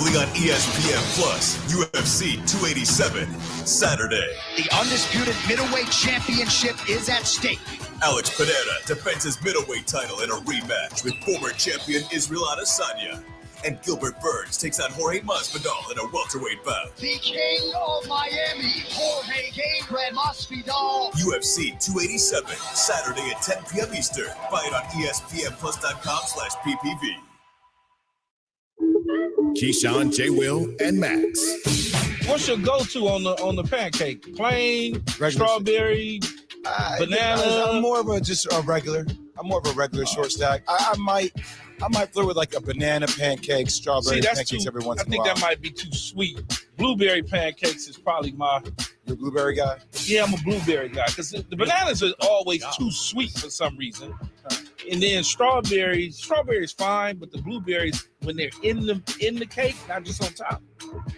Only on ESPN Plus, UFC 287, Saturday. The undisputed middleweight championship is at stake. Alex Pereira defends his middleweight title in a rematch with former champion Israel Adesanya. And Gilbert Burns takes on Jorge Masvidal in a welterweight bout. The king of Miami, Jorge Gabriel Masvidal. UFC 287, Saturday at 10 p.m. Eastern. Fight on ESPNplus.com/PPV. Keyshawn, J. Will, and Max. What's your go-to on the pancake? Plain, strawberry, banana? I'm more of a regular. I'm more of a regular short stack. I might flirt with like a banana pancake, strawberry pancakes every once in a while. I think that might be too sweet. Blueberry pancakes is probably my... You're a blueberry guy? Yeah, I'm a blueberry guy because the bananas are always too sweet for some reason. And then strawberries fine, but the blueberries, when they're in the cake, not just on top,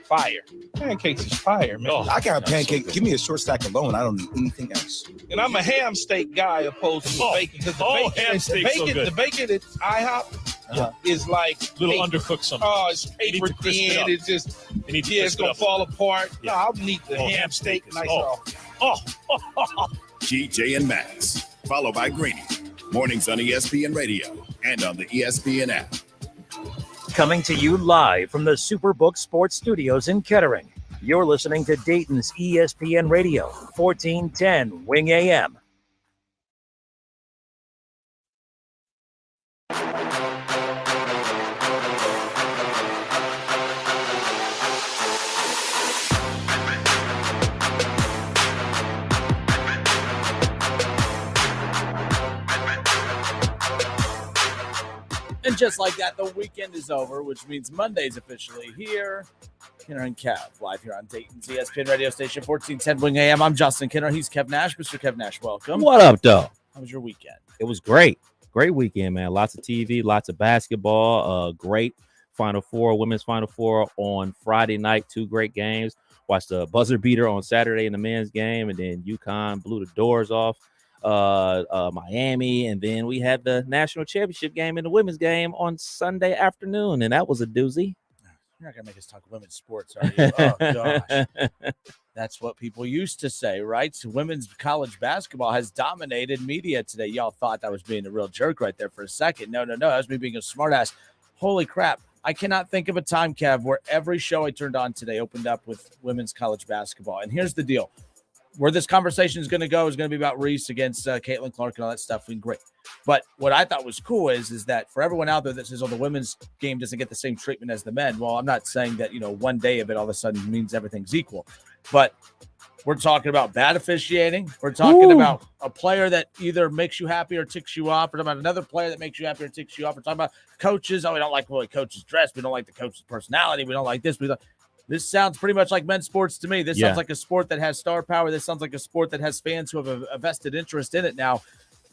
fire. Pancakes is fire, man. I got a pancake. So give me a short stack alone. I don't need anything else. And I'm a ham steak guy opposed to bacon. Because the bacon at IHOP is like little undercooked something. Oh, it's paper thin. It's just it's gonna fall apart. Yeah. No, I'll need the ham steak nice off. GJ and Max, followed by Greeny. Mornings on ESPN Radio and on the ESPN app. Coming to you live from the Superbook Sports Studios in Kettering. You're listening to Dayton's ESPN Radio, 1410 Wing AM. And just like that, the weekend is over, which means Monday's officially here. Kenner and Kev, live here on Dayton's ESPN radio station, 1410 Wing AM. I'm Justin Kenner. He's Kev Nash. Mr. Kev Nash, welcome. What up, though? How was your weekend? It was great. Great weekend, man. Lots of TV, lots of basketball. Great Final Four, women's Final Four on Friday night. 2 great games. Watched the buzzer beater on Saturday in the men's game, and then UConn blew the doors off Miami, and then we had the national championship game in the women's game on Sunday afternoon, and that was a doozy. You're not gonna make us talk women's sports, are you? Oh gosh, that's what people used to say, right? So women's college basketball has dominated media today. Y'all thought I was being a real jerk right there for a second. No, that was me being a smartass. Holy crap! I cannot think of a time, Kev, where every show I turned on today opened up with women's college basketball. And here's the deal. Where this conversation is going to go is going to be about Reece against Caitlin Clark and all that stuff. And great. But what I thought was cool is that for everyone out there that says, oh, the women's game doesn't get the same treatment as the men. Well, I'm not saying that, one day of it all of a sudden means everything's equal. But we're talking about bad officiating. We're talking about a player that either makes you happy or ticks you off. We're talking about another player that makes you happy or ticks you off. We're talking about coaches. Oh, we don't like the way coaches dress. We don't like the coach's personality. We don't like this. This sounds pretty much like men's sports to me. This sounds like a sport that has star power. This sounds like a sport that has fans who have a vested interest in it now.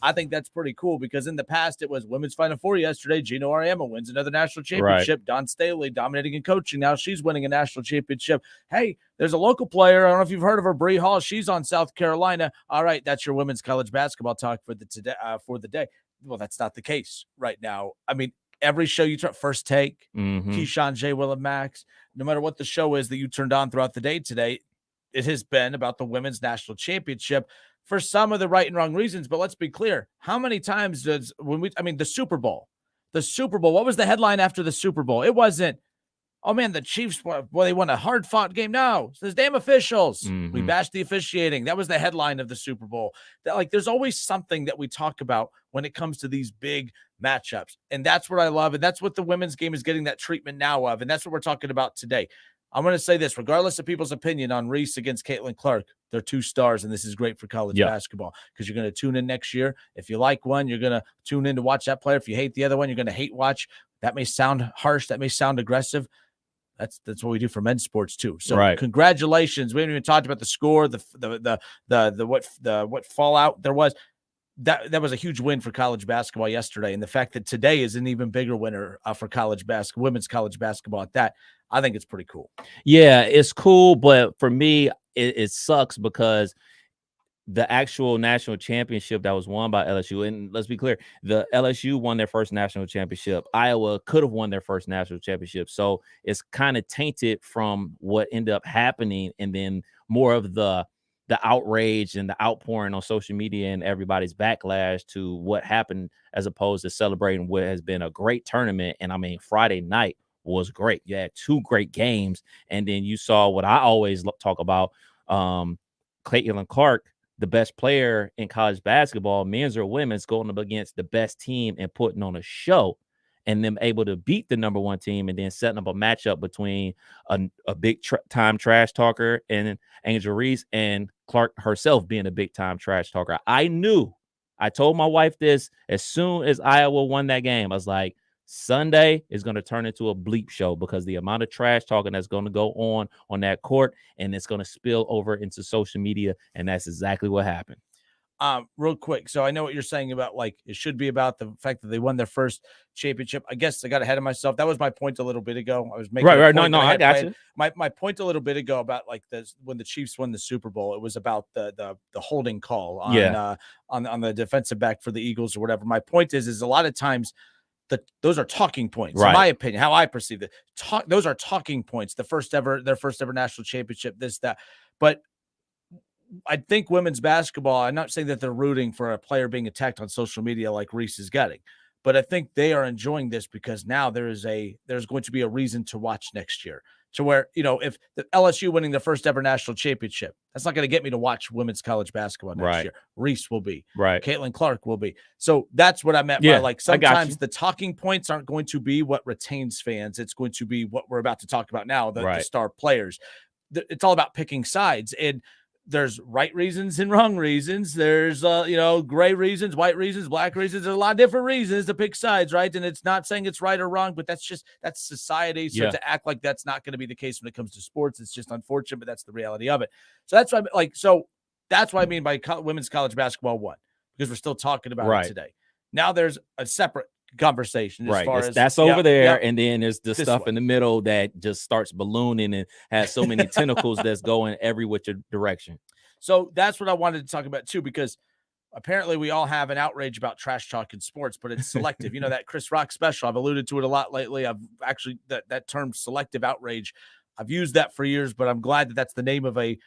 I think that's pretty cool because in the past it was women's Final Four yesterday. Gino Auriemma wins another national championship. Right. Dawn Staley dominating in coaching. Now she's winning a national championship. Hey, there's a local player. I don't know if you've heard of her, Bree Hall. She's on South Carolina. All right, that's your women's college basketball talk for the day. Well, that's not the case right now. I mean, every show you turn, First Take, Keyshawn, J. Will, and Max, no matter what the show is that you turned on throughout the day today, it has been about the women's national championship for some of the right and wrong reasons. But let's be clear. How many times the Super Bowl, what was the headline after the Super Bowl? It wasn't, oh man, the Chiefs, they won a hard fought game. No, it's those damn officials. We bashed the officiating. That was the headline of the Super Bowl. There's always something that we talk about when it comes to these big matchups. And that's what I love. And that's what the women's game is getting that treatment now of. And that's what we're talking about today. I'm going to say this, regardless of people's opinion on Reece against Caitlin Clark, they're 2 stars, and this is great for college basketball because you're going to tune in next year. If you like one, you're going to tune in to watch that player. If you hate the other one, you're going to hate watch. That may sound harsh. That may sound aggressive. That's what we do for men's sports too. So congratulations. We haven't even talked about the score, what fallout there was. That was a huge win for college basketball yesterday. And the fact that today is an even bigger winner for women's college basketball at that, I think it's pretty cool. Yeah, it's cool. But for me, it sucks because the actual national championship that was won by LSU, and let's be clear, the LSU won their first national championship. Iowa could have won their first national championship. So it's kind of tainted from what ended up happening, and then more of the outrage and the outpouring on social media and everybody's backlash to what happened, as opposed to celebrating what has been a great tournament. And I mean, Friday night was great. You had 2 great games, and then you saw what I always talk about, Caitlin Clark, the best player in college basketball, men's or women's, going up against the best team and putting on a show, and them able to beat the number 1 team, and then setting up a matchup between a big time trash talker and Angel Reece, and Clark herself being a big time trash talker. I told my wife this as soon as Iowa won that game. I was like, Sunday is going to turn into a bleep show, because the amount of trash talking that's going to go on that court, and it's going to spill over into social media. And that's exactly what happened. Real quick. So I know what you're saying about, like, it should be about the fact that they won their first championship. I guess I got ahead of myself. That was my point a little bit ago. I was making right. No, I got you. My point a little bit ago about, like, this, when the Chiefs won the Super Bowl, it was about the holding call on the defensive back for the Eagles or whatever. My point is a lot of times those are talking points, in my opinion, how I perceive it. Those are talking points. Their first ever national championship, this, that. But I think women's basketball, I'm not saying that they're rooting for a player being attacked on social media like Reece is getting, but I think they are enjoying this because now there's going to be a reason to watch next year, to where, if the LSU winning the first ever national championship, that's not going to get me to watch women's college basketball next year. Reece will be. Right. Caitlin Clark will be. So that's what I meant by, like, sometimes the talking points aren't going to be what retains fans. It's going to be what we're about to talk about now, the star players. It's all about picking sides. And there's right reasons and wrong reasons. There's, gray reasons, white reasons, black reasons. There's a lot of different reasons to pick sides, right? And it's not saying it's right or wrong, but that's society. So to act like that's not going to be the case when it comes to sports, it's just unfortunate, but that's the reality of it. So that's why, that's what I mean by women's college basketball won, because we're still talking about it today. Now there's a separate conversation as far as that's over there, and then there's the stuff in the middle that just starts ballooning and has so many tentacles that's going every which direction. So that's what I wanted to talk about too, because apparently we all have an outrage about trash talk in sports, but it's selective. That Chris Rock special, I've alluded to it a lot lately. I've actually that term selective outrage, I've used that for years, but I'm glad that that's the name of a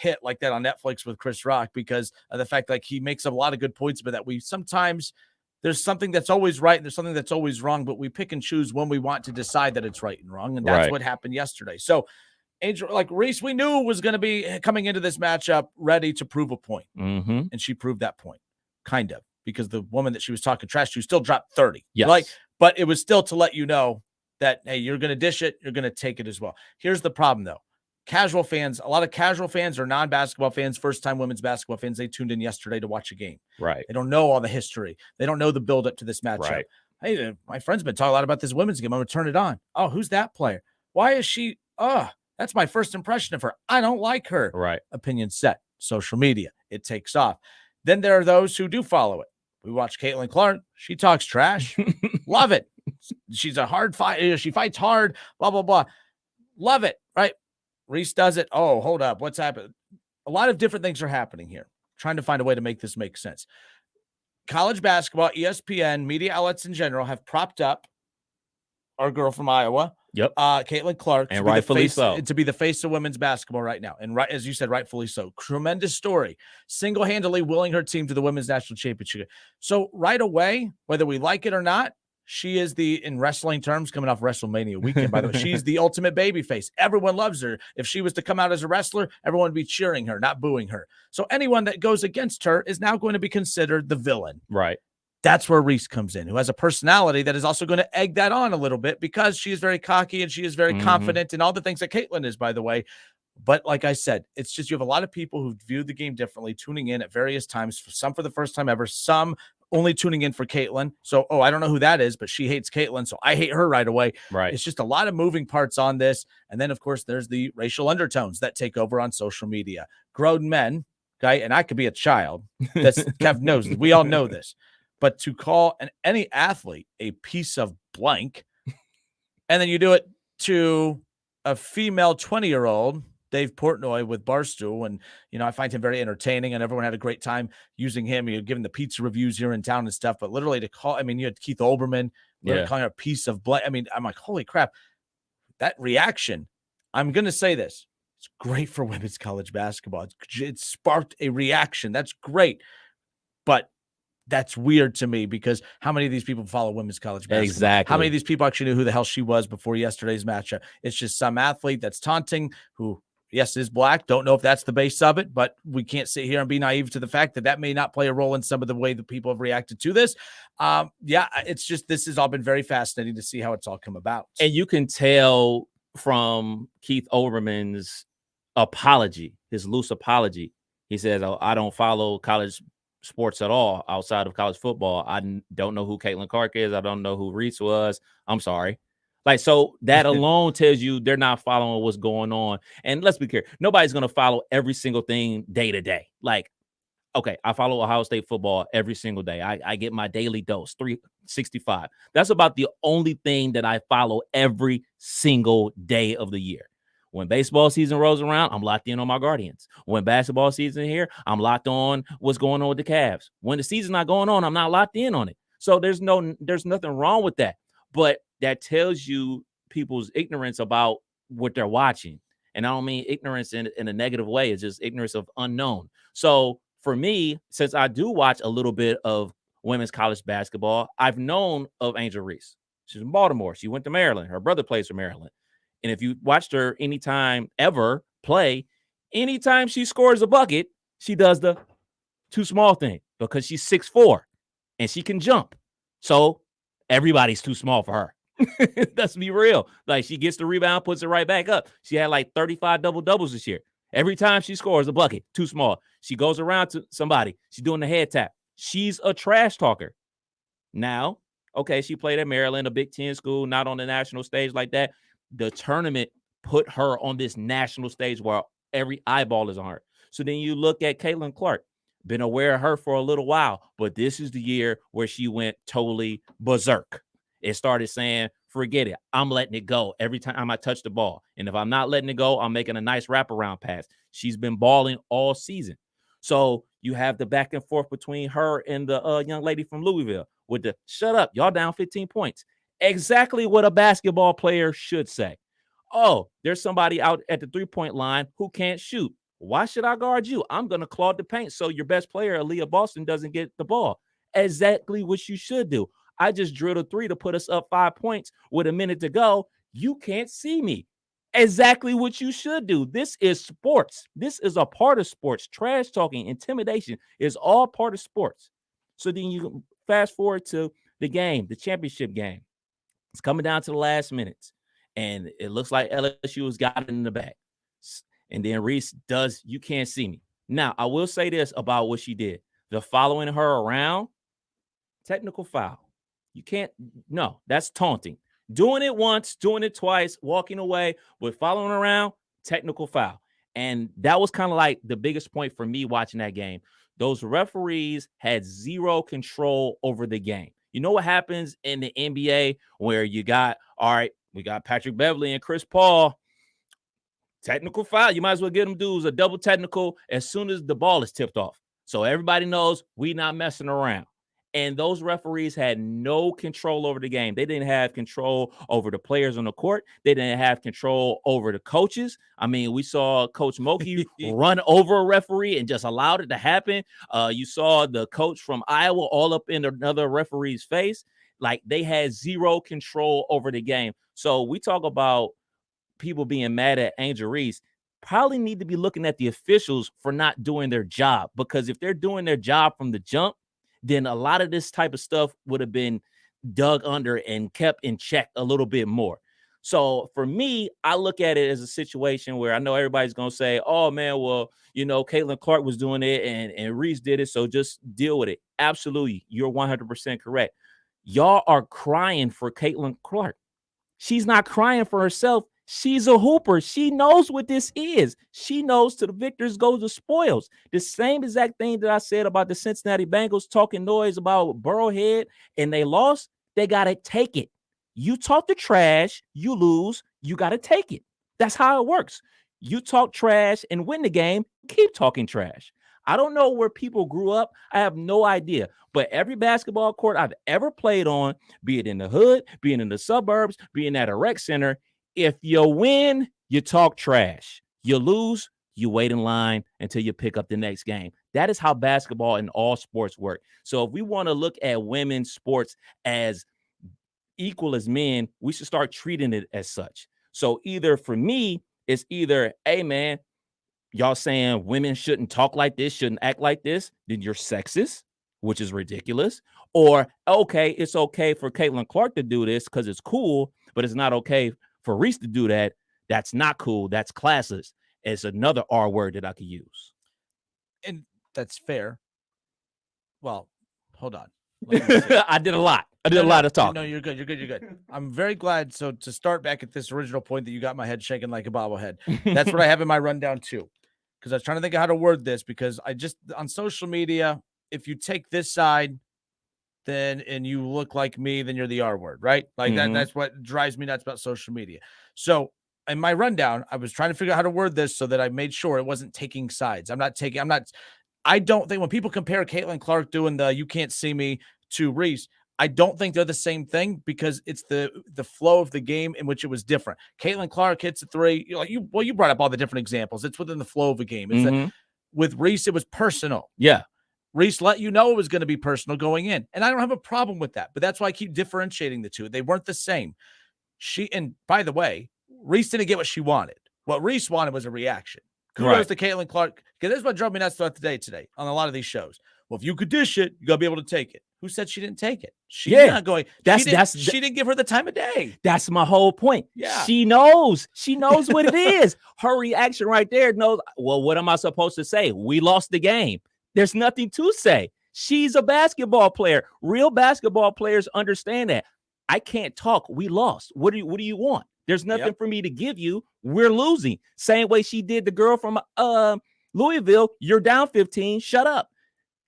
hit like that on Netflix with Chris Rock, because of the fact, like, he makes a lot of good points, but that we sometimes there's something that's always right and there's something that's always wrong, but we pick and choose when we want to decide that it's right and wrong. And that's what happened yesterday. So Angel, like Reece, we knew was going to be coming into this matchup ready to prove a point. Mm-hmm. And she proved that point, kind of, because the woman that she was talking trash to still dropped 30. Yes. But it was still to let you know that, hey, you're going to dish it. You're going to take it as well. Here's the problem, though. Casual fans, a lot of casual fans or non-basketball fans, first-time women's basketball fans, they tuned in yesterday to watch a game. Right. They don't know all the history. They don't know the build-up to this matchup. Right. Hey, my friend's been talking a lot about this women's game. I'm going to turn it on. Oh, who's that player? Why is she? That's my first impression of her. I don't like her. Right. Opinion set. Social media. It takes off. Then there are those who do follow it. We watch Caitlin Clark. She talks trash. Love it. She's a hard fight. She fights hard. Blah, blah, blah. Love it. Right. Reece does it. Oh, hold up. What's happening? A lot of different things are happening here. Trying to find a way to make this make sense. College basketball, ESPN, media outlets in general have propped up our girl from Iowa. Yep. Caitlin Clark. And rightfully so. To be the face of women's basketball right now. And right, as you said, rightfully so. Tremendous story. Single-handedly willing her team to the women's national championship. So right away, whether we like it or not, she is in wrestling terms, coming off WrestleMania weekend, by the way, she's the ultimate baby face. Everyone loves her. If she was to come out as a wrestler, everyone would be cheering her, not booing her. So anyone that goes against her is now going to be considered the villain. Right. That's where Reece comes in, who has a personality that is also going to egg that on a little bit, because she is very cocky and she is very confident in all the things that Caitlin is, by the way. But like I said, it's just you have a lot of people who view the game differently, tuning in at various times, some for the first time ever, some only tuning in for Caitlin. So, I don't know who that is, but she hates Caitlin, so I hate her right away. Right. It's just a lot of moving parts on this. And then, of course, there's the racial undertones that take over on social media. Grown men, okay, and I could be a child. That's Kev knows. We all know this. But to call any athlete a piece of blank, and then you do it to a female 20-year-old Dave Portnoy with Barstool, and I find him very entertaining, and everyone had a great time using him. You're giving the pizza reviews here in town and stuff, but literally to call, you had Keith Olbermann calling her a piece of blood. I'm like, holy crap, that reaction. I'm gonna say this: it's great for women's college basketball. It sparked a reaction. That's great, but that's weird to me because how many of these people follow women's college basketball? Exactly. How many of these people actually knew who the hell she was before yesterday's matchup? It's just some athlete that's taunting who, yes, is black. Don't know if that's the base of it, but we can't sit here and be naive to the fact that may not play a role in some of the way that people have reacted to this. It's just, this has all been very fascinating to see how it's all come about. And you can tell from Keith Olbermann's apology, his loose apology. He says, "Oh, I don't follow college sports at all outside of college football. I don't know who Caitlin Clark is. I don't know who Reece was. I'm sorry." Like, so that alone tells you they're not following what's going on. And let's be clear, nobody's going to follow every single thing day to day. Like, okay, I follow Ohio State football every single day. I get my daily dose, 365. That's about the only thing that I follow every single day of the year. When baseball season rolls around, I'm locked in on my Guardians. When basketball season here, I'm locked on what's going on with the Cavs. When the season's not going on, I'm not locked in on it. So there's nothing wrong with that. But that tells you people's ignorance about what they're watching. And I don't mean ignorance in a negative way. It's just ignorance of unknown. So for me, since I do watch a little bit of women's college basketball, I've known of Angel Reece. She's in Baltimore. She went to Maryland. Her brother plays for Maryland. And if you watched her anytime ever play, anytime she scores a bucket, she does the too small thing because she's 6'4" and she can jump. So everybody's too small for her. Let's be real. Like, she gets the rebound, puts it right back up. She had like 35 double-doubles this year. Every time she scores a bucket, too small. She goes around to somebody. She's doing the head tap. She's a trash talker. Now, okay, she played at Maryland, a Big Ten school, not on the national stage like that. The tournament put her on this national stage where every eyeball is on her. So then you look at Caitlin Clark, been aware of her for a little while, but this is the year where she went totally berserk. It started saying, forget it. I'm letting it go every time I touch the ball. And if I'm not letting it go, I'm making a nice wraparound pass. She's been balling all season. So you have the back and forth between her and the young lady from Louisville with the shut up, y'all down 15 points. Exactly what a basketball player should say. Oh, there's somebody out at the three-point line who can't shoot. Why should I guard you? I'm going to clog the paint so your best player, Aaliyah Boston, doesn't get the ball. Exactly what you should do. I just drilled a three to put us up 5 points with a minute to go. You can't see me. Exactly what you should do. This is sports. This is a part of sports. Trash talking, intimidation is all part of sports. So then you fast forward to the game, the championship game. It's coming down to the last minutes, and it looks like LSU has got it in the bag. And then Reece does, you can't see me. Now, I will say this about what she did. The following her around, technical foul. You can't, no, that's taunting. Doing it once, doing it twice, walking away, but following around, technical foul. And that was kind of like the biggest point for me watching that game. Those referees had zero control over the game. You know what happens in the NBA where you got, all right, we got Patrick Beverly and Chris Paul. Technical foul. You might as well get them dudes a double technical as soon as the ball is tipped off. So everybody knows we not messing around. And those referees had no control over the game. They didn't have control over the players on the court. They didn't have control over the coaches. I mean, we saw Coach Moki run over a referee and just allowed it to happen. You saw the coach from Iowa all up in another referee's face. Like, they had zero control over the game. So we talk about people being mad at Angel Reece. Probably need to be looking at the officials for not doing their job, because if they're doing their job from the jump, then a lot of this type of stuff would have been dug under and kept in check a little bit more. So for me, I look at it as a situation where I know everybody's going to say, oh, man, well, you know, Caitlin Clark was doing it and Reece did it, so just deal with it. Absolutely. You're 100% correct. Y'all are crying for Caitlin Clark. She's not crying for herself. She's a hooper. She knows what this is. She knows to the victors goes the spoils. The same exact thing that I said about the Cincinnati Bengals talking noise about Burrowhead and they lost. They got to take it. You talk the trash, you lose, you got to take it. That's how it works. You talk trash and win the game, keep talking trash. I don't know where people grew up. I have no idea. But every basketball court I've ever played on, be it in the hood, being in the suburbs, being at a rec center, if you win, you talk trash. You lose, you wait in line until you pick up the next game. That is how basketball and all sports work. So if we want to look at women's sports as equal as men, we should start treating it as such. So either for me, it's either, hey, man, y'all saying women shouldn't talk like this, shouldn't act like this, then you're sexist, which is ridiculous. Or, okay, it's okay for Caitlin Clark to do this because it's cool, but it's not okay for Reece to do that. That's not cool. That's classist. It's another R word that I could use. And that's fair. Well, hold on. I did a lot. I did a lot of talking. No, you're good. You're good. I'm very glad. So to start back at this original point that you got my head shaking like a bobblehead, that's what I have in my rundown too. Because I was trying to think of how to word this, because I just, on social media, if you take this side, then, and you look like me, then you're the R word, right? Like that's what drives me nuts about social media. So in my rundown, I was trying to figure out how to word this so that I made sure it wasn't taking sides. I don't think when people compare Caitlin Clark doing the "you can't see me" to Reece, I don't think they're the same thing, because it's the flow of the game in which it was different. Caitlin Clark hits a three. You brought up all the different examples. It's within the flow of a game. It's with Reece, it was personal. Yeah. Reece let you know it was going to be personal going in. And I don't have a problem with that, but that's why I keep differentiating the two. They weren't the same. And by the way, Reece didn't get what she wanted. What Reece wanted was a reaction. Kudos to Caitlin Clark, because this is what drove me nuts throughout the day today on a lot of these shows. Well, if you could dish it, you got to be able to take it. Who said she didn't take it? She's not going. She didn't give her the time of day. That's my whole point. Yeah. She knows what it is. Her reaction right there knows, well, what am I supposed to say? We lost the game. There's nothing to say. She's a basketball player. Real basketball players understand that. I can't talk. We lost. What do you want? There's nothing for me to give you. We're losing. Same way she did the girl from Louisville. You're down 15. Shut up.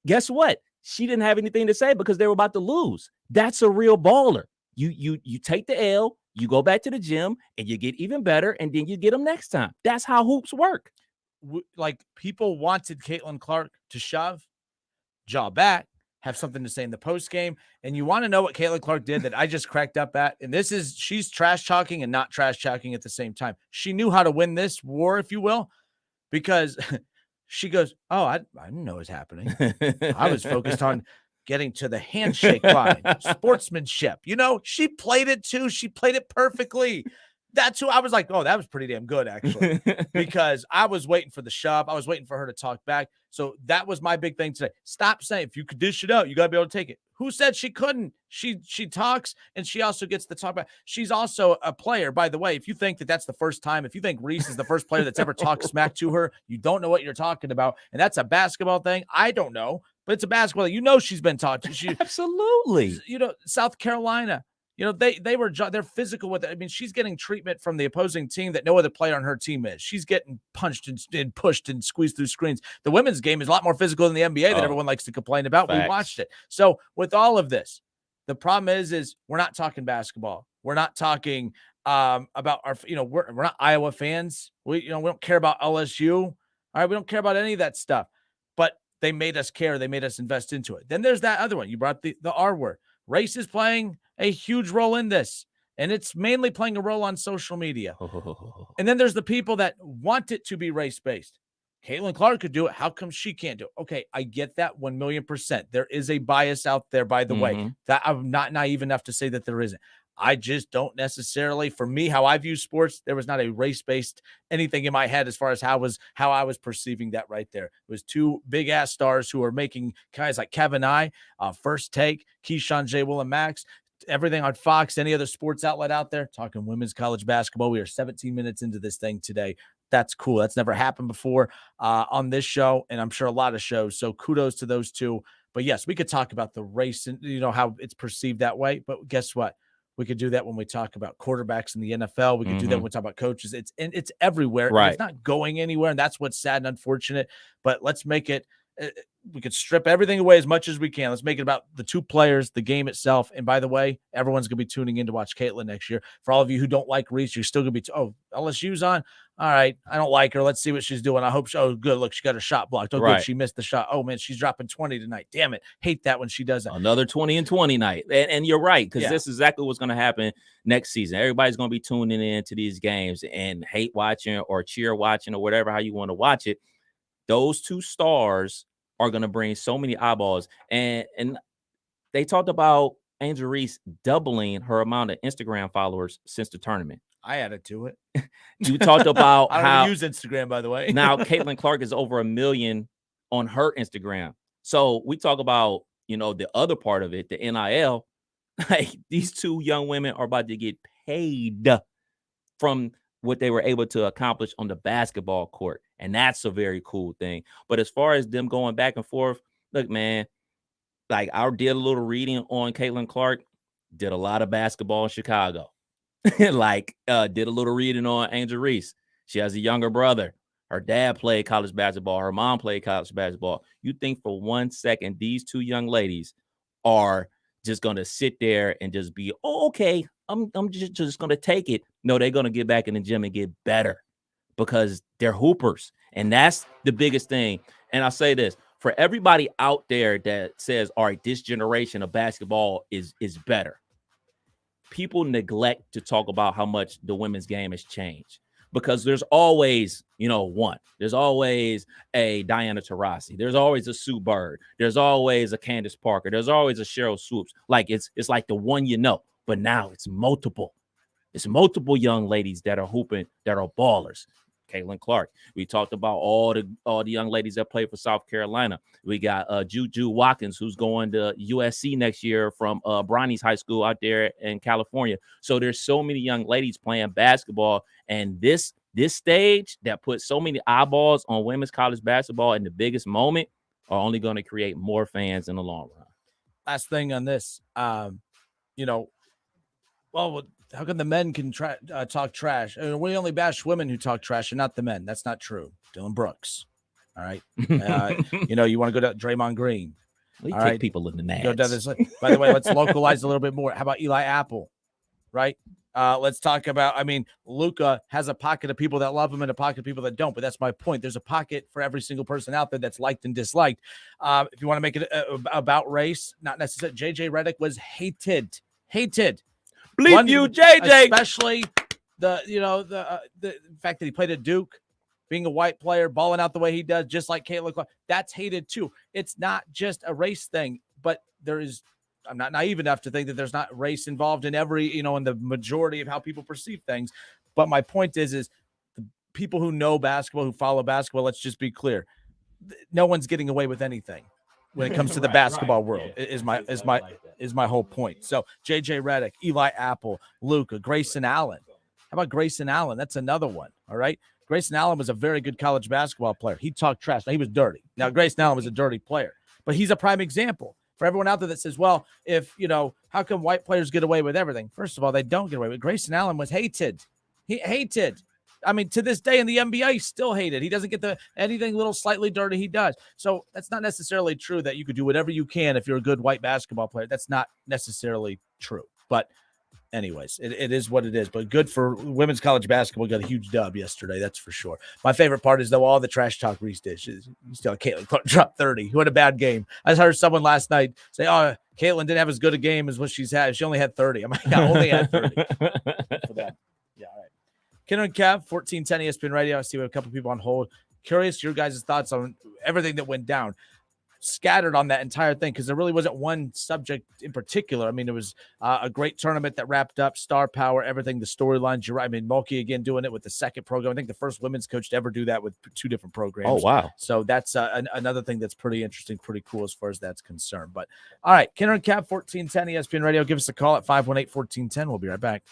Guess what? She didn't have anything to say because they were about to lose. That's a real baller. You take the L, you go back to the gym, and you get even better, and then you get them next time. That's how hoops work. Like, people wanted Caitlin Clark to shove, jaw back, have something to say in the post game. And you want to know what Caitlin Clark did that I just cracked up at? And she's trash talking and not trash talking at the same time. She knew how to win this war, if you will, because she goes, "Oh, I didn't know it was happening. I was focused on getting to the handshake line, sportsmanship." She played it too. She played it perfectly. That's who I was like, oh, that was pretty damn good, actually, because I was waiting for the shove. I was waiting for her to talk back. So that was my big thing today. Stop saying, if you could dish it out, you got to be able to take it. Who said she couldn't? She talks, and she also gets the talk back. She's also a player, by the way. If you think that's the first time, if you think Reece is the first player that's ever talked smack to her, you don't know what you're talking about. And that's a basketball thing. I don't know, but it's a basketball thing. She's been taught to. Absolutely. South Carolina. They're physical with it. I mean, she's getting treatment from the opposing team that no other player on her team is. She's getting punched and pushed and squeezed through screens. The women's game is a lot more physical than the NBA that everyone likes to complain about. Facts. We watched it. So with all of this, the problem is we're not talking basketball. We're not talking about our, we're not Iowa fans. We don't care about LSU. All right. We don't care about any of that stuff, but they made us care. They made us invest into it. Then there's that other one. You brought the R word. Race is playing a huge role in this, and it's mainly playing a role on social media. And then there's the people that want it to be race-based. Caitlin Clark could do it. How come she can't do it? Okay, I get that 1,000,000%. There is a bias out there, by the way, that I'm not naive enough to say that there isn't. I just don't necessarily, for me, how I view sports, there was not a race-based anything in my head as far as how I was perceiving that right there. It was two big-ass stars who are making guys like Kevin First Take, Keyshawn J. Will and Max, everything on Fox, any other sports outlet out there, talking women's college basketball. We are 17 minutes into this thing today. That's cool. That's never happened before on this show, and I'm sure a lot of shows. So kudos to those two. But yes, we could talk about the race and how it's perceived that way. But guess what? We could do that when we talk about quarterbacks in the NFL. We could do that when we talk about coaches. It's everywhere. Right. It's not going anywhere, and that's what's sad and unfortunate. But let's make it We could strip everything away as much as we can. Let's make it about the two players, the game itself. And by the way, everyone's going to be tuning in to watch Caitlin next year. For all of you who don't like Reece, you're still going to be, LSU's on. All right, I don't like her. Let's see what she's doing. I hope good. Look, she got her shot blocked. Oh, right. Good, she missed the shot. Oh, man, she's dropping 20 tonight. Damn it. Hate that when she does that. Another 20 and 20 night. And you're right, because this is exactly what's going to happen next season. Everybody's going to be tuning in to these games and hate watching or cheer watching or whatever, how you want to watch it. Those two stars are going to bring so many eyeballs. And they talked about Angel Reece doubling her amount of Instagram followers since the tournament. I added to it. You talked about I how don't use Instagram, by the way. now Caitlin Clark is over 1 million on her Instagram. So we talk about, the other part of it, the NIL. Like, these two young women are about to get paid from what they were able to accomplish on the basketball court. And that's a very cool thing. But as far as them going back and forth, look, man, like, I did a little reading on Caitlin Clark, did a lot of basketball in Chicago. Did a little reading on Angel Reece. She has a younger brother. Her dad played college basketball. Her mom played college basketball. You think for 1 second these two young ladies are just going to sit there and just be, okay, I'm just going to take it. No, they're going to get back in the gym and get better because they're hoopers. And that's the biggest thing. And I'll say this, for everybody out there that says, all right, this generation of basketball is better. People neglect to talk about how much the women's game has changed because there's always, one. There's always a Diana Taurasi. There's always a Sue Bird. There's always a Candace Parker. There's always a Cheryl Swoops. Like, it's like the one but now it's multiple. It's multiple young ladies that are hooping, that are ballers. Caitlin Clark. We talked about all the young ladies that play for South Carolina. We got Juju Watkins, who's going to USC next year from Bronny's High School out there in California. So there's so many young ladies playing basketball, and this stage that puts so many eyeballs on women's college basketball in the biggest moment are only going to create more fans in the long run. Last thing on this, how come the men can talk trash? We only bash women who talk trash and not the men. That's not true. Dylan Brooks. All right. You want to go to Draymond Green. We kick people in the nads. Go down this. By the way, let's localize a little bit more. How about Eli Apple? Right. Let's talk about, Luka has a pocket of people that love him and a pocket of people that don't, but that's my point. There's a pocket for every single person out there that's liked and disliked. If you want to make it about race, not necessarily. JJ Redick was hated. Bleep you, JJ. Especially the fact that he played at Duke, being a white player, balling out the way he does, just like Caitlin Clark. That's hated too. It's not just a race thing, but I'm not naive enough to think that there's not race involved in every, in the majority of how people perceive things. But my point is the people who know basketball, who follow basketball, let's just be clear. No one's getting away with anything when it comes to the basketball world. Is my whole point. So JJ Redick, Eli Apple, Luka, Grayson Allen. How about Grayson Allen? That's another one. All right. Grayson Allen was a very good college basketball player. He talked trash. Now, he was dirty. Now, Grayson Allen was a dirty player, but he's a prime example for everyone out there that says, well, if, how come white players get away with everything? First of all, they don't get away with it. Grayson Allen was hated. He hated. To this day in the NBA, he's still hated. He doesn't get anything little slightly dirty he does. So that's not necessarily true that you could do whatever you can if you're a good white basketball player. That's not necessarily true. But anyways, it is what it is. But good for women's college basketball. Got a huge dub yesterday, that's for sure. My favorite part is, though, all the trash talk Reece did. Caitlin Clark dropped 30. What a bad game. I heard someone last night say, Caitlin didn't have as good a game as what she's had. She only had 30. I'm like, I only had 30. For that. Yeah, all right. Kenner and Kev, 1410 ESPN Radio. I see we have a couple people on hold. Curious your guys' thoughts on everything that went down. Scattered on that entire thing, because there really wasn't one subject in particular. It was a great tournament that wrapped up, star power, everything, the storylines. You're right. Mulkey again doing it with the second program. I think the first women's coach to ever do that with two different programs. Oh, wow. So that's another thing that's pretty interesting, pretty cool as far as that's concerned. But all right, Kenner and Kev, 1410 ESPN Radio. Give us a call at 518-1410. We'll be right back.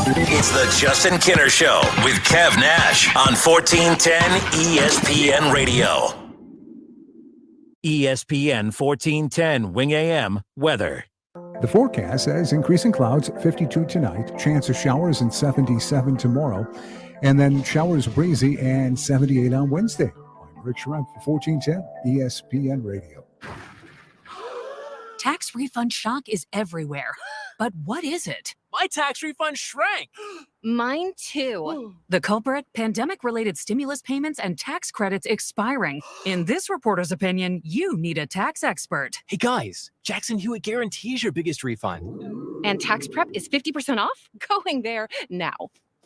It's the Justin Kinner Show with Kev Nash on 1410 ESPN Radio. ESPN 1410 Wing AM weather. The forecast says increasing clouds, 52 tonight, chance of showers and 77 tomorrow, and then showers breezy and 78 on Wednesday. I'm Rick Schreck for 1410 ESPN Radio. Tax refund shock is everywhere. But what is it? My tax refund shrank. Mine too. The culprit? Pandemic-related stimulus payments and tax credits expiring. In this reporter's opinion, you need a tax expert. Hey guys, Jackson Hewitt guarantees your biggest refund. And tax prep is 50% off? Going there now.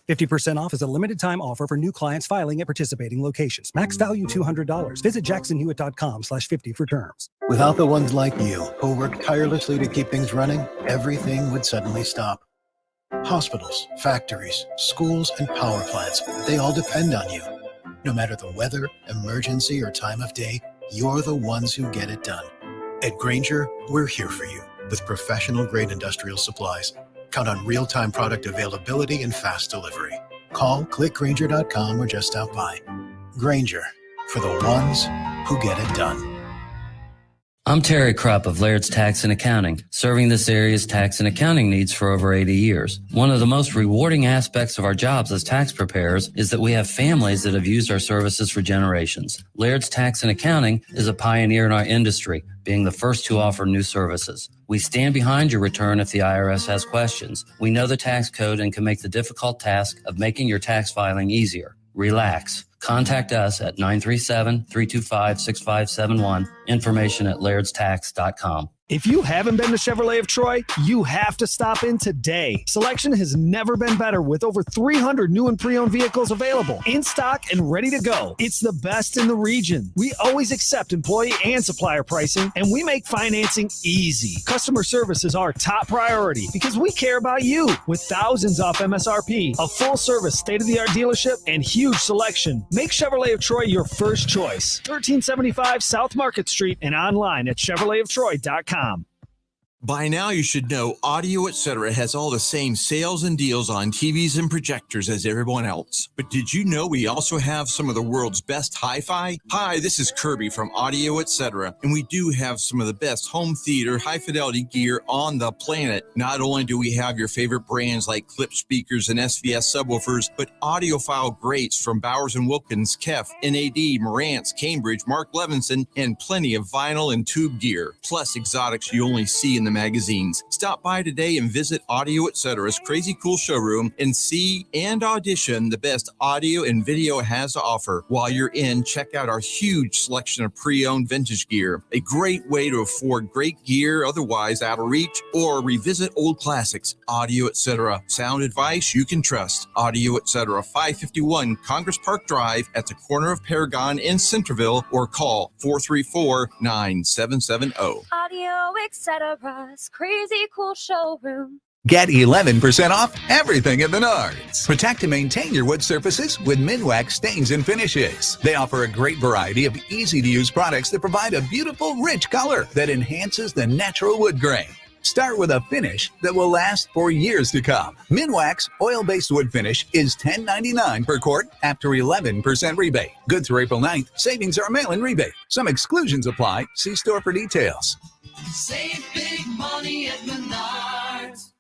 50% off is a limited time offer for new clients filing at participating locations. Max value $200. Visit jacksonhewitt.com/50 for terms. Without the ones like you who work tirelessly to keep things running, everything would suddenly stop. Hospitals, factories, schools, and power plants, they all depend on you. No matter the weather, emergency, or time of day, you're the ones who get it done. At Grainger, we're here for you with professional-grade industrial supplies. Count on real-time product availability and fast delivery. Call, click Grainger.com, or just stop by. Grainger, for the ones who get it done. I'm Terry Krupp of Laird's Tax and Accounting, serving this area's tax and accounting needs for over 80 years. One of the most rewarding aspects of our jobs as tax preparers is that we have families that have used our services for generations. Laird's Tax and Accounting is a pioneer in our industry, being the first to offer new services. We stand behind your return if the IRS has questions. We know the tax code and can make the difficult task of making your tax filing easier. Relax. Contact us at 937-325-6571. Information at lairdstax.com. If you haven't been to Chevrolet of Troy, you have to stop in today. Selection has never been better with over 300 new and pre-owned vehicles available, in stock and ready to go. It's the best in the region. We always accept employee and supplier pricing, and we make financing easy. Customer service is our top priority because we care about you. With thousands off MSRP, a full-service, state-of-the-art dealership, and huge selection, make Chevrolet of Troy your first choice. 1375 South Market Street and online at ChevroletofTroy.com. By now, you should know Audio Etc. has all the same sales and deals on TVs and projectors as everyone else. But did you know we also have some of the world's best hi-fi? Hi, this is Kirby from Audio Etc. And we do have some of the best home theater, high-fidelity gear on the planet. Not only do we have your favorite brands like Clip speakers and SVS subwoofers, but audiophile greats from Bowers & Wilkins, Kef, NAD, Marantz, Cambridge, Mark Levinson, and plenty of vinyl and tube gear. Plus exotics you only see in the magazines. Stop by today and visit Audio Etc.'s crazy cool showroom and see and audition the best audio and video has to offer. While you're in, check out our huge selection of pre-owned vintage gear. A great way to afford great gear otherwise out of reach, or revisit old classics. Audio Etc. Sound advice you can trust. Audio Etc. 551 Congress Park Drive at the corner of Paragon in Centerville, or call 434-9770. Audio Etc. Crazy cool showroom. Get 11% off everything at Menards. Protect and maintain your wood surfaces with Minwax stains and finishes. They offer a great variety of easy-to-use products that provide a beautiful, rich color that enhances the natural wood grain. Start with a finish that will last for years to come. Minwax oil-based wood finish is $10.99 per quart after 11% rebate. Good through April 9th. Savings are a mail-in rebate. Some exclusions apply. See store for details. Save big money at Menards.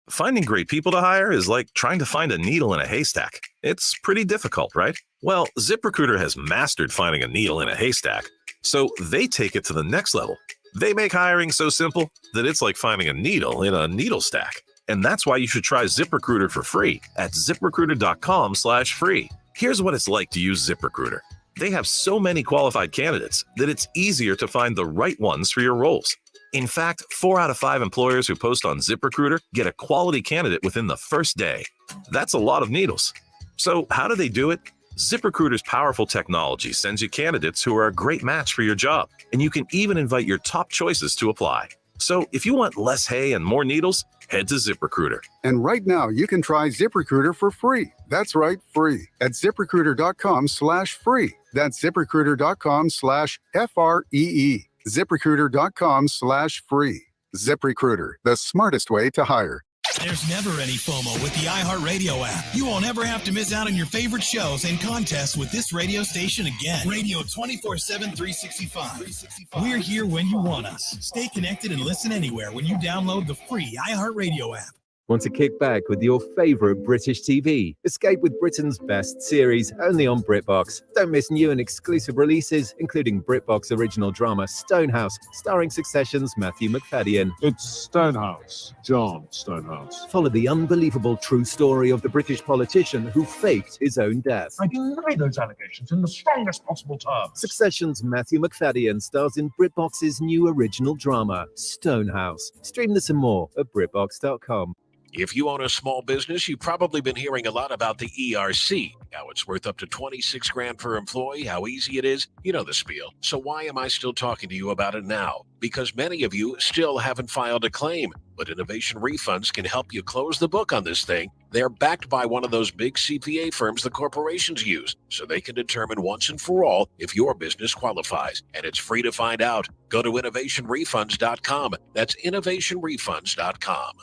Finding great people to hire is like trying to find a needle in a haystack. It's pretty difficult, right? Well, ZipRecruiter has mastered finding a needle in a haystack, so they take it to the next level. They make hiring so simple that it's like finding a needle in a needle stack. And that's why you should try ZipRecruiter for free at ZipRecruiter.com/free. Here's what it's like to use ZipRecruiter. They have so many qualified candidates that it's easier to find the right ones for your roles. In fact, 4 out of 5 employers who post on ZipRecruiter get a quality candidate within the first day. That's a lot of needles. So how do they do it? ZipRecruiter's powerful technology sends you candidates who are a great match for your job, and you can even invite your top choices to apply. So if you want less hay and more needles, head to ZipRecruiter. And right now, you can try ZipRecruiter for free. That's right, free. At ZipRecruiter.com/free. That's ZipRecruiter.com/FREE. ZipRecruiter.com/free. ZipRecruiter, the smartest way to hire. There's never any FOMO with the iHeartRadio app. You won't ever have to miss out on your favorite shows and contests with this radio station again. Radio 24/7, 365. We're here when you want us. Stay connected and listen anywhere when you download the free iHeartRadio app. Want to kick back with your favourite British TV? Escape with Britain's best series, only on BritBox. Don't miss new and exclusive releases, including BritBox original drama Stonehouse, starring Succession's Matthew McFadden. It's Stonehouse, John Stonehouse. Follow the unbelievable true story of the British politician who faked his own death. I deny those allegations in the strongest possible terms. Succession's Matthew McFadden stars in BritBox's new original drama, Stonehouse. Stream this and more at BritBox.com. If you own a small business, you've probably been hearing a lot about the ERC, how it's worth up to $26,000 per employee, how easy it is. You know the spiel. So why am I still talking to you about it now? Because many of you still haven't filed a claim, but Innovation Refunds can help you close the book on this thing. They're backed by one of those big CPA firms the corporations use, so they can determine once and for all if your business qualifies. And it's free to find out. Go to innovationrefunds.com. That's innovationrefunds.com.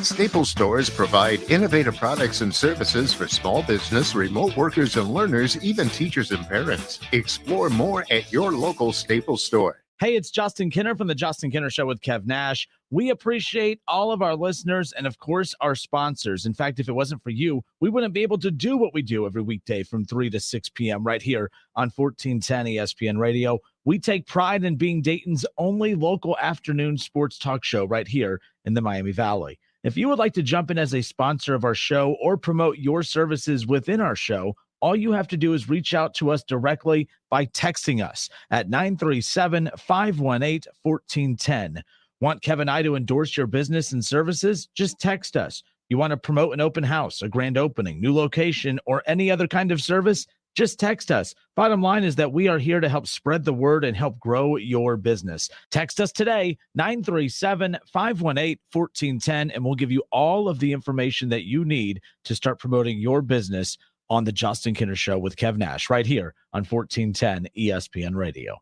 Staples stores provide innovative products and services for small business, remote workers and learners, even teachers and parents. Explore more at your local Staples store. Hey, it's Justin Kinner from the Justin Kinner Show with Kev Nash. We appreciate all of our listeners and, of course, our sponsors. In fact, if it wasn't for you, we wouldn't be able to do what we do every weekday from 3 to 6 p.m. right here on 1410 ESPN Radio. We take pride in being Dayton's only local afternoon sports talk show right here in the Miami Valley. If you would like to jump in as a sponsor of our show or promote your services within our show, all you have to do is reach out to us directly by texting us at 937-518-1410. Want Kevin and I to endorse your business and services? Just text us. You want to promote an open house, a grand opening, new location, or any other kind of service? Just text us. Bottom line is that we are here to help spread the word and help grow your business. Text us today, 937-518-1410, and we'll give you all of the information that you need to start promoting your business on the Justin Kinner Show with Kev Nash right here on 1410 ESPN Radio.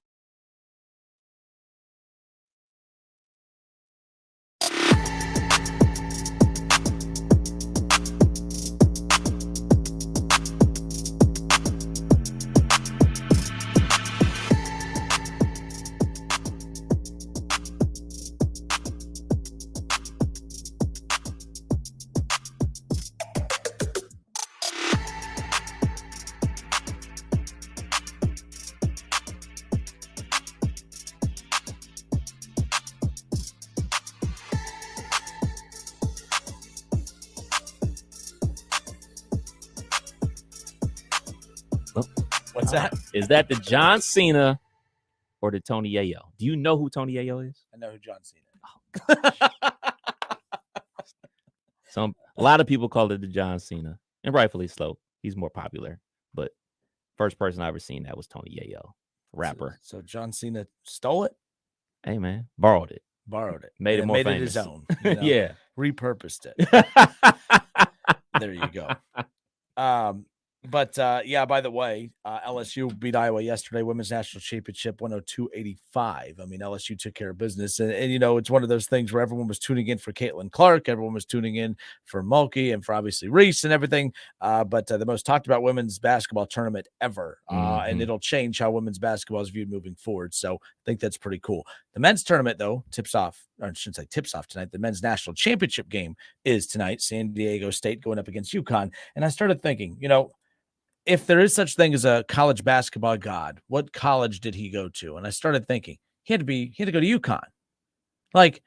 What's that? Is that the John Cena or the Tony Yayo? Do you know who Tony Yayo is? I know who John Cena is. A lot of people call it the John Cena, and rightfully so. He's more popular, but first person I ever seen that was Tony Yayo, rapper. So John Cena stole it? Hey, man, borrowed it. Made it more famous. Made it his own. Yeah. Repurposed it. There you go. But by the way, LSU beat Iowa yesterday, women's national championship, 102-85. I mean, LSU took care of business. And it's one of those things where everyone was tuning in for Caitlin Clark. Everyone was tuning in for Mulkey and for obviously Reece and everything. But the most talked about women's basketball tournament ever. And it'll change how women's basketball is viewed moving forward. So I think that's pretty cool. The men's tournament, though, tips off tonight. The men's national championship game is tonight. San Diego State going up against UConn. And I started thinking, if there is such thing as a college basketball god, what college did he go to? And I started thinking he had to go to UConn. Like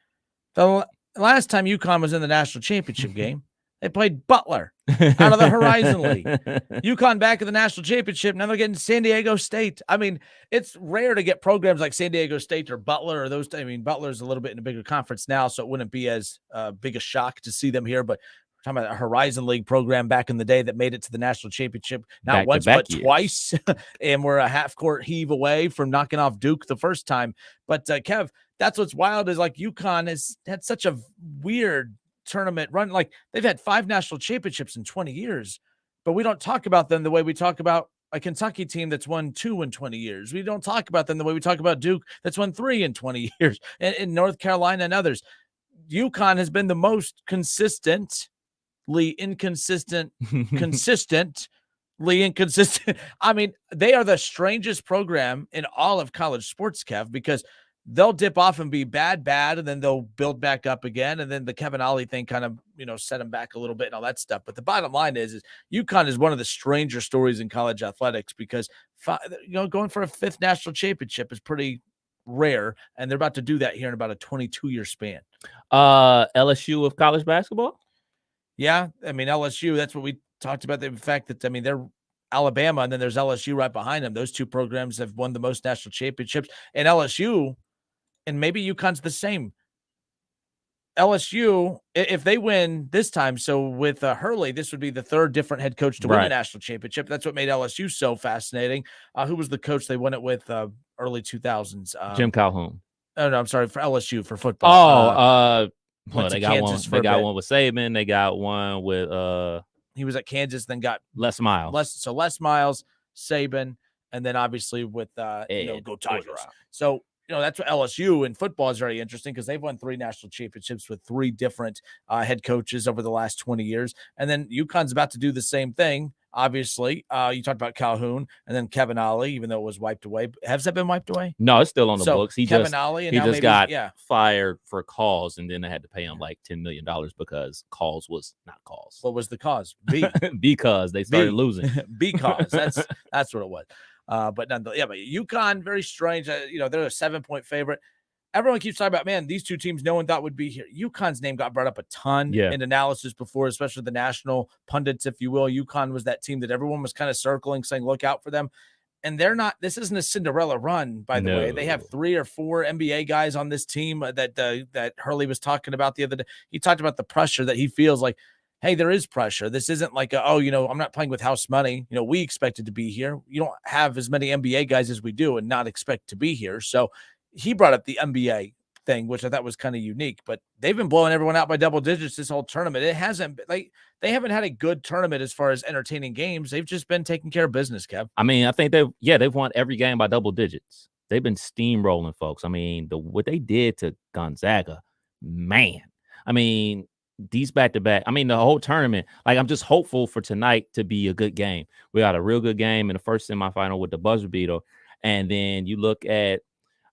the last time UConn was in the national championship game, they played Butler out of the Horizon League. UConn back in the national championship. Now they're getting San Diego State. I mean, it's rare to get programs like San Diego State or Butler or those. I mean, Butler's a little bit in a bigger conference now, so it wouldn't be as big a shock to see them here. But we're talking about a Horizon League program back in the day that made it to the national championship, not once, but twice. And we're a half-court heave away from knocking off Duke the first time. But, Kev, that's what's wild is, like, UConn has had such a weird tournament run. Like, they've had 5 national championships in 20 years, but we don't talk about them the way we talk about a Kentucky team that's won 2 in 20 years. We don't talk about them the way we talk about Duke that's won 3 in 20 years, and in North Carolina and others. UConn has been the most consistently inconsistent. I mean, they are the strangest program in all of college sports, Kev, because they'll dip off and be bad, and then they'll build back up again. And then the Kevin Ollie thing kind of, set them back a little bit and all that stuff. But the bottom line is UConn is one of the stranger stories in college athletics because, going for a 5th national championship is pretty rare. And they're about to do that here in about a 22-year span. LSU of college basketball? Yeah. I mean, LSU, that's what we talked about. The fact that, they're Alabama and then there's LSU right behind them. Those two programs have won the most national championships. And LSU, and maybe UConn's the same. LSU, if they win this time, so with Hurley, this would be the 3rd different head coach to win a national championship. That's what made LSU so fascinating. Who was the coach they won it with early 2000s? Jim Calhoun. Oh, no, I'm sorry, for LSU, for football. They got one. They got one with Saban. They got one with he was at Kansas, then got Les Miles. Les Miles, Saban, and then obviously with go Tigers. So that's what LSU in football is very interesting because they've won 3 national championships with 3 different head coaches over the last 20 years. And then UConn's about to do the same thing. Obviously, you talked about Calhoun and then Kevin Ollie, even though it was wiped away. Has that been wiped away? No, it's still on the books. Kevin Ollie, and he just got fired for calls, and then they had to pay him like $10 million because calls was not calls. What was the cause? Because they started losing. Because that's what it was. But nonetheless, but UConn, very strange. They're a 7-point favorite. Everyone keeps talking about, man, these two teams no one thought would be here. UConn's name got brought up a ton in analysis before, especially the national pundits, if you will. UConn was that team that everyone was kind of circling, saying, look out for them. And they're not, this isn't a Cinderella run, by the way. They have 3 or 4 NBA guys on this team that Hurley was talking about the other day. He talked about the pressure that he feels like, hey, there is pressure. This isn't like, I'm not playing with house money. We expected to be here. You don't have as many NBA guys as we do and not expect to be here. So he brought up the NBA thing, which I thought was kind of unique, but they've been blowing everyone out by double digits this whole tournament. It hasn't they haven't had a good tournament as far as entertaining games. They've just been taking care of business, Kev. I mean, I think they've won every game by double digits. They've been steamrolling folks. I mean, what they did to Gonzaga, man. I mean, these back-to-back, I mean, the whole tournament, I'm just hopeful for tonight to be a good game. We got a real good game in the first semifinal with the buzzer beater. And then you look at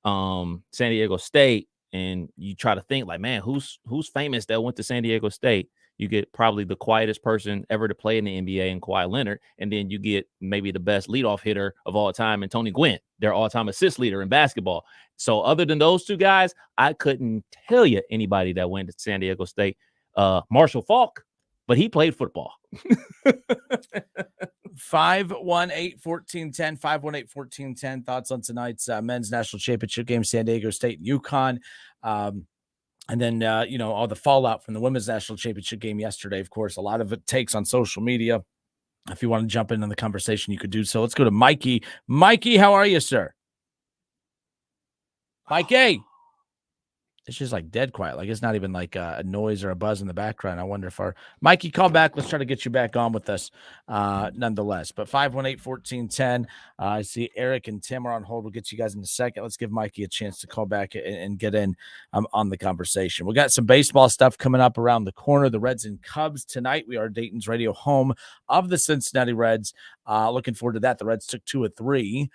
San Diego State and you try to think man, who's famous that went to San Diego State? You get probably the quietest person ever to play in the NBA in Kawhi Leonard. And then you get maybe the best leadoff hitter of all time in Tony Gwynn, their all-time assist leader in basketball. So other than those 2 guys, I couldn't tell you anybody that went to San Diego State. Marshall Faulk, but he played football. 518-1410, 518-1410. Thoughts on tonight's men's national championship game, San Diego State and UConn. And then, all the fallout from the women's national championship game yesterday. Of course, a lot of it takes on social media. If you want to jump in on the conversation, you could do so. Let's go to Mikey. Mikey, how are you, sir? Mikey. It's just dead quiet. It's not even a noise or a buzz in the background. I wonder if Mikey, call back. Let's try to get you back on with us nonetheless. But 518-1410. I see Eric and Tim are on hold. We'll get you guys in a second. Let's give Mikey a chance to call back and get in on the conversation. We got some baseball stuff coming up around the corner. The Reds and Cubs tonight. We are Dayton's radio home of the Cincinnati Reds. Looking forward to that. The Reds took 2 of 3.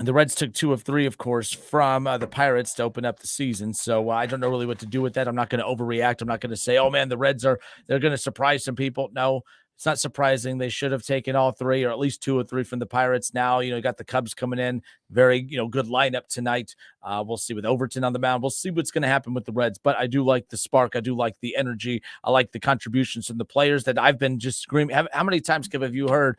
The Reds took 2 of 3, of course, from the Pirates to open up the season. So I don't know really what to do with that. I'm not going to overreact. I'm not going to say, oh, man, the Reds they're going to surprise some people. No, it's not surprising. They should have taken all 3 or at least 2 or 3 from the Pirates. Now, you got the Cubs coming in. Very, good lineup tonight. We'll see with Overton on the mound. We'll see what's going to happen with the Reds. But I do like the spark. I do like the energy. I like the contributions from the players that I've been just screaming. How many times have you heard,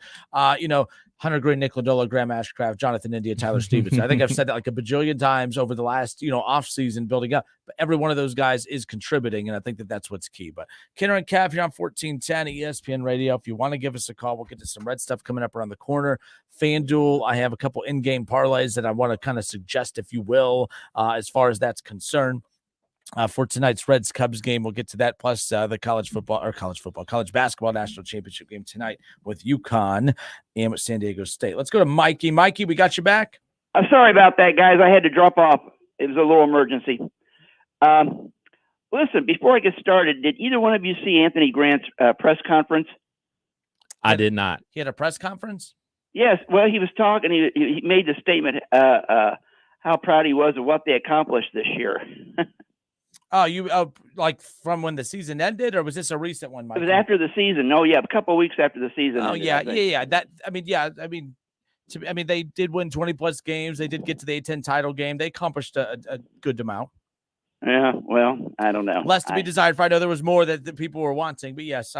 Hunter Green, Nick Lodolo, Graham Ashcraft, Jonathan India, Tyler Stevenson? I think I've said that a bajillion times over the last, offseason building up. But every one of those guys is contributing, and I think that's what's key. But Kenner and Cav here on 1410 ESPN Radio. If you want to give us a call, we'll get to some Red stuff coming up around the corner. FanDuel, I have a couple in-game parlays that I want to kind of suggest, if you will, as far as that's concerned. For tonight's Reds-Cubs game, we'll get to that, plus the college basketball national championship game tonight with UConn and with San Diego State. Let's go to Mikey. Mikey, we got you back. I'm sorry about that, guys. I had to drop off. It was a little emergency. Listen, before I get started, did either one of you see Anthony Grant's press conference? I did not. He had a press conference? Yes. Well, he was talking. He made the statement how proud he was of what they accomplished this year. Oh, you like from when the season ended, or was this a recent one, Mike? It was after the season. No, yeah, a couple of weeks after the season ended, yeah. They did win 20-plus games. They did get to the A-10 title game. They accomplished a good amount. Yeah, well, I don't know. Less to be desired. I know there was more that people were wanting, but yes,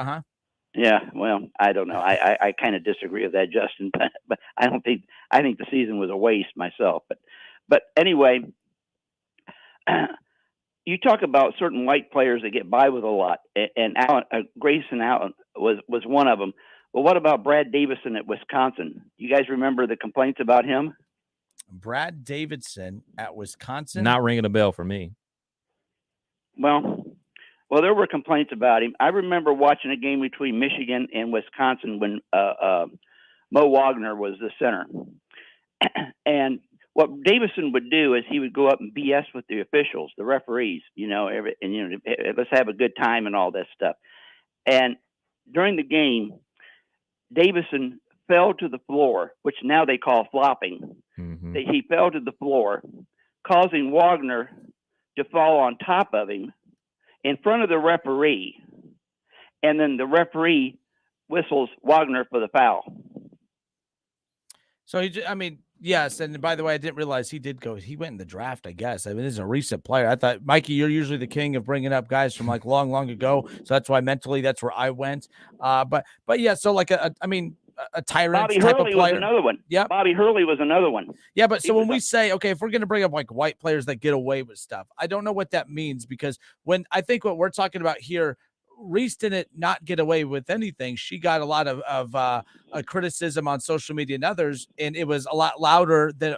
Yeah, well, I don't know. I kind of disagree with that, Justin. But I think the season was a waste myself. But anyway, you talk about certain white players that get by with a lot, and Grayson Allen was one of them. Well, what about Brad Davison at Wisconsin? You guys remember the complaints about him? Brad Davidson at Wisconsin? Not ringing a bell for me. Well, there were complaints about him. I remember watching a game between Michigan and Wisconsin when Mo Wagner was the center. And what Davison would do is he would go up and BS with the officials, the referees, let's have a good time and all that stuff. And during the game, Davison fell to the floor, which now they call flopping. Mm-hmm. He fell to the floor, causing Wagner to fall on top of him in front of the referee, and then the referee whistles Wagner for the foul. So yes, and by the way, I didn't realize he went in the draft, I guess. This is a recent player. I thought, Mikey, you're usually the king of bringing up guys from like long, long ago, so that's why mentally that's where I went. But yeah, so like a tyrant Bobby type Hurley of player. Was another one. Yeah, Bobby Hurley was another one. Yeah, but so when we say, okay, if we're going to bring up like white players that get away with stuff, I don't know what that means, because when I think what we're talking about here, Reece didn't not get away with anything. She got a lot of criticism on social media and others, and it was a lot louder than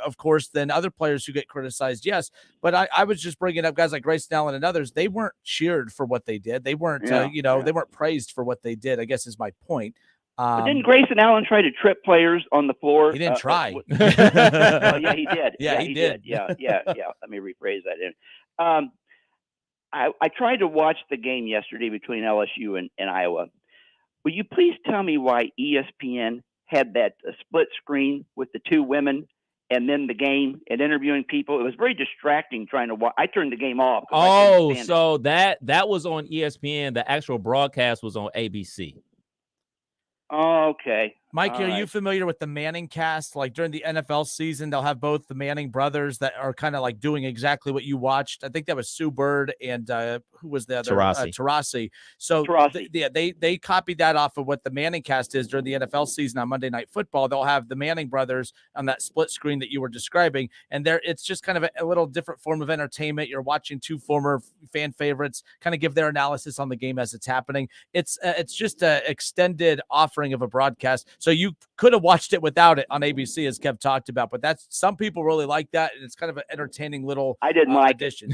other players who get criticized. Yes, but I was just bringing up guys like Grayson Allen and others. They weren't cheered for what they did. They weren't, they weren't praised for what they did, I guess is my point. But didn't Grayson Allen try to trip players on the floor? He didn't try. Yeah, he did. Yeah, he did. Yeah. Let me rephrase that. I tried to watch the game yesterday between LSU and Iowa. Will you please tell me why ESPN had that split screen with the two women and then the game and interviewing people? It was very distracting trying to watch. I turned the game off. Oh, so that was on ESPN. The actual broadcast was on ABC. Oh, okay. Mike, are you familiar with the Manning cast? Like during the NFL season, they'll have both the Manning brothers that are kind of like doing exactly what you watched. I think that was Sue Bird and who was the other? Taurasi. So they copied that off of what the Manning cast is during the NFL season on Monday Night Football. They'll have the Manning brothers on that split screen that you were describing. And it's just kind of a little different form of entertainment. You're watching two former fan favorites kind of give their analysis on the game as it's happening. It's just an extended offering of a broadcast. So you could have watched it without it on ABC, as Kev talked about, but some people really like that, and it's kind of an entertaining little addition.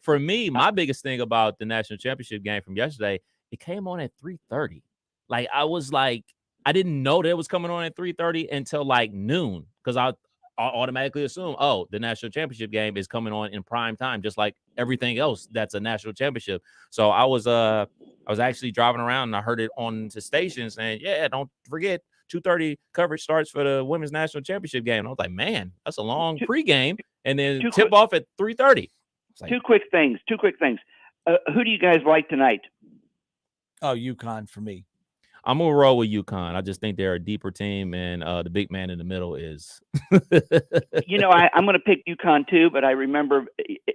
For me, my biggest thing about the national championship game from yesterday, it came on at 3:30. Like I didn't know that it was coming on at 3:30 until like noon, because I automatically assume, the national championship game is coming on in prime time, just like everything else that's a national championship. So I was actually driving around and I heard it on the station saying, don't forget 2:30 coverage starts for the women's national championship game. And I was like, man, that's a long pregame, and then tip off at 3:30. Like, two quick things. Who do you guys like tonight? Oh, UConn for me. I'm gonna roll with UConn. I just think they're a deeper team, and the big man in the middle is. I'm going to pick UConn too, but I remember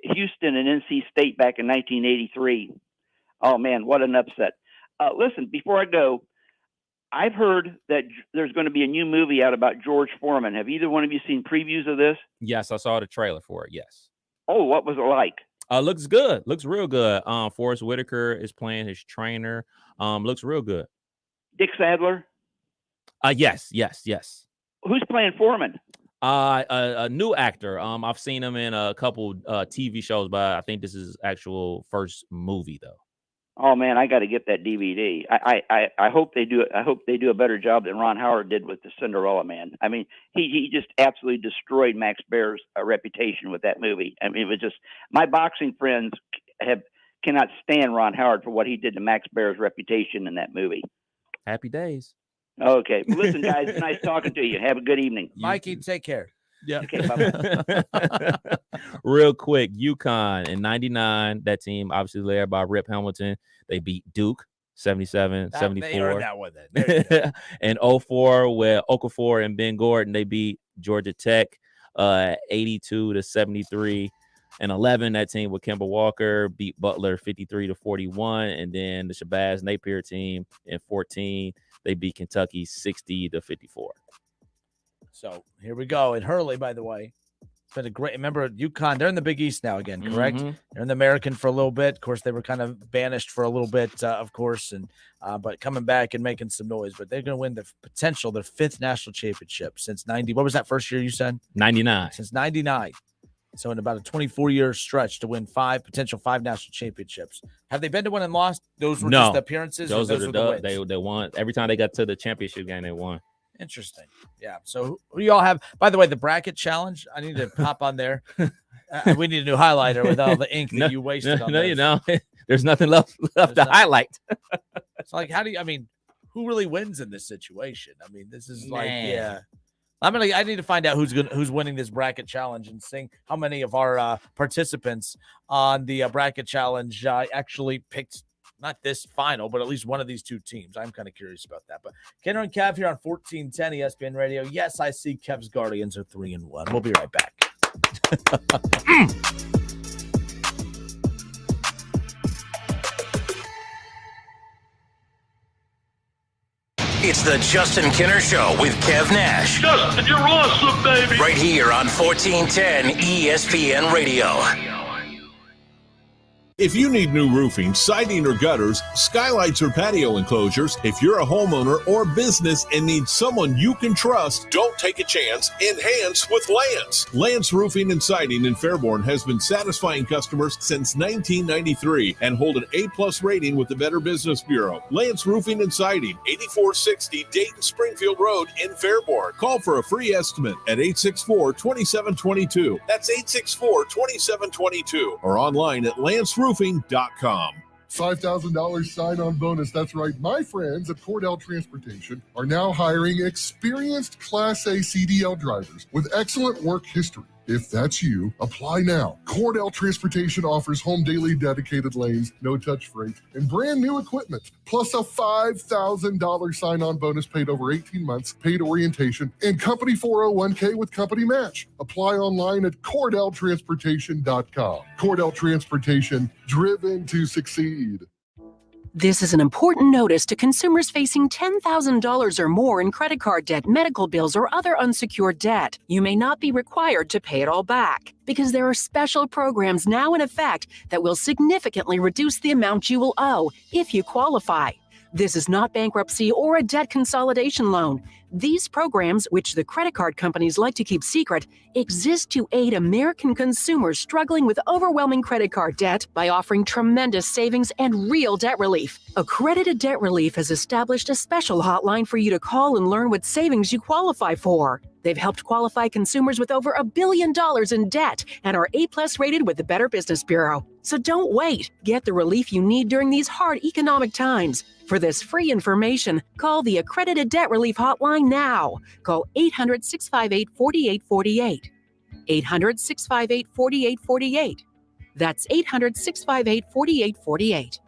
Houston and NC State back in 1983. Oh man, what an upset! Listen, before I go, I've heard that there's going to be a new movie out about George Foreman. Have either one of you seen previews of this? Yes, I saw the trailer for it. Yes. Oh, what was it like? Looks good. Looks real good. Forrest Whitaker is playing his trainer. Looks real good. Dick Sadler? Yes. Who's playing Foreman? A new actor. I've seen him in a couple TV shows, but I think this is his actual first movie though. Oh man, I got to get that DVD. I hope they do it. I hope they do a better job than Ron Howard did with the Cinderella Man. I mean, he just absolutely destroyed Max Baer's reputation with that movie. I mean, it was just, my boxing friends cannot stand Ron Howard for what he did to Max Baer's reputation in that movie. Happy days. Okay. Well, listen, guys, nice talking to you. Have a good evening. Mikey, take care. Yeah. Okay, bye-bye. Real quick, UConn in 99, that team obviously led by Rip Hamilton. They beat Duke 77, 74. They earned that one then. And 04 with Okafor and Ben Gordon, they beat Georgia Tech 82-73. And 11, that team with Kemba Walker beat Butler 53-41. And then the Shabazz Napier team in 14, they beat Kentucky 60-54. So here we go. And Hurley, by the way, it's been a great. Remember, UConn, they're in the Big East now again, correct? Mhm. They're in the American for a little bit. Of course, they were kind of banished for a little bit, of course, and but coming back and making some noise. But they're going to win their 5th national championship since 90. What was that first year you said? 99. Since 99. So in about a 24-year stretch to win 5 national championships. Have they been to one and lost? Those were just the appearances? Those or are those the were the dubs. wins? They won. Every time they got to the championship game, they won. Interesting. Yeah. So who do y'all have? By the way, the bracket challenge, I need to hop on there. We need a new highlighter with all the ink that you wasted on you know, there's nothing left to highlight. It's like, who really wins in this situation? I mean, this is like, Man. yeah. I need to find out who's winning this bracket challenge and seeing how many of our participants on the bracket challenge actually picked not this final, but at least one of these two teams. I'm kind of curious about that. But Kenner and Kev here on 1410 ESPN Radio. Yes, I see Kev's Guardians are 3-1. We'll be right back. It's the Justin Kinner Show with Kev Nash. Justin, you're awesome, baby. Right here on 1410 ESPN Radio. If you need new roofing, siding, or gutters, skylights, or patio enclosures, if you're a homeowner or business and need someone you can trust, don't take a chance. Enhance with Lance. Lance Roofing and Siding in Fairborn has been satisfying customers since 1993 and hold an A+ rating with the Better Business Bureau. Lance Roofing and Siding, 8460 Dayton Springfield Road in Fairborn. Call for a free estimate at 864-2722. That's 864-2722 or online at lanceroofing.com. $5,000 sign-on bonus. That's right. My friends at Cordell Transportation are now hiring experienced Class A CDL drivers with excellent work history. If that's you, apply now. Cordell Transportation offers home daily dedicated lanes, no-touch freight, and brand new equipment, plus a $5,000 sign-on bonus paid over 18 months, paid orientation, and company 401k with company match. Apply online at CordellTransportation.com. Cordell Transportation, driven to succeed. This is an important notice to consumers facing $10,000 or more in credit card debt, medical bills, or other unsecured debt. You may not be required to pay it all back because there are special programs now in effect that will significantly reduce the amount you will owe if you qualify. This is not bankruptcy or a debt consolidation loan. These programs, which the credit card companies like to keep secret, exist to aid American consumers struggling with overwhelming credit card debt by offering tremendous savings and real debt relief. Accredited Debt Relief has established a special hotline for you to call and learn what savings you qualify for. They've helped qualify consumers with over $1 billion in debt and are A+ rated with the Better Business Bureau. So don't wait. Get the relief you need during these hard economic times. For this free information, call the Accredited Debt Relief Hotline now. Call 800-658-4848. 800-658-4848. That's 800-658-4848.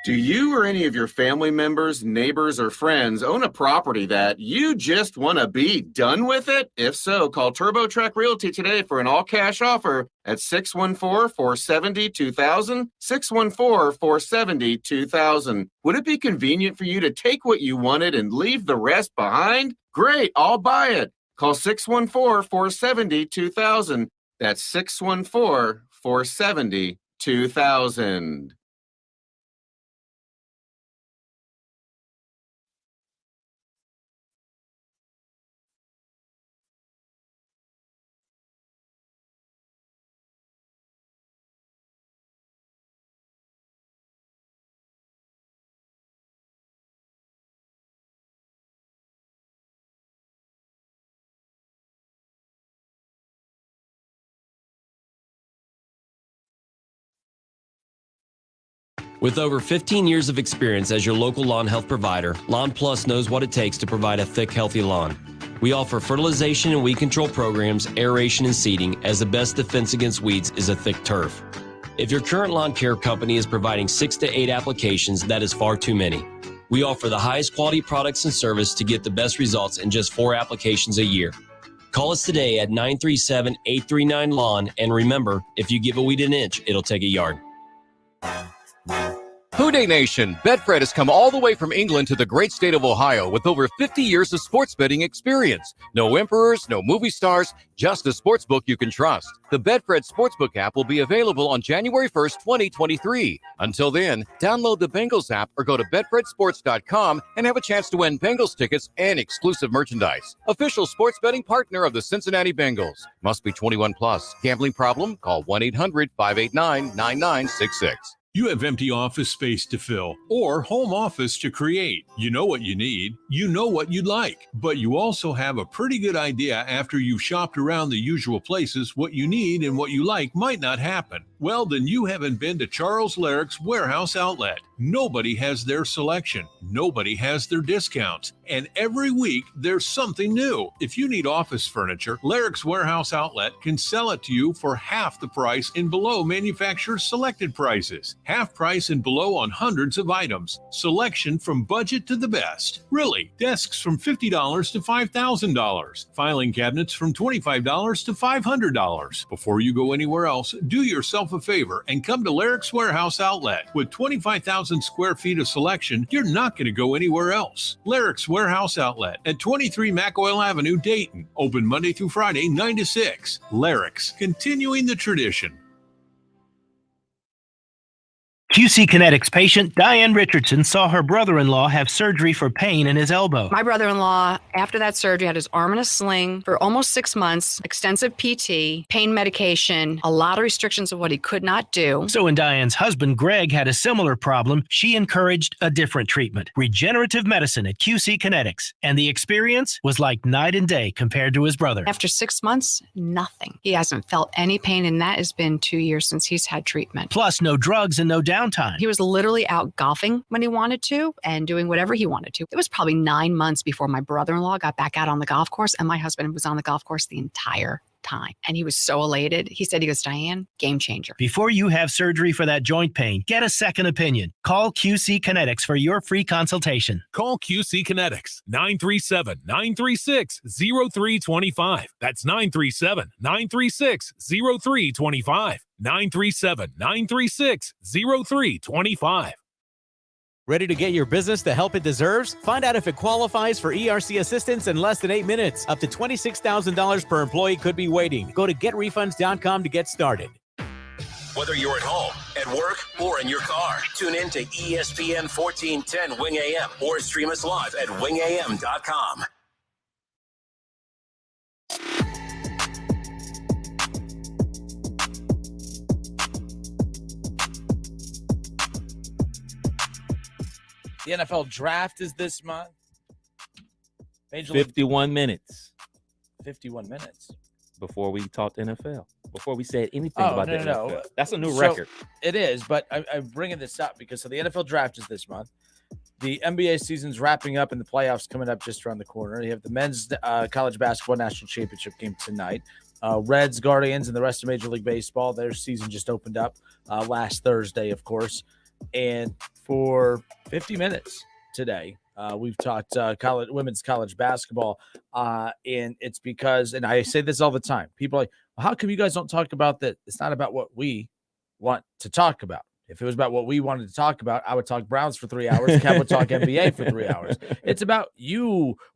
Do you or any of your family members, neighbors, or friends own a property that you just want to be done with it? If so, call TurboTrack Realty today for an all-cash offer at 614-470-2000, 614-470-2000. Would it be convenient for you to take what you wanted and leave the rest behind? Great, I'll buy it. Call 614-470-2000. That's 614-470-2000. With over 15 years of experience as your local lawn health provider, Lawn Plus knows what it takes to provide a thick, healthy lawn. We offer fertilization and weed control programs, aeration and seeding, as the best defense against weeds is a thick turf. If your current lawn care company is providing 6 to 8 applications, that is far too many. We offer the highest quality products and service to get the best results in just 4 applications a year. Call us today at 937-839-LAWN, and remember, if you give a weed an inch, it'll take a yard. Houday Nation, Betfred has come all the way from England to the great state of Ohio with over 50 years of sports betting experience. No emperors, no movie stars, just a sportsbook you can trust. The Betfred Sportsbook app will be available on January 1st, 2023. Until then, download the Bengals app or go to betfredsports.com and have a chance to win Bengals tickets and exclusive merchandise. Official sports betting partner of the Cincinnati Bengals. Must be 21 plus. Gambling problem? Call 1-800-589-9966. You have empty office space to fill or home office to create. You know what you need. You know what you'd like. But you also have a pretty good idea after you've shopped around the usual places what you need and what you like might not happen. Well, then you haven't been to Charles Larrick's Warehouse Outlet. Nobody has their selection. Nobody has their discounts. And every week, there's something new. If you need office furniture, Larrick's Warehouse Outlet can sell it to you for half the price and below manufacturer's selected prices. Half price and below on hundreds of items. Selection from budget to the best. Really, desks from $50 to $5,000. Filing cabinets from $25 to $500. Before you go anywhere else, do yourself a favor and come to Larrick's Warehouse Outlet. With 25,000 square feet of selection, you're not going to go anywhere else. Larrick's Warehouse Outlet at 23 McOil Avenue, Dayton. Open Monday through Friday, 9 to 6. Larrick's, continuing the tradition. QC Kinetics patient Diane Richardson saw her brother-in-law have surgery for pain in his elbow. My brother-in-law, after that surgery, had his arm in a sling for almost 6 months, extensive PT, pain medication, a lot of restrictions of what he could not do. So when Diane's husband, Greg, had a similar problem, she encouraged a different treatment, regenerative medicine at QC Kinetics. And the experience was like night and day compared to his brother. After 6 months, nothing. He hasn't felt any pain, and that has been 2 years since he's had treatment. Plus, no drugs and no downtime. He was literally out golfing when he wanted to and doing whatever he wanted to. It was probably 9 months before my brother-in-law got back out on the golf course, and my husband was on the golf course the entire time. And he was so elated. He goes, Diane, game changer. Before you have surgery for that joint pain, get a second opinion. Call QC Kinetics for your free consultation. Call QC Kinetics, 937-936-0325. That's 937-936-0325. 937-936-0325. Ready to get your business the help it deserves? Find out if it qualifies for ERC assistance in less than 8 minutes. Up to $26,000 per employee could be waiting. Go to getrefunds.com to get started. Whether you're at home, at work, or in your car, tune in to ESPN 1410 Wing AM or stream us live at wingam.com. The NFL draft is this month. 51 minutes. 51 minutes. Before we talked NFL. Before we said anything about the NFL. No. That's a new record. It is, but I'm bringing this up because the NFL draft is this month. The NBA season's wrapping up and the playoffs coming up just around the corner. You have the men's college basketball national championship game tonight. Reds, Guardians, and the rest of Major League Baseball, their season just opened up last Thursday, of course. And for 50 minutes today, we've talked women's college basketball. And it's because, and I say this all the time, people are like, well, how come you guys don't talk about that? It's not about what we want to talk about. If it was about what we wanted to talk about, I would talk Browns for 3 hours. Kev would talk NBA for 3 hours. It's about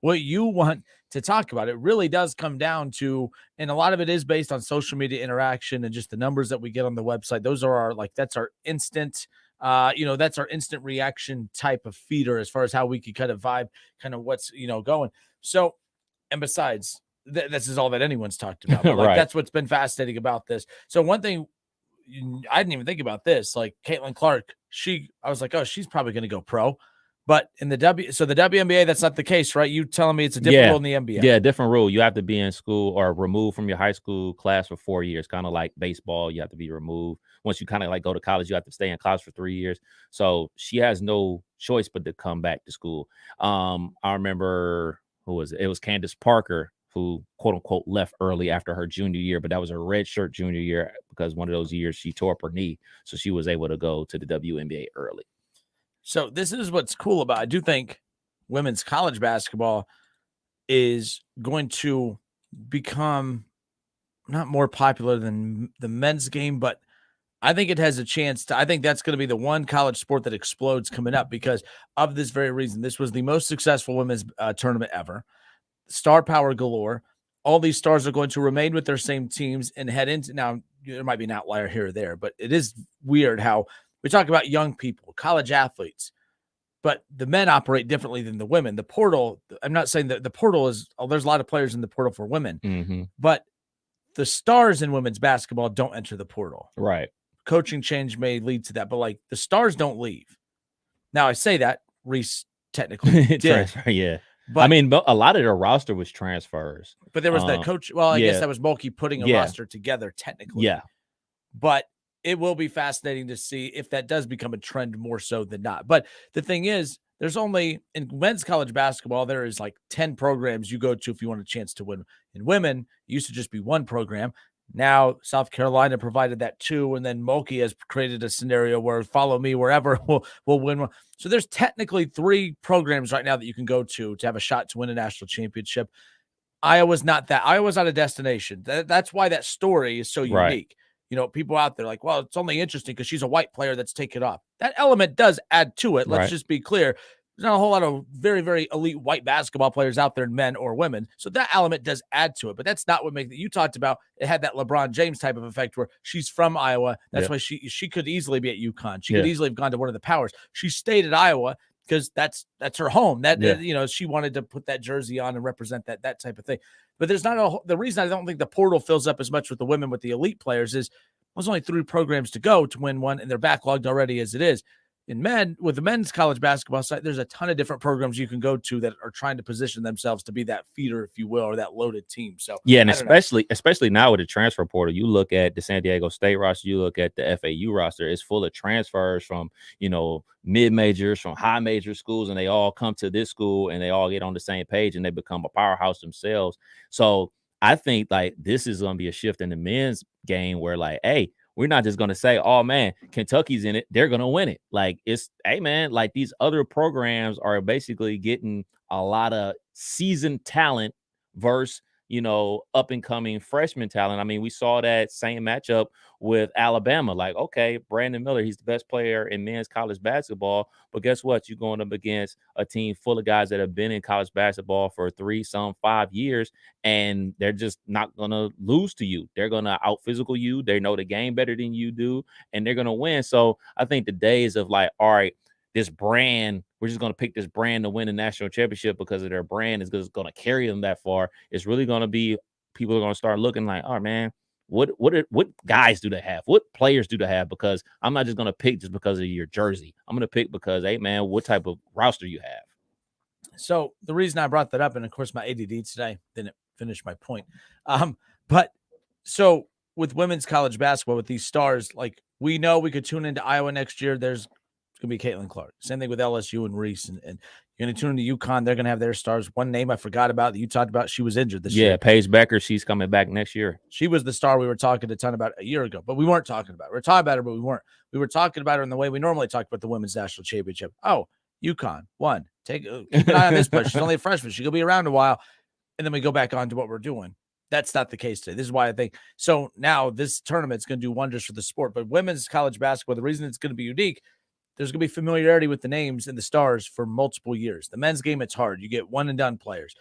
what you want to talk about. It really does come down to, and a lot of it is based on social media interaction and just the numbers that we get on the website. Those are that's our instant, that's our instant reaction type of feeder as far as how we can kind of vibe, kind of what's, going. So, and besides, this is all that anyone's talked about. But Right. That's what's been fascinating about this. So one thing, I didn't even think about this. Like Caitlin Clark, I was like, oh, she's probably going to go pro. But in the WNBA, that's not the case, right? You telling me it's a different rule in the NBA? Yeah, different rule. You have to be in school or removed from your high school class for 4 years, kind of like baseball. You have to be removed. Once you kind of like go to college, you have to stay in college for 3 years. So she has no choice but to come back to school. I remember, who was it? It was Candace Parker, who quote unquote left early after her junior year, but that was her red shirt junior year because one of those years she tore up her knee. So she was able to go to the WNBA early. So this is what's cool about it. I do think women's college basketball is going to become not more popular than the men's game, but I think it has a chance to. I think that's going to be the one college sport that explodes coming up because of this very reason. This was the most successful women's tournament ever. Star power galore. All these stars are going to remain with their same teams and head into. Now, there might be an outlier here or there, but it is weird how we talk about young people, college athletes, but the men operate differently than the women. The portal, I'm not saying that the portal is, there's a lot of players in the portal for women, but the stars in women's basketball don't enter the portal. Right. Coaching change may lead to that, but like the stars don't leave. Now I say that Reece technically did. Transfer, yeah. But I mean, a lot of their roster was transfers. But there was that coach. Well, I guess that was Mulkey putting a Yeah. roster together technically. Yeah. But it will be fascinating to see if that does become a trend more so than not. But the thing is, there's only in men's college basketball, there is like 10 programs you go to if you want a chance to win. In women, it used to just be one program. Now, South Carolina provided that too. And then Mulkey has created a scenario where follow me wherever we'll win one. So there's technically 3 programs right now that you can go to have a shot to win a national championship. Iowa's not that. Iowa's not a destination. That's why that story is so unique. Right. You know, people out there like, well, it's only interesting because she's a white player that's taken off. That element does add to it. Let's Right. just be clear. There's not a whole lot of very, very elite white basketball players out there, men or women. So that element does add to it. But that's not what makes it. You talked about it had that LeBron James type of effect where she's from Iowa. That's why she could easily be at UConn. She could easily have gone to one of the powers. She stayed at Iowa because that's her home. You know, she wanted to put that jersey on and represent that type of thing. But there's not the reason I don't think the portal fills up as much with the women with the elite players is there's only 3 programs to go to win one, and they're backlogged already as it is. In men, with the men's college basketball side, there's a ton of different programs you can go to that are trying to position themselves to be that feeder, if you will, or that loaded team. So yeah, and especially now with the transfer portal, you look at the San Diego State roster, you look at the FAU roster, it's full of transfers from, you know, mid-majors, from high major schools, and they all come to this school and they all get on the same page and they become a powerhouse themselves. So I think like this is going to be a shift in the men's game where like, hey, we're not just going to say, oh, man, Kentucky's in it. They're going to win it. Like, it's, hey, man, like these other programs are basically getting a lot of seasoned talent versus, you know, up and coming freshman talent. I mean, we saw that same matchup with Alabama. Like, okay, Brandon Miller, he's the best player in men's college basketball. But guess what? You're going up against a team full of guys that have been in college basketball for 5 years, and they're just not going to lose to you. They're going to out physical you. They know the game better than you do, and they're going to win. So I think the days of like, all right, this brand, we're just going to pick this brand to win a national championship because of their brand is going to carry them that far. It's really going to be, people are going to start looking like, oh, man, what guys do they have? What players do they have? Because I'm not just going to pick just because of your jersey. I'm going to pick because, hey, man, what type of roster you have? So the reason I brought that up, and of course my ADD today didn't finish my point. But so with women's college basketball, with these stars, like we know we could tune into Iowa next year. It's going to be Caitlin Clark. Same thing with LSU and Reece. And you're going to tune into UConn. They're going to have their stars. One name I forgot about that you talked about, she was injured this year. Yeah, Paige Becker, she's coming back next year. She was the star we were talking a ton about a year ago, but we weren't talking about her. We were talking about her, but we weren't. We were talking about her in the way we normally talk about the women's national championship. Oh, UConn won. Keep an eye on this push. She's only a freshman. She'll be around a while. And then we go back on to what we're doing. That's not the case today. This is why I think so. Now this tournament's going to do wonders for the sport, but women's college basketball, the reason it's going to be unique, there's going to be familiarity with the names and the stars for multiple years. The men's game, it's hard. You get one and done players.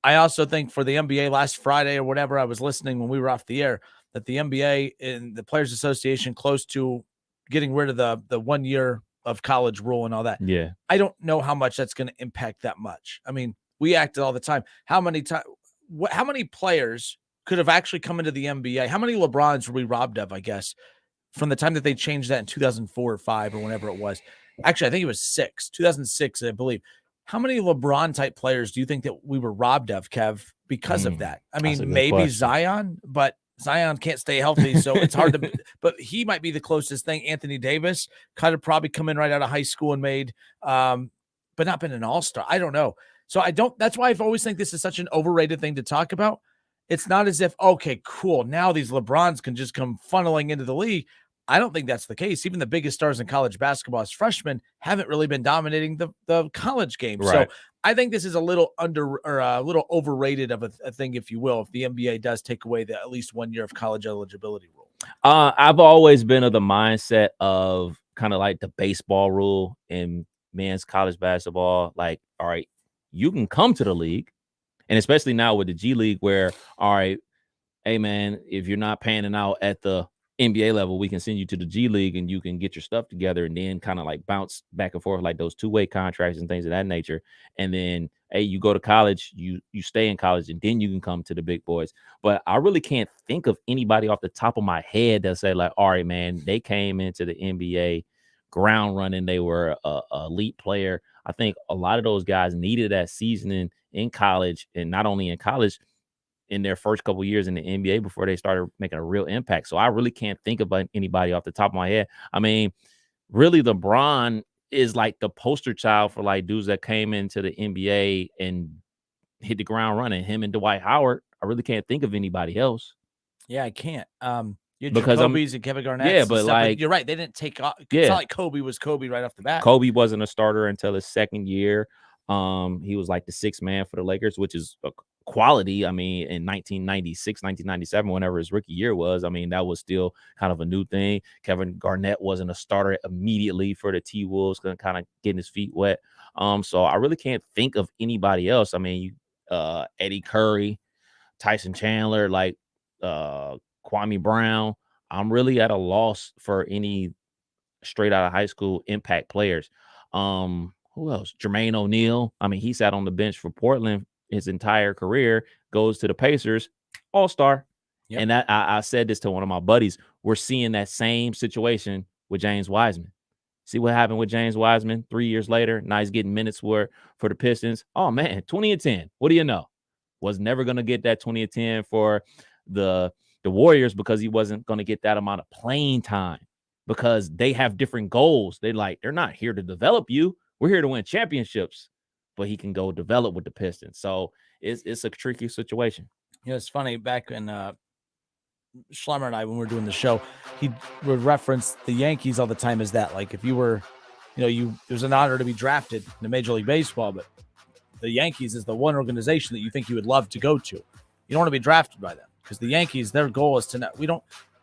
I also think for the NBA last Friday or whatever, I was listening when we were off the air, that the NBA and the Players Association close to getting rid of the 1 year of college rule and all that. Yeah. I don't know how much that's going to impact that much. I mean, we acted all the time. How many players could have actually come into the NBA? How many LeBrons were we robbed of, I guess, from the time that they changed that in 2004 or 5 or whenever it was? Actually, I think it was 2006, I believe. How many LeBron type players do you think that we were robbed of, Kev, because of that? I mean, maybe question. Zion, but Zion can't stay healthy, so it's hard to. But he might be the closest thing. Anthony Davis kind of probably come in right out of high school and made, but not been an all-star. I don't know. So I don't. That's why I've always think this is such an overrated thing to talk about. It's not as if, okay, cool, now these LeBrons can just come funneling into the league. I don't think that's the case. Even the biggest stars in college basketball as freshmen haven't really been dominating the college game. Right. So I think this is a little a little overrated of a thing, if you will, if the NBA does take away the at least 1 year of college eligibility rule. I've always been of the mindset of kind of like the baseball rule in men's college basketball. Like, all right, you can come to the league, and especially now with the G League, where, all right, hey man, if you're not panning out at the NBA level, we can send you to the G League and you can get your stuff together and then kind of like bounce back and forth, like those two-way contracts and things of that nature. And then, hey, you go to college, you stay in college, and then you can come to the big boys. But I really can't think of anybody off the top of my head that say like, all right, man, they came into the NBA ground running. They were a elite player. I think a lot of those guys needed that seasoning in college, and not only in college, in their first couple years in the NBA before they started making a real impact. So I really can't think about anybody off the top of my head. I mean, really, LeBron is like the poster child for like dudes that came into the NBA and hit the ground running. Him and Dwight Howard. I really can't think of anybody else. Yeah, I can't. You Because Kobe's and Kevin Garnett. Yeah, but like, you're right. They didn't take off. It's Yeah. not like Kobe was Kobe right off the bat. Kobe wasn't a starter until his second year. He was like the sixth man for the Lakers, which is a quality. I mean, in 1996, 1997, whenever his rookie year was, I mean, that was still kind of a new thing. Kevin Garnett wasn't a starter immediately for the T-Wolves, kind of getting his feet wet. So I really can't think of anybody else. I mean, Eddie Curry, Tyson Chandler, like Kwame Brown. I'm really at a loss for any straight out of high school impact players. Who else? Jermaine O'Neal. I mean, he sat on the bench for Portland his entire career, goes to the Pacers, all-star. Yep. And that I said this to one of my buddies. We're seeing that same situation with James Wiseman. See what happened with James Wiseman 3 years later? Now he's getting minutes for the Pistons. Oh, man, 20 and 10. What do you know? Was never going to get that 20 and 10 for the Warriors because he wasn't going to get that amount of playing time because they have different goals. They're not here to develop you. We're here to win championships. But he can go develop with the Pistons. So it's a tricky situation. You know, it's funny, back in Schlemmer and I, when we were doing the show, he would reference the Yankees all the time as that. Like, if you were, it was an honor to be drafted in Major League Baseball, but the Yankees is the one organization that you think you would love to go to. You don't want to be drafted by them because the Yankees, their goal is to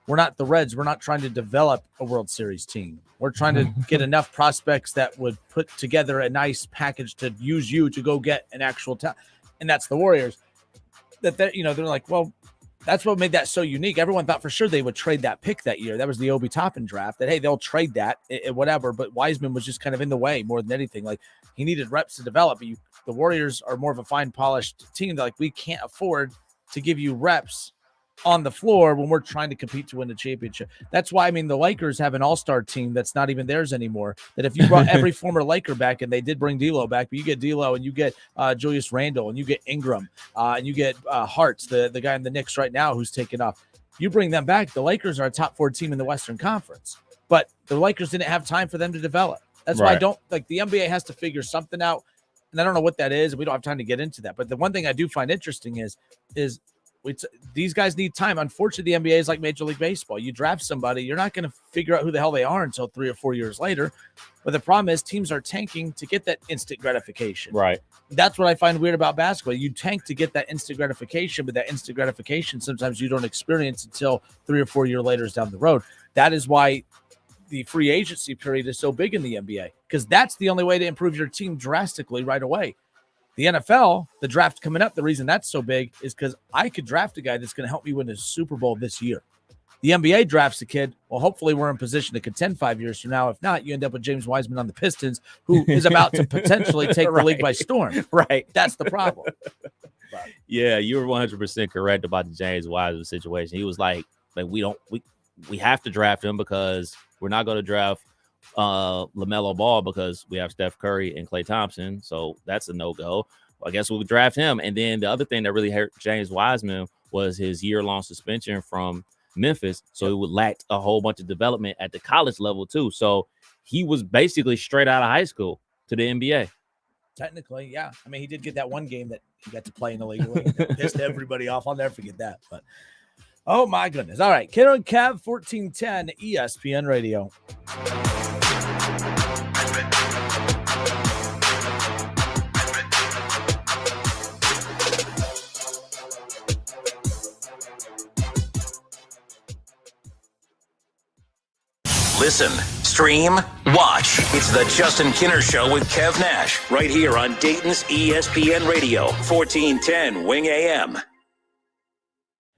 we're not the Reds. We're not trying to develop a World Series team. We're trying to get enough prospects that would put together a nice package to use you to go get an actual talent. And that's the Warriors. They're like, well, that's what made that so unique. Everyone thought for sure they would trade that pick that year. That was the Obi Toppin draft. That, hey, they'll trade that, whatever. But Wiseman was just kind of in the way more than anything. Like, he needed reps to develop. But the Warriors are more of a fine, polished team. They're like, we can't afford to give you reps on the floor when we're trying to compete to win the championship. That's why, I mean, the Lakers have an all-star team that's not even theirs anymore. That if you brought every former Laker back, and they did bring D'Lo back, but you get D'Lo and you get Julius Randle and you get Ingram and you get Hartz, the guy in the Knicks right now who's taken off. You bring them back, the Lakers are a top 4 team in the Western Conference. But the Lakers didn't have time for them to develop. That's why I don't like the NBA has to figure something out. And I don't know what that is. We don't have time to get into that. But the one thing I do find interesting is these guys need time. Unfortunately, the NBA is like Major League Baseball. You draft somebody, you're not going to figure out who the hell they are until 3 or 4 years later. But the problem is teams are tanking to get that instant gratification. Right. That's what I find weird about basketball. You tank to get that instant gratification, but that instant gratification sometimes you don't experience until 3 or 4 years later down the road. That is why the free agency period is so big in the NBA, because that's the only way to improve your team drastically right away. The NFL, the draft coming up, the reason that's so big is because I could draft a guy that's going to help me win the Super Bowl this year. The NBA drafts a kid. Well, hopefully we're in position to contend 5 years from now. If not, you end up with James Wiseman on the Pistons, who is about to potentially take the league by storm. Right. That's the problem. Yeah, you were 100% correct about the James Wiseman situation. He was like we have to draft him because we're not going to draft LaMelo Ball because we have Steph Curry and Klay Thompson. So that's a no-go. I guess we'll draft him. And then the other thing that really hurt James Wiseman was his year-long suspension from Memphis. So he would lack a whole bunch of development at the college level too. So he was basically straight out of high school to the NBA. Technically, yeah. I mean, he did get that one game that he got to play in the league. That pissed everybody off. I'll never forget that. But oh my goodness. All right. Kiddo and Kev, 1410 ESPN Radio. Listen, stream, watch. It's the Justin Kinner Show with Kev Nash right here on Dayton's ESPN Radio, 1410 Wing AM.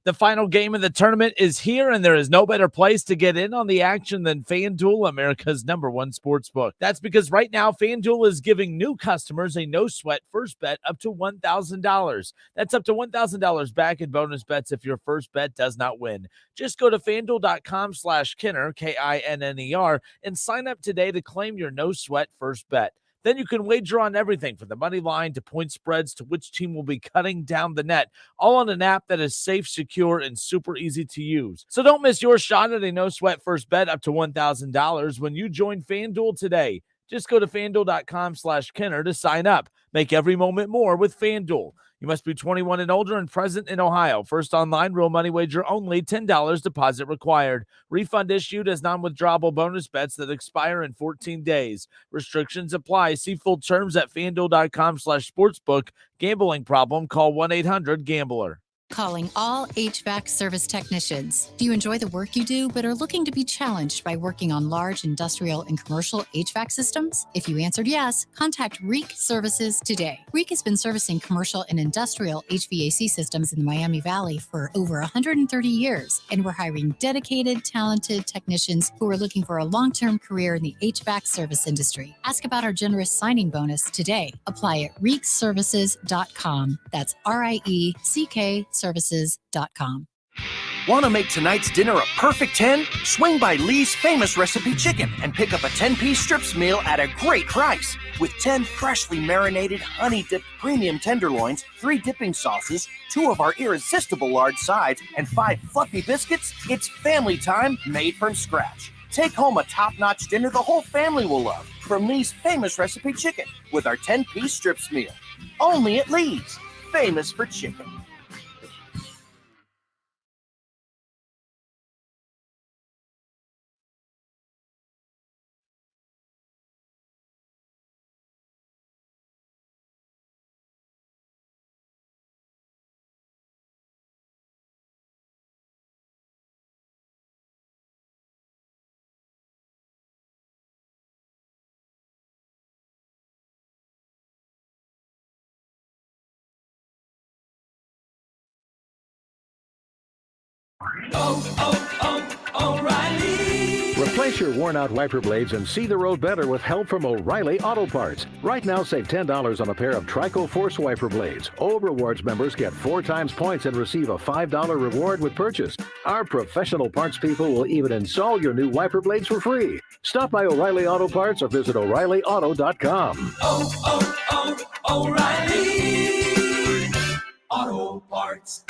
The final game of the tournament is here, and there is no better place to get in on the action than FanDuel, America's #1 sports book. That's because right now, FanDuel is giving new customers a no-sweat first bet up to $1,000. That's up to $1,000 back in bonus bets if your first bet does not win. Just go to FanDuel.com/Kinner, KINNER, and sign up today to claim your no-sweat first bet. Then you can wager on everything from the money line to point spreads to which team will be cutting down the net, all on an app that is safe, secure, and super easy to use. So don't miss your shot at a no-sweat first bet up to $1,000 when you join FanDuel today. Just go to FanDuel.com/Kinner to sign up. Make every moment more with FanDuel. You must be 21 and older and present in Ohio. First online, real money wager only, $10 deposit required. Refund issued as non-withdrawable bonus bets that expire in 14 days. Restrictions apply. See full terms at FanDuel.com/sportsbook. Gambling problem? Call 1-800-GAMBLER. Calling all HVAC service technicians. Do you enjoy the work you do but are looking to be challenged by working on large industrial and commercial HVAC systems? If you answered yes, contact Reece Services today. Reece has been servicing commercial and industrial HVAC systems in the Miami Valley for over 130 years, and we're hiring dedicated, talented technicians who are looking for a long-term career in the HVAC service industry. Ask about our generous signing bonus today. Apply at ReeceServices.com. That's RIECK services.com. Want to make tonight's dinner a perfect 10? Swing by Lee's Famous Recipe Chicken and pick up a 10-piece strips meal at a great price. With 10 freshly marinated, honey-dipped premium tenderloins, 3 dipping sauces, 2 of our irresistible large sides, and 5 fluffy biscuits, it's family time made from scratch. Take home a top-notch dinner the whole family will love from Lee's Famous Recipe Chicken with our 10-piece strips meal. Only at Lee's. Famous for chicken. O'Reilly. Replace your worn-out wiper blades and see the road better with help from O'Reilly Auto Parts. Right now, save $10 on a pair of Trico Force wiper blades. O Rewards members get 4 times points and receive a $5 reward with purchase. Our professional parts people will even install your new wiper blades for free. Stop by O'Reilly Auto Parts or visit O'ReillyAuto.com. O'Reilly Auto Parts.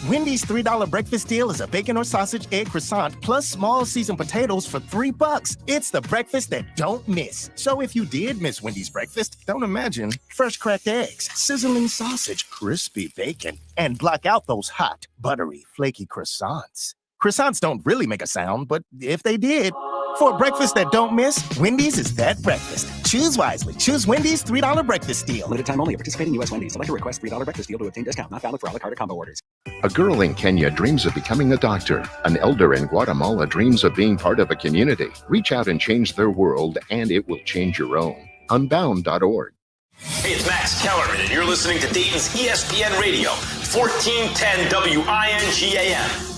Wendy's $3 breakfast deal is a bacon or sausage egg croissant plus small seasoned potatoes for $3. It's the breakfast that don't miss. So if you did miss Wendy's breakfast, don't imagine fresh cracked eggs, sizzling sausage, crispy bacon, and block out those hot, buttery, flaky croissants. Croissants don't really make a sound, but if they did, for a breakfast that don't miss, Wendy's is that breakfast. Choose wisely. Choose Wendy's $3 breakfast deal. Limited time only. Participating U.S. Wendy's. Select a request $3 breakfast deal to obtain discount. Not valid for a la carte combo orders. A girl in Kenya dreams of becoming a doctor. An elder in Guatemala dreams of being part of a community. Reach out and change their world, and it will change your own. Unbound.org. Hey, it's Max Kellerman, and you're listening to Dayton's ESPN Radio, 1410 WINGAM.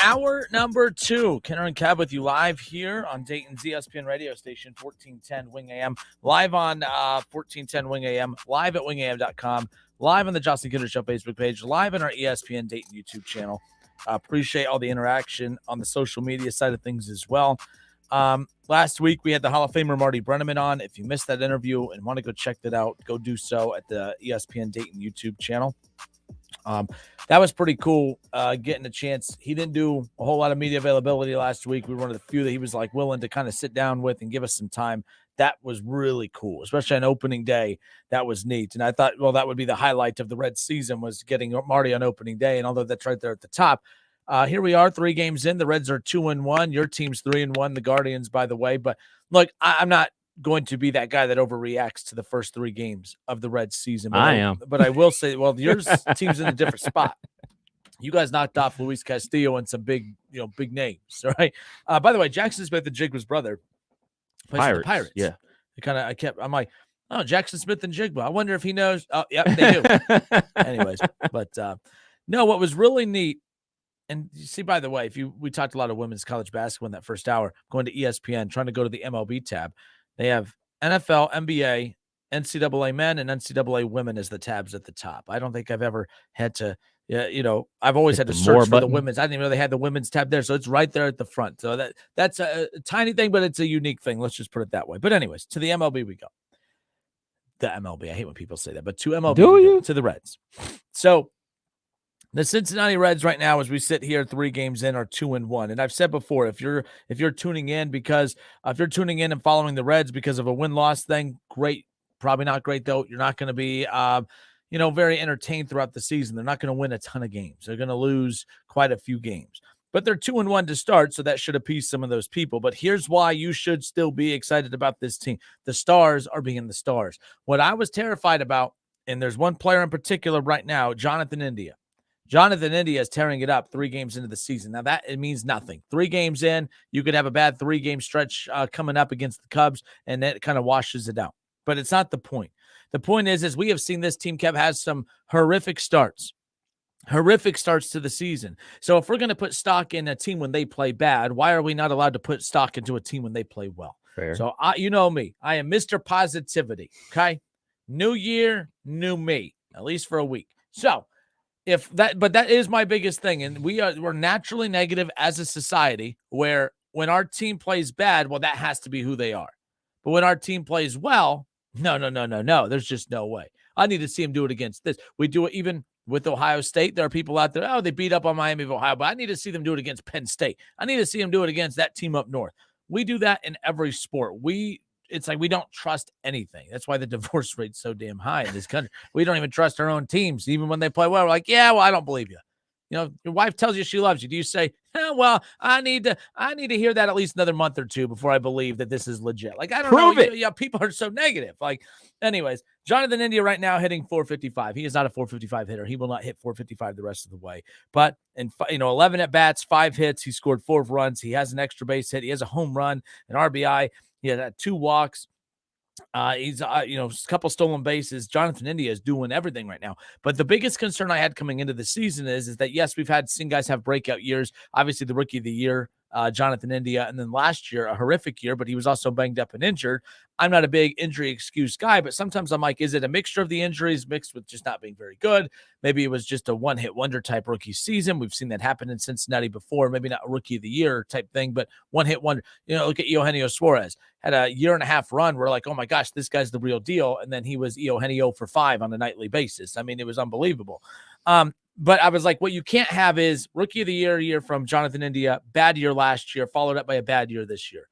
hour number 2. Kenner and Kev with you live here on Dayton's ESPN radio station, 1410 Wing AM, live on 1410 Wing AM, live at wingam.com, live on the Jocelyn Kenner Show Facebook page, live on our ESPN Dayton YouTube channel. Appreciate all the interaction on the social media side of things as well. Last week, we had the Hall of Famer Marty Brenneman on. If you missed that interview and want to go check that out, go do so at the ESPN Dayton YouTube channel. That was pretty cool, getting a chance. He didn't do a whole lot of media availability last week. We were one of the few that he was like willing to kind of sit down with and give us some time. That was really cool, especially on opening day. That was neat. And I thought, well, that would be the highlight of the Reds season, was getting Marty on opening day. And although that's right there at the top, here we are 3 games in. The Reds are 2-1. Your team's 3-1, the Guardians, by the way. But look, I'm not going to be that guy that overreacts to the first 3 games of the Reds season. But I am. But I will say, well, your team's in a different spot. You guys knocked off Luis Castillo and some big names. All right. By the way, Jackson Smith and Jigba's brother plays for the Pirates. Yeah. I'm like, oh, Jackson Smith and Jigba. I wonder if he knows. Oh, yeah, they do. Anyways, but no, what was really neat, and you see, by the way, we talked a lot of women's college basketball in that first hour, going to ESPN, trying to go to the MLB tab. They have NFL, NBA, NCAA men, and NCAA women as the tabs at the top. I don't think I've ever had to, I've always had to search for the women's. I didn't even know they had the women's tab there. So it's right there at the front. So that's a tiny thing, but it's a unique thing. Let's just put it that way. But anyways, to the MLB we go. The MLB. I hate when people say that, but to MLB, to the Reds. So the Cincinnati Reds right now, as we sit here 3 games in, are 2-1. And I've said before, if you're tuning in and following the Reds because of a win-loss thing, great. Probably not great, though. You're not going to be, very entertained throughout the season. They're not going to win a ton of games. They're going to lose quite a few games. But they're 2-1 to start, so that should appease some of those people. But here's why you should still be excited about this team. The stars are being the stars. What I was terrified about, and there's one player in particular right now, Jonathan India. Jonathan India is tearing it up 3 games into the season. Now, it means nothing. 3 games in, you could have a bad 3-game stretch coming up against the Cubs, and that kind of washes it out. But it's not the point. The point is we have seen this team, Kev, has some horrific starts to the season. So if we're going to put stock in a team when they play bad, why are we not allowed to put stock into a team when they play well? Fair. So you know me. I am Mr. Positivity, okay? New year, new me, at least for a week. So but that is my biggest thing. And we're naturally negative as a society, where when our team plays bad, well, that has to be who they are. But when our team plays well, no. There's just no way. I need to see them do it against this. We do it even with Ohio State. There are people out there, they beat up on Miami of Ohio, but I need to see them do it against Penn State. I need to see them do it against that team up north. We do that in every sport. It's like we don't trust anything. That's why the divorce rate's so damn high in this country. We don't even trust our own teams. Even when they play well, we're like, yeah, well, I don't believe you. Your wife tells you she loves you. Do you say, well, I need to hear that at least another month or 2 before I believe that this is legit? Like, I don't know. Prove it. Yeah, people are so negative. Like, anyways, Jonathan India right now hitting 455. He is not a 455 hitter. He will not hit 455 the rest of the way. But in 11 at bats, 5 hits. He scored 4 runs. He has an extra base hit. He has a home run, an RBI. He had 2 walks. He's a couple stolen bases. Jonathan India is doing everything right now. But the biggest concern I had coming into the season is that, yes, we've seen guys have breakout years. Obviously, the rookie of the year, Jonathan India, and then last year, a horrific year, but he was also banged up and injured. I'm not a big injury excuse guy, but sometimes I'm like, is it a mixture of the injuries mixed with just not being very good? Maybe it was just a one-hit wonder type rookie season. We've seen that happen in Cincinnati before. Maybe not a rookie of the year type thing, but one-hit wonder. Look at Eugenio Suarez. Had a 1.5 year run. We're like, oh my gosh, this guy's the real deal. And then he was Eugenio for 5 on a nightly basis. I mean, it was unbelievable. But I was like, what you can't have is rookie of the year from Jonathan India, bad year last year, followed up by a bad year this year.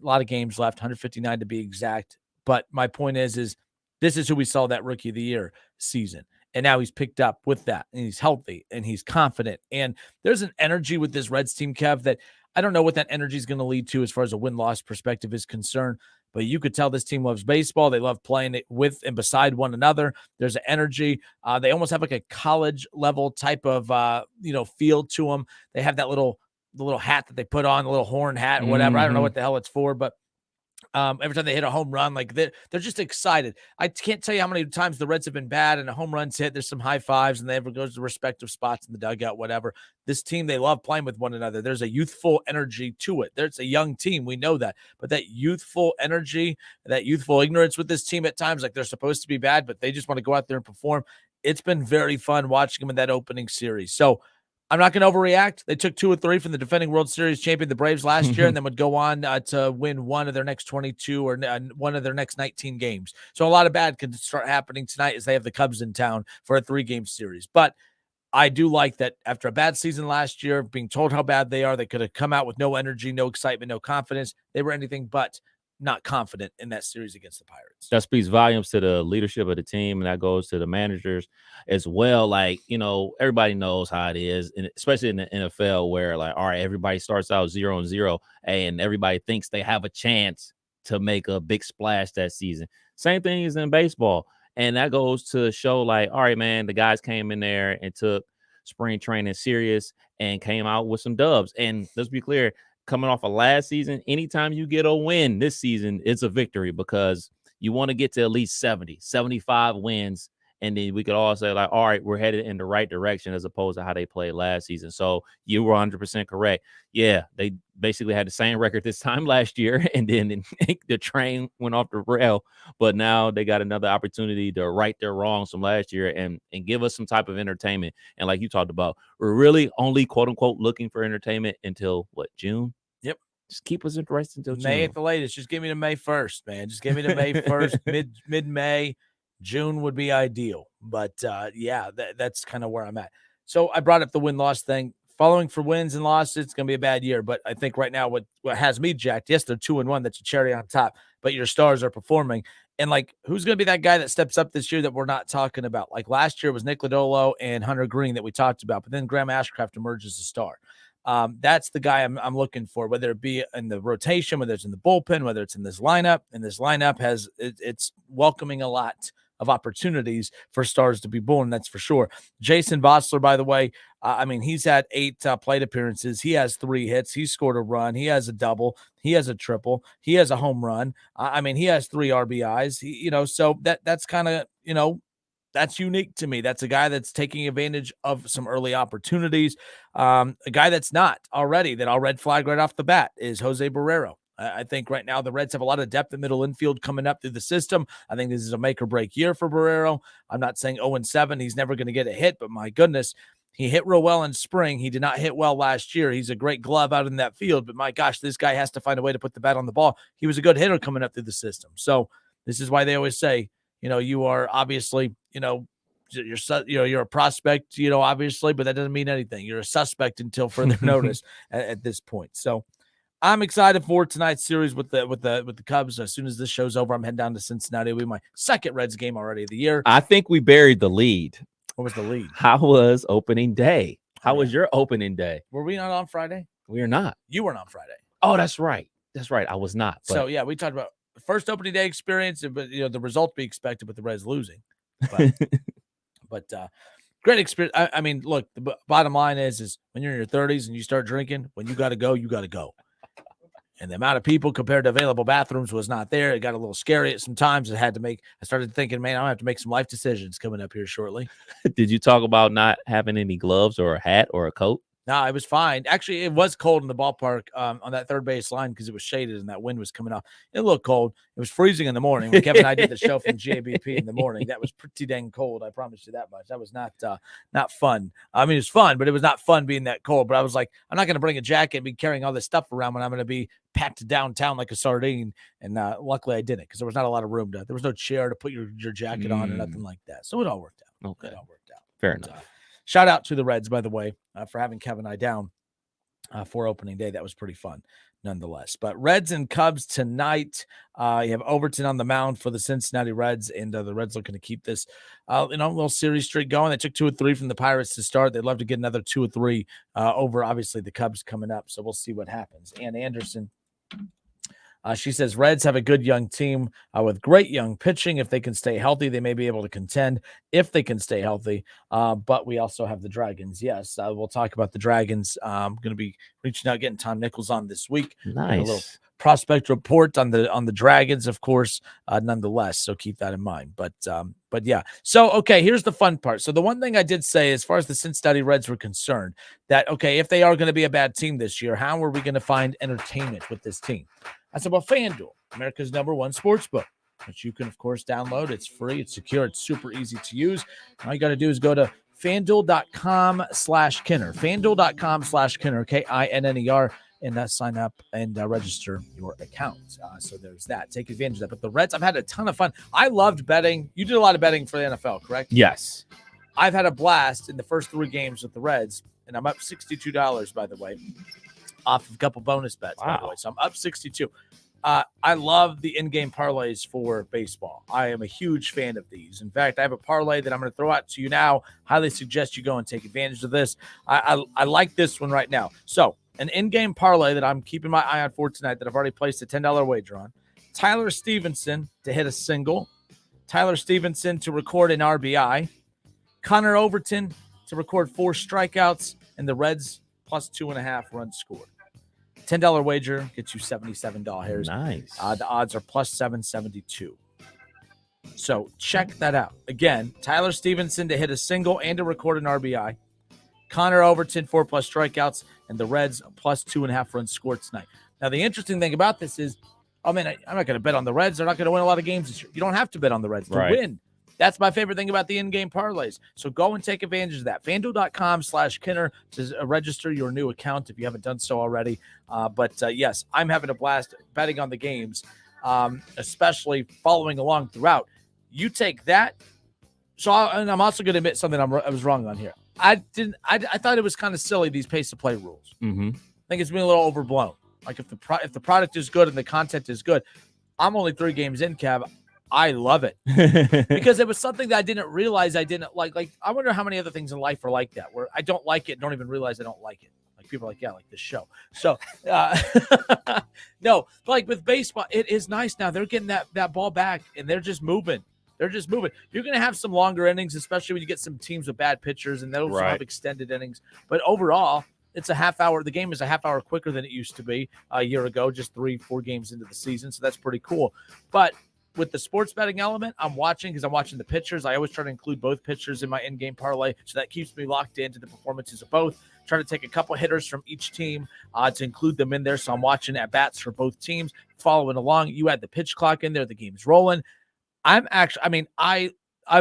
A lot of games left, 159 to be exact. But my point is this is who we saw that rookie of the year season. And now he's picked up with that, and he's healthy, and he's confident. And there's an energy with this Reds team, Kev, that I don't know what that energy is going to lead to as far as a win-loss perspective is concerned. But you could tell this team loves baseball. They love playing it with and beside one another. There's an energy. They almost have like a college level type of, feel to them. They have that little hat that they put on, the little horn hat or whatever. I don't know what the hell it's for, but Every time they hit a home run, like they're just excited. I can't tell you how many times the Reds have been bad and a home run's hit. There's some high fives and they ever goes to respective spots in the dugout, whatever. This team, they love playing with one another. There's a youthful energy to it. There's a young team. We know that. But that youthful energy, that youthful ignorance with this team at times, like they're supposed to be bad, but they just want to go out there and perform. It's been very fun watching them in that opening series. So I'm not going to overreact. They took 2 or 3 from the defending World Series champion, the Braves, last year, and then would go on to win one of their next 22 or one of their next 19 games. So a lot of bad can start happening tonight as they have the Cubs in town for a 3-game series. But I do like that after a bad season last year, being told how bad they are, they could have come out with no energy, no excitement, no confidence. They were anything but not confident in that series against the Pirates. That speaks volumes to the leadership of the team, and that goes to the managers as well. Like, everybody knows how it is, and especially in the NFL where, like, all right, everybody starts out 0-0, and everybody thinks they have a chance to make a big splash that season. Same thing is in baseball. And that goes to show, like, all right, man, the guys came in there and took spring training serious and came out with some dubs. And let's be clear, coming off of last season, anytime you get a win this season, it's a victory because you want to get to at least 70, 75 wins. And then we could all say, like, all right, we're headed in the right direction as opposed to how they played last season. So you were 100% correct. Yeah, they basically had the same record this time last year, and then the train went off the rail. But now they got another opportunity to right their wrongs from last year and give us some type of entertainment. And like you talked about, we're really only, quote unquote, looking for entertainment until what, June? Yep. Just keep us interested until May June. at the latest. Just give me to May 1st, man. Just give me to May 1st, mid-May. June would be ideal. But, yeah, that's kind of where I'm at. So I brought up the win-loss thing. Following for wins and losses, it's going to be a bad year. But I think right now what has me jacked, yes, they're 2-1. That's a cherry on top. But your stars are performing. And, like, who's going to be that guy that steps up this year that we're not talking about? Like, last year was Nick Lodolo and Hunter Green that we talked about. But then Graham Ashcraft emerges as a star. That's the guy I'm looking for, whether it be in the rotation, whether it's in the bullpen, whether it's in this lineup. And this lineup it's welcoming a lot of opportunities for stars to be born. That's for sure. Jason Bossler, by the way, he's had 8 plate appearances. He has 3 hits. He scored a run. He has a double. He has a triple. He has a home run. He has 3 RBIs. So that's kind of, that's unique to me. That's a guy that's taking advantage of some early opportunities. A guy that's not already, that I'll red flag right off the bat, is Jose Barrero. I think right now the Reds have a lot of depth in middle infield coming up through the system. I think this is a make or break year for Barrero. I'm not saying 0-7. He's never going to get a hit, but my goodness, he hit real well in spring. He did not hit well last year. He's a great glove out in that field, but my gosh, this guy has to find a way to put the bat on the ball. He was a good hitter coming up through the system. So this is why they always say, you are obviously, you're a prospect, obviously, but that doesn't mean anything. You're a suspect until further notice at this point. So I'm excited for tonight's series with the Cubs. As soon as this show's over, I'm heading down to Cincinnati. It'll be my second Reds game already of the year. I think we buried the lead. What was the lead? How was opening day? How was your opening day? Were we not on Friday? We are not. You weren't on Friday. Oh, that's right. That's right. I was not. But... So, yeah, we talked about first opening day experience, but, the result be expected with the Reds losing. But great experience. Look, the bottom line is when you're in your 30s and you start drinking, when you got to go, you got to go. And the amount of people compared to available bathrooms was not there. It got a little scary at some times. I started thinking, man, I'm going to have to make some life decisions coming up here shortly. Did you talk about not having any gloves or a hat or a coat? No, it was fine. Actually, it was cold in the ballpark on that third base line because it was shaded and that wind was coming off. It looked cold. It was freezing in the morning. When Kevin and I did the show from GABP in the morning, that was pretty dang cold. I promise you that much. That was not fun. It was fun, but it was not fun being that cold. But I was like, I'm not going to bring a jacket and be carrying all this stuff around when I'm going to be packed downtown like a sardine. And luckily I didn't because there was not a lot of room. There was no chair to put your jacket on or nothing like that. So it all worked out. Okay. It all worked out. Fair enough. Shout out to the Reds, by the way, for having Kevin and I down for opening day. That was pretty fun nonetheless. But Reds and Cubs tonight. You have Overton on the mound for the Cincinnati Reds, and the Reds looking to keep this little series streak going. They took 2 or 3 from the Pirates to start. They'd love to get another 2 or 3 over, obviously, the Cubs coming up. So we'll see what happens. Ann Anderson. She says Reds have a good young team with great young pitching. If they can stay healthy, they may be able to contend if they can stay healthy. But we also have the Dragons. Yes, we'll talk about the Dragons. I'm going to be reaching out, getting Tom Nichols on this week. Nice. A little prospect report on the Dragons, of course, nonetheless. So keep that in mind. But yeah. So, okay, here's the fun part. So the one thing I did say, as far as the Cincinnati Reds were concerned, that, okay, if they are going to be a bad team this year, how are we going to find entertainment with this team? I said, well, FanDuel, America's #1 sports book, which you can, of course, download. It's free. It's secure. It's super easy to use. All you got to do is go to FanDuel.com/Kinner. FanDuel.com/Kinner, KINNER, and sign up and register your account. So there's that. Take advantage of that. But the Reds, I've had a ton of fun. I loved betting. You did a lot of betting for the NFL, correct? Yes. I've had a blast in the first 3 games with the Reds, and I'm up $62, by the way, off of a couple bonus bets, by the way. So I'm up 62. I love the in-game parlays for baseball. I am a huge fan of these. In fact, I have a parlay that I'm going to throw out to you now. Highly suggest you go and take advantage of this. I like this one right now. So an in-game parlay that I'm keeping my eye on for tonight that I've already placed a $10 wager on. Tyler Stevenson to hit a single. Tyler Stevenson to record an RBI. Connor Overton to record 4 strikeouts. And the Reds plus 2.5 runs scored. $10 wager gets you $77. Nice. The odds are plus 772. So check that out. Again, Tyler Stevenson to hit a single and to record an RBI. Connor Overton, 4+ strikeouts, and the Reds plus 2.5 runs scored tonight. Now, the interesting thing about this is, I'm not going to bet on the Reds. They're not going to win a lot of games this year. You don't have to bet on the Reds to win. That's my favorite thing about the in-game parlays. So go and take advantage of that. FanDuel.com/Kinner to register your new account if you haven't done so already. But yes, I'm having a blast betting on the games, especially following along throughout. You take that. So and I'm also going to admit something I was wrong on here. I thought it was kind of silly, these pace of play rules. Mm-hmm. I think it's been a little overblown. Like if the product is good and the content is good, I'm only 3 games in, Cav. I love it because it was something that I didn't realize I didn't like. Like, I wonder how many other things in life are like that, where I don't like it and don't even realize I don't like it. Like, people are like, yeah, like this show. So, no, but like with baseball, it is nice now. They're getting that ball back and they're just moving. You're going to have some longer innings, especially when you get some teams with bad pitchers, and they'll have extended innings. But overall, it's a half hour. The game is a half hour quicker than it used to be a year ago, just 3-4 games into the season. So that's pretty cool. But with the sports betting element, I'm watching the pitchers. I always try to include both pitchers in my in-game parlay, so that keeps me locked into the performances of both. Try to take a couple hitters from each team to include them in there. So I'm watching at-bats for both teams, following along. You add the pitch clock in there. The game's rolling. I've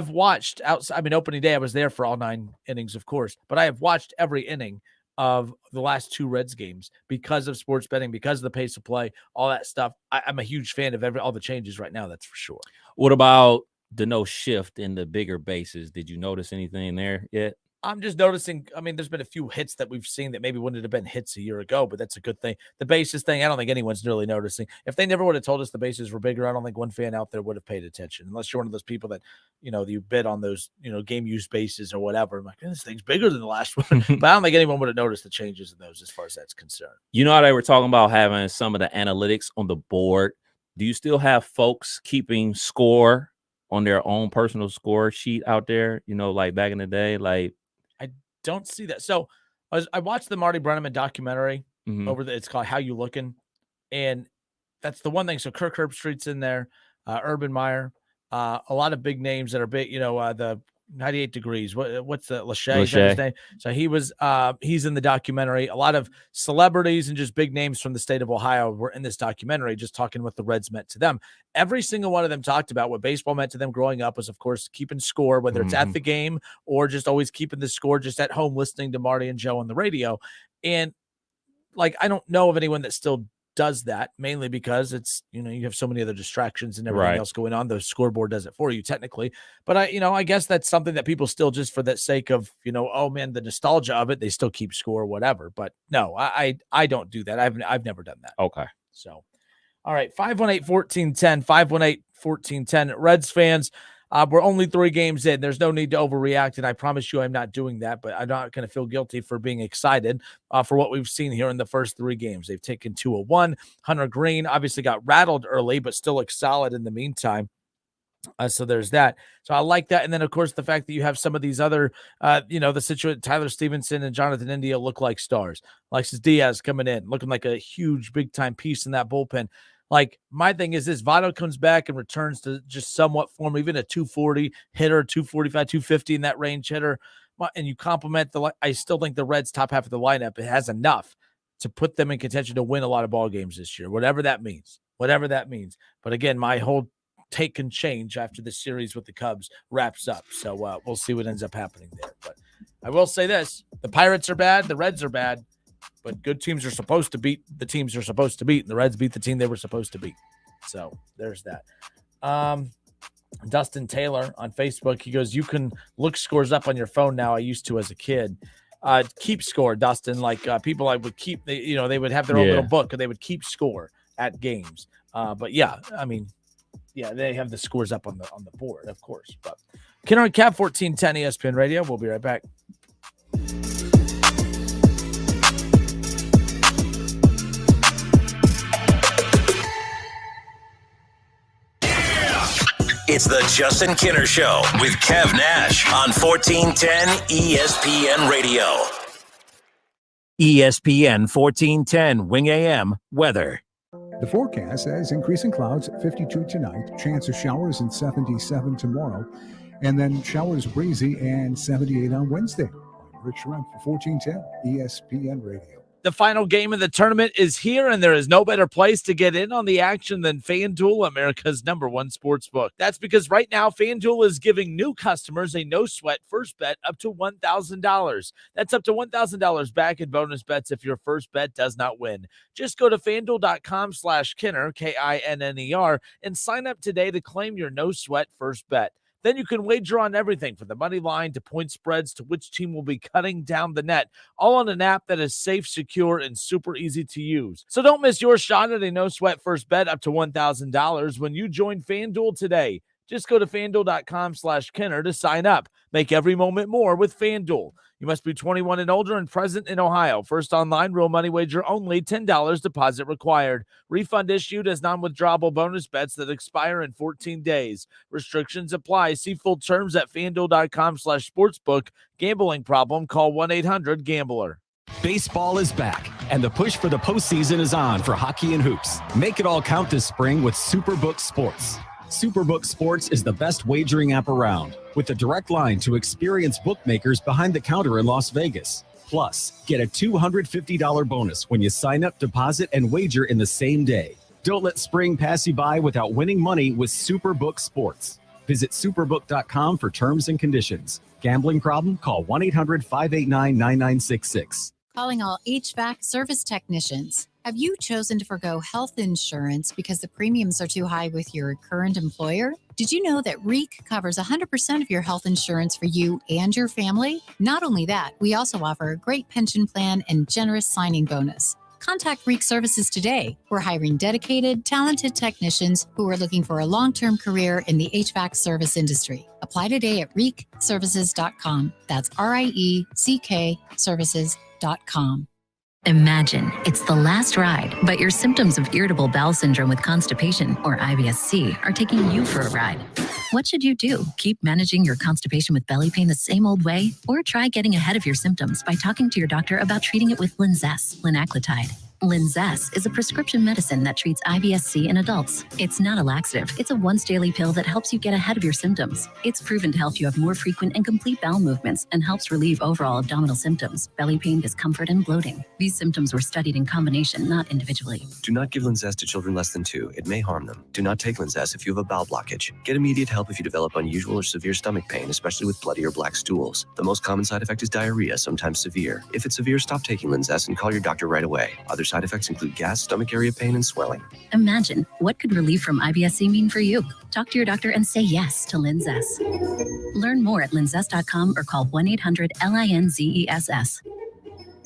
watched outside. Opening day, I was there for all 9 innings, of course, but I have watched every inning of the last 2 Reds games because of sports betting, because of the pace of play, all that stuff. I'm a huge fan of all the changes right now. That's for sure. What about the no shift in the bigger bases? Did you notice anything there yet? I'm just noticing, there's been a few hits that we've seen that maybe wouldn't have been hits a year ago, but that's a good thing. The bases thing, I don't think anyone's really noticing. If they never would have told us the bases were bigger, I don't think one fan out there would have paid attention, unless you're one of those people that, you bid on those, game use bases or whatever. I'm like, this thing's bigger than the last one. But I don't think anyone would have noticed the changes in those as far as that's concerned. You know how they were talking about having some of the analytics on the board? Do you still have folks keeping score on their own personal score sheet out there, like back in the day? Like, I don't see that. So I watched the Marty Brennaman documentary it's called How You Looking. And that's the one thing. So Kirk Herbstreit's in there, Urban Meyer, a lot of big names that are big, the 98 Degrees. What's the Lachey? Is that his name? So he's in the documentary. A lot of celebrities and just big names from the state of Ohio were in this documentary, just talking what the Reds meant to them. Every single one of them talked about what baseball meant to them growing up was, of course, keeping score, whether it's at the game or just always keeping the score, just at home listening to Marty and Joe on the radio. And I don't know of anyone that still does that, mainly because it's, you have so many other distractions and everything else going on. The scoreboard does it for you technically. But I guess that's something that people still, just for that sake of, oh man, the nostalgia of it, they still keep score or whatever. But no, I don't do that. I've never done that. Okay. So, all right. 518-1410, 518-1410. Reds fans, we're only 3 games in. There's no need to overreact, and I promise you I'm not doing that, but I'm not going to feel guilty for being excited for what we've seen here in the first 3 games. They've taken 2-1. Hunter Green obviously got rattled early, but still looked solid in the meantime. So there's that. So I like that. And then, of course, the fact that you have some of these other, the situation, Tyler Stevenson and Jonathan India look like stars. Alexis Diaz coming in, looking like a huge, big-time piece in that bullpen. Like, my thing is this, Votto comes back and returns to just somewhat form, even a 240 hitter, 245, 250 in that range hitter, and you complement I still think the Reds' top half of the lineup, it has enough to put them in contention to win a lot of ball games this year, whatever that means. But again, my whole take can change after the series with the Cubs wraps up. So we'll see what ends up happening there. But I will say this, the Pirates are bad, the Reds are bad, but good teams are supposed to beat the teams they're supposed to beat, and the Reds beat the team they were supposed to beat. So there's that. Dustin Taylor on Facebook, he goes, you can look scores up on your phone now. I used to as a kid. Keep score, Dustin. Like people I would keep, they would have their own little book and they would keep score at games. But yeah, I mean, yeah, they have the scores up on the board, of course. But Kenner and Cap 1410 ESPN Radio. We'll be right back. It's the Justin Kinner Show with Kev Nash on 1410 ESPN Radio. ESPN 1410 Wing AM weather. The forecast says increasing clouds, 52 tonight, chance of showers and 77 tomorrow, and then showers breezy and 78 on Wednesday. Rich Rent for 1410 ESPN Radio. The final game of the tournament is here, and there is no better place to get in on the action than FanDuel, America's #1 sports book. That's because right now, FanDuel is giving new customers a no-sweat first bet up to $1,000. That's up to $1,000 back in bonus bets if your first bet does not win. Just go to FanDuel.com/Kinner, KINNER, and sign up today to claim your no-sweat first bet. Then you can wager on everything from the money line to point spreads to which team will be cutting down the net, all on an app that is safe, secure, and super easy to use. So don't miss your shot at a no-sweat first bet up to $1,000 when you join FanDuel today. Just go to FanDuel.com/Kinner to sign up. Make every moment more with FanDuel. You must be 21 and older and present in Ohio. First online, real money wager only, $10 deposit required. Refund issued as non-withdrawable bonus bets that expire in 14 days. Restrictions apply. See full terms at FanDuel.com/sportsbook. Gambling problem? Call 1-800-GAMBLER. Baseball is back, and the push for the postseason is on for hockey and hoops. Make it all count this spring with Superbook Sports. Superbook Sports is the best wagering app around, with a direct line to experienced bookmakers behind the counter in Las Vegas. Plus, get a $250 bonus when you sign up, deposit, and wager in the same day. Don't let spring pass you by without winning money with Superbook Sports. Visit superbook.com for terms and conditions. Gambling problem? Call 1-800-589-9966. Calling all HVAC service technicians. Have you chosen to forgo health insurance because the premiums are too high with your current employer? Did you know that REEC covers 100% of your health insurance for you and your family? Not only that, we also offer a great pension plan and generous signing bonus. Contact REEC Services today. We're hiring dedicated, talented technicians who are looking for a long-term career in the HVAC service industry. Apply today at reekservices.com. That's RIECK services.com. Imagine it's the last ride, but your symptoms of irritable bowel syndrome with constipation, or IBS-C, are taking you for a ride. What should you do? Keep managing your constipation with belly pain the same old way? Or try getting ahead of your symptoms by talking to your doctor about treating it with Linzess, linaclotide. Linzess is a prescription medicine that treats IBS-C in adults. It's not a laxative. It's a once-daily pill that helps you get ahead of your symptoms. It's proven to help you have more frequent and complete bowel movements and helps relieve overall abdominal symptoms, belly pain, discomfort, and bloating. These symptoms were studied in combination, not individually. Do not give Linzess to children less than 2. It may harm them. Do not take Linzess if you have a bowel blockage. Get immediate help if you develop unusual or severe stomach pain, especially with bloody or black stools. The most common side effect is diarrhea, sometimes severe. If it's severe, stop taking Linzess and call your doctor right away. Other side effects include gas, stomach area pain, and swelling. Imagine, what could relief from IBS-C mean for you? Talk to your doctor and say yes to Linzess. Learn more at linzess.com or call 1-800-LINZESS.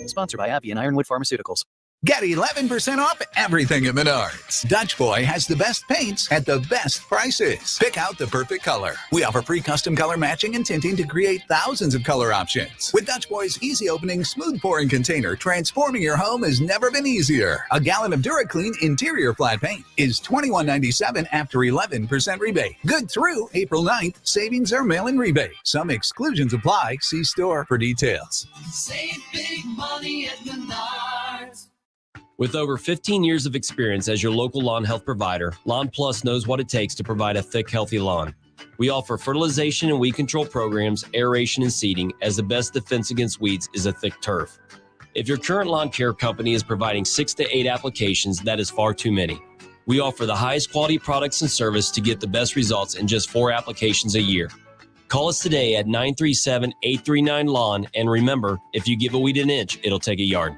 Sponsored by Abbey and Ironwood Pharmaceuticals. Get 11% off everything at Menards. Dutch Boy has the best paints at the best prices. Pick out the perfect color. We offer free custom color matching and tinting to create thousands of color options. With Dutch Boy's easy opening, smooth pouring container, transforming your home has never been easier. A gallon of DuraClean interior flat paint is $21.97 after 11% rebate. Good through April 9th. Savings are mail-in rebate. Some exclusions apply. See store for details. Save big money at Menards. With over 15 years of experience as your local lawn health provider, Lawn Plus knows what it takes to provide a thick, healthy lawn. We offer fertilization and weed control programs, aeration and seeding, as the best defense against weeds is a thick turf. If your current lawn care company is providing 6 to 8 applications, that is far too many. We offer the highest quality products and service to get the best results in just 4 applications a year. Call us today at 937-839-LAWN, and remember, if you give a weed an inch, it'll take a yard.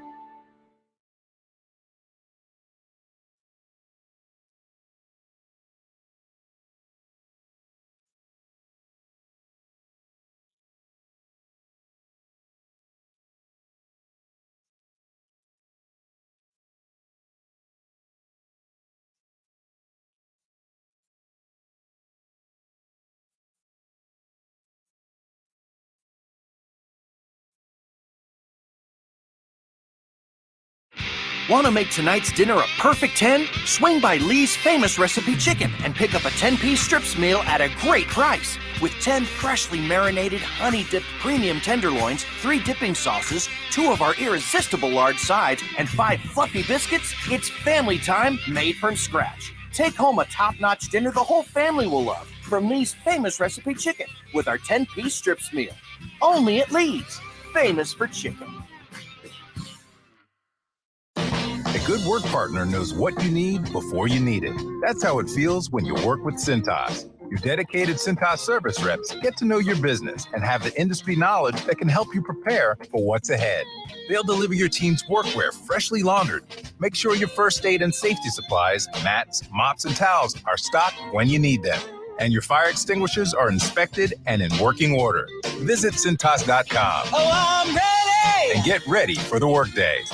Want to make tonight's dinner a perfect 10? Swing by Lee's Famous Recipe Chicken and pick up a 10-piece strips meal at a great price. With 10 freshly marinated, honey-dipped premium tenderloins, 3 dipping sauces, 2 of our irresistible large sides, and 5 fluffy biscuits, it's family time made from scratch. Take home a top-notch dinner the whole family will love from Lee's Famous Recipe Chicken with our 10-piece strips meal. Only at Lee's, famous for chicken. A good work partner knows what you need before you need it. That's how it feels when you work with Cintas. Your dedicated Cintas service reps get to know your business and have the industry knowledge that can help you prepare for what's ahead. They'll deliver your team's workwear freshly laundered. Make sure your first aid and safety supplies, mats, mops, and towels are stocked when you need them. And your fire extinguishers are inspected and in working order. Visit Cintas.com. Oh, I'm ready! And get ready for the workday.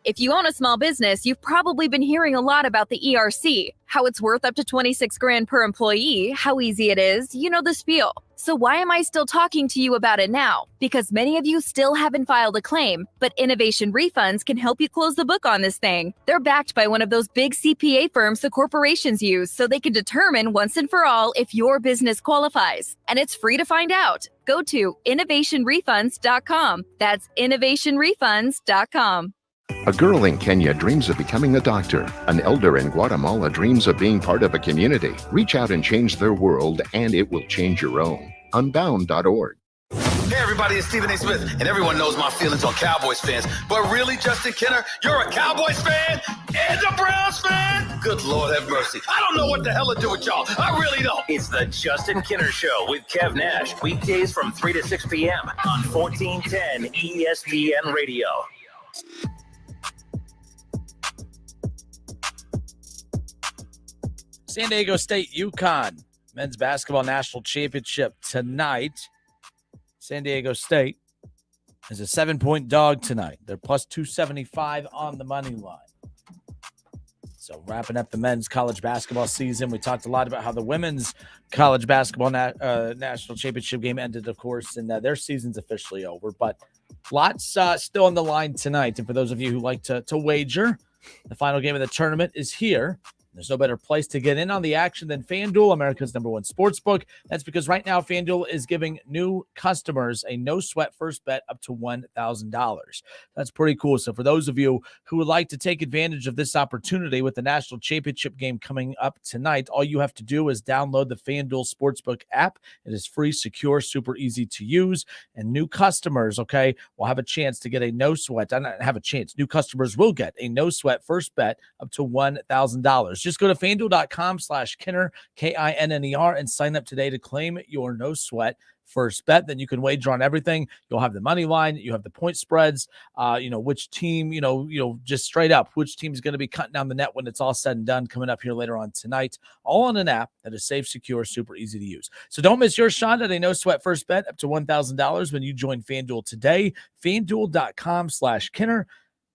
If you own a small business, you've probably been hearing a lot about the ERC, how it's worth up to $26,000 per employee, how easy it is, you know the spiel. So why am I still talking to you about it now? Because many of you still haven't filed a claim, but Innovation Refunds can help you close the book on this thing. They're backed by one of those big CPA firms the corporations use, so they can determine once and for all if your business qualifies. And it's free to find out. Go to innovationrefunds.com. That's innovationrefunds.com. A girl in Kenya dreams of becoming a doctor. An elder in Guatemala dreams of being part of a community. Reach out and change their world, and it will change your own. Unbound.org. Hey everybody, it's Stephen A. Smith, and everyone knows my feelings on Cowboys fans. But really, Justin Kenner, you're a Cowboys fan and a Browns fan? Good Lord have mercy. I don't know what the hell to do with y'all. I really don't. It's the Justin Kenner Show with Kev Nash. Weekdays from 3 to 6 p.m. on 1410 ESPN Radio. San Diego State, UConn, men's basketball national championship tonight. San Diego State is a 7-point dog tonight. They're plus 275 on the money line. So wrapping up the men's college basketball season, we talked a lot about how the women's college basketball national championship game ended, of course, and their season's officially over. But lots still on the line tonight. And for those of you who like to wager, the final game of the tournament is here. There's no better place to get in on the action than FanDuel, America's #1 sportsbook. That's because right now FanDuel is giving new customers a no-sweat first bet up to $1,000. That's pretty cool. So for those of you who would like to take advantage of this opportunity with the national championship game coming up tonight, all you have to do is download the FanDuel Sportsbook app. It is free, secure, super easy to use. And new customers, okay, will have a chance to get a no-sweat. I don't have a chance. New customers will get a no-sweat first bet up to $1,000. Just go to FanDuel.com/Kinner, KINNER, and sign up today to claim your no sweat first bet. Then you can wager on everything. You'll have the money line. You have the point spreads. Which team, just straight up, which team is going to be cutting down the net when it's all said and done coming up here later on tonight. All on an app that is safe, secure, super easy to use. So don't miss your shot at a no sweat first bet up to $1,000 when you join FanDuel today. FanDuel.com/Kinner.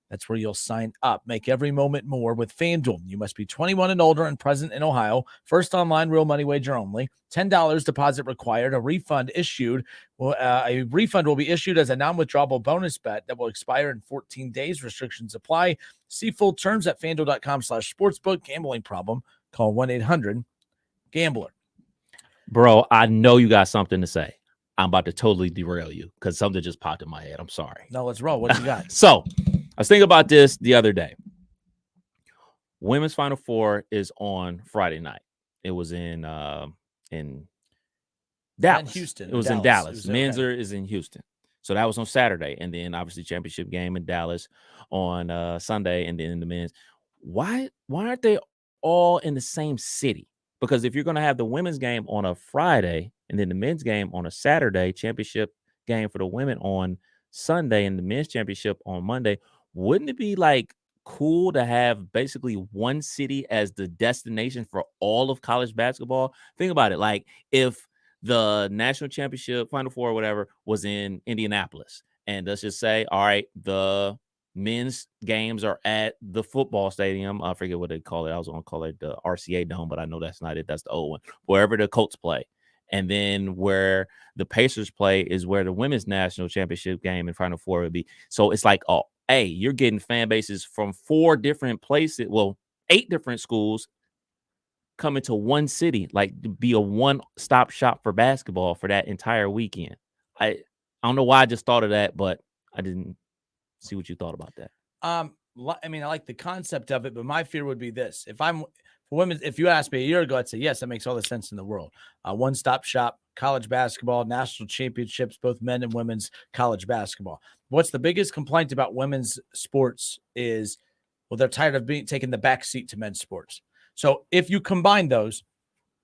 That's where you'll sign up. Make every moment more with FanDuel. You must be 21 and older and present in Ohio. First online real money wager only. $10 deposit required. A refund will be issued as a non-withdrawable bonus bet that will expire in 14 days. Restrictions apply. See full terms at FanDuel.com/sportsbook. Gambling problem? Call 1-800-GAMBLER. Bro, I know you got something to say. I'm about to totally derail you because something just popped in my head. I'm sorry. No, let's roll. What you got? So I was thinking about this the other day. Women's Final Four is on Friday night. It was in Dallas. Houston. It was in Dallas. Men's is in Houston. So that was on Saturday. And then obviously championship game in Dallas on Sunday. And then the men's. Why aren't they all in the same city? Because if you're going to have the women's game on a Friday and then the men's game on a Saturday, championship game for the women on Sunday and the men's championship on Monday, wouldn't it be like cool to have basically one city as the destination for all of college basketball? Think about it. Like if the national championship, Final Four, or whatever, was in Indianapolis, and let's just say, all right, the men's games are at the football stadium. I forget what they call it. I was going to call it the RCA Dome, but I know that's not it. That's the old one. Wherever the Colts play. And then where the Pacers play is where the women's national championship game and Final Four would be. So it's like, oh, hey, you're getting fan bases from 4 different places. Well, 8 different schools coming to one city, like to be a one-stop shop for basketball for that entire weekend. I don't know why I just thought of that, but I didn't see what you thought about that. I mean, I like the concept of it, but my fear would be this. If you asked me a year ago, I'd say, yes, that makes all the sense in the world. One-stop shop, college basketball, national championships, both men and women's college basketball. What's the biggest complaint about women's sports is, well, they're tired of taking the back seat to men's sports. So if you combine those,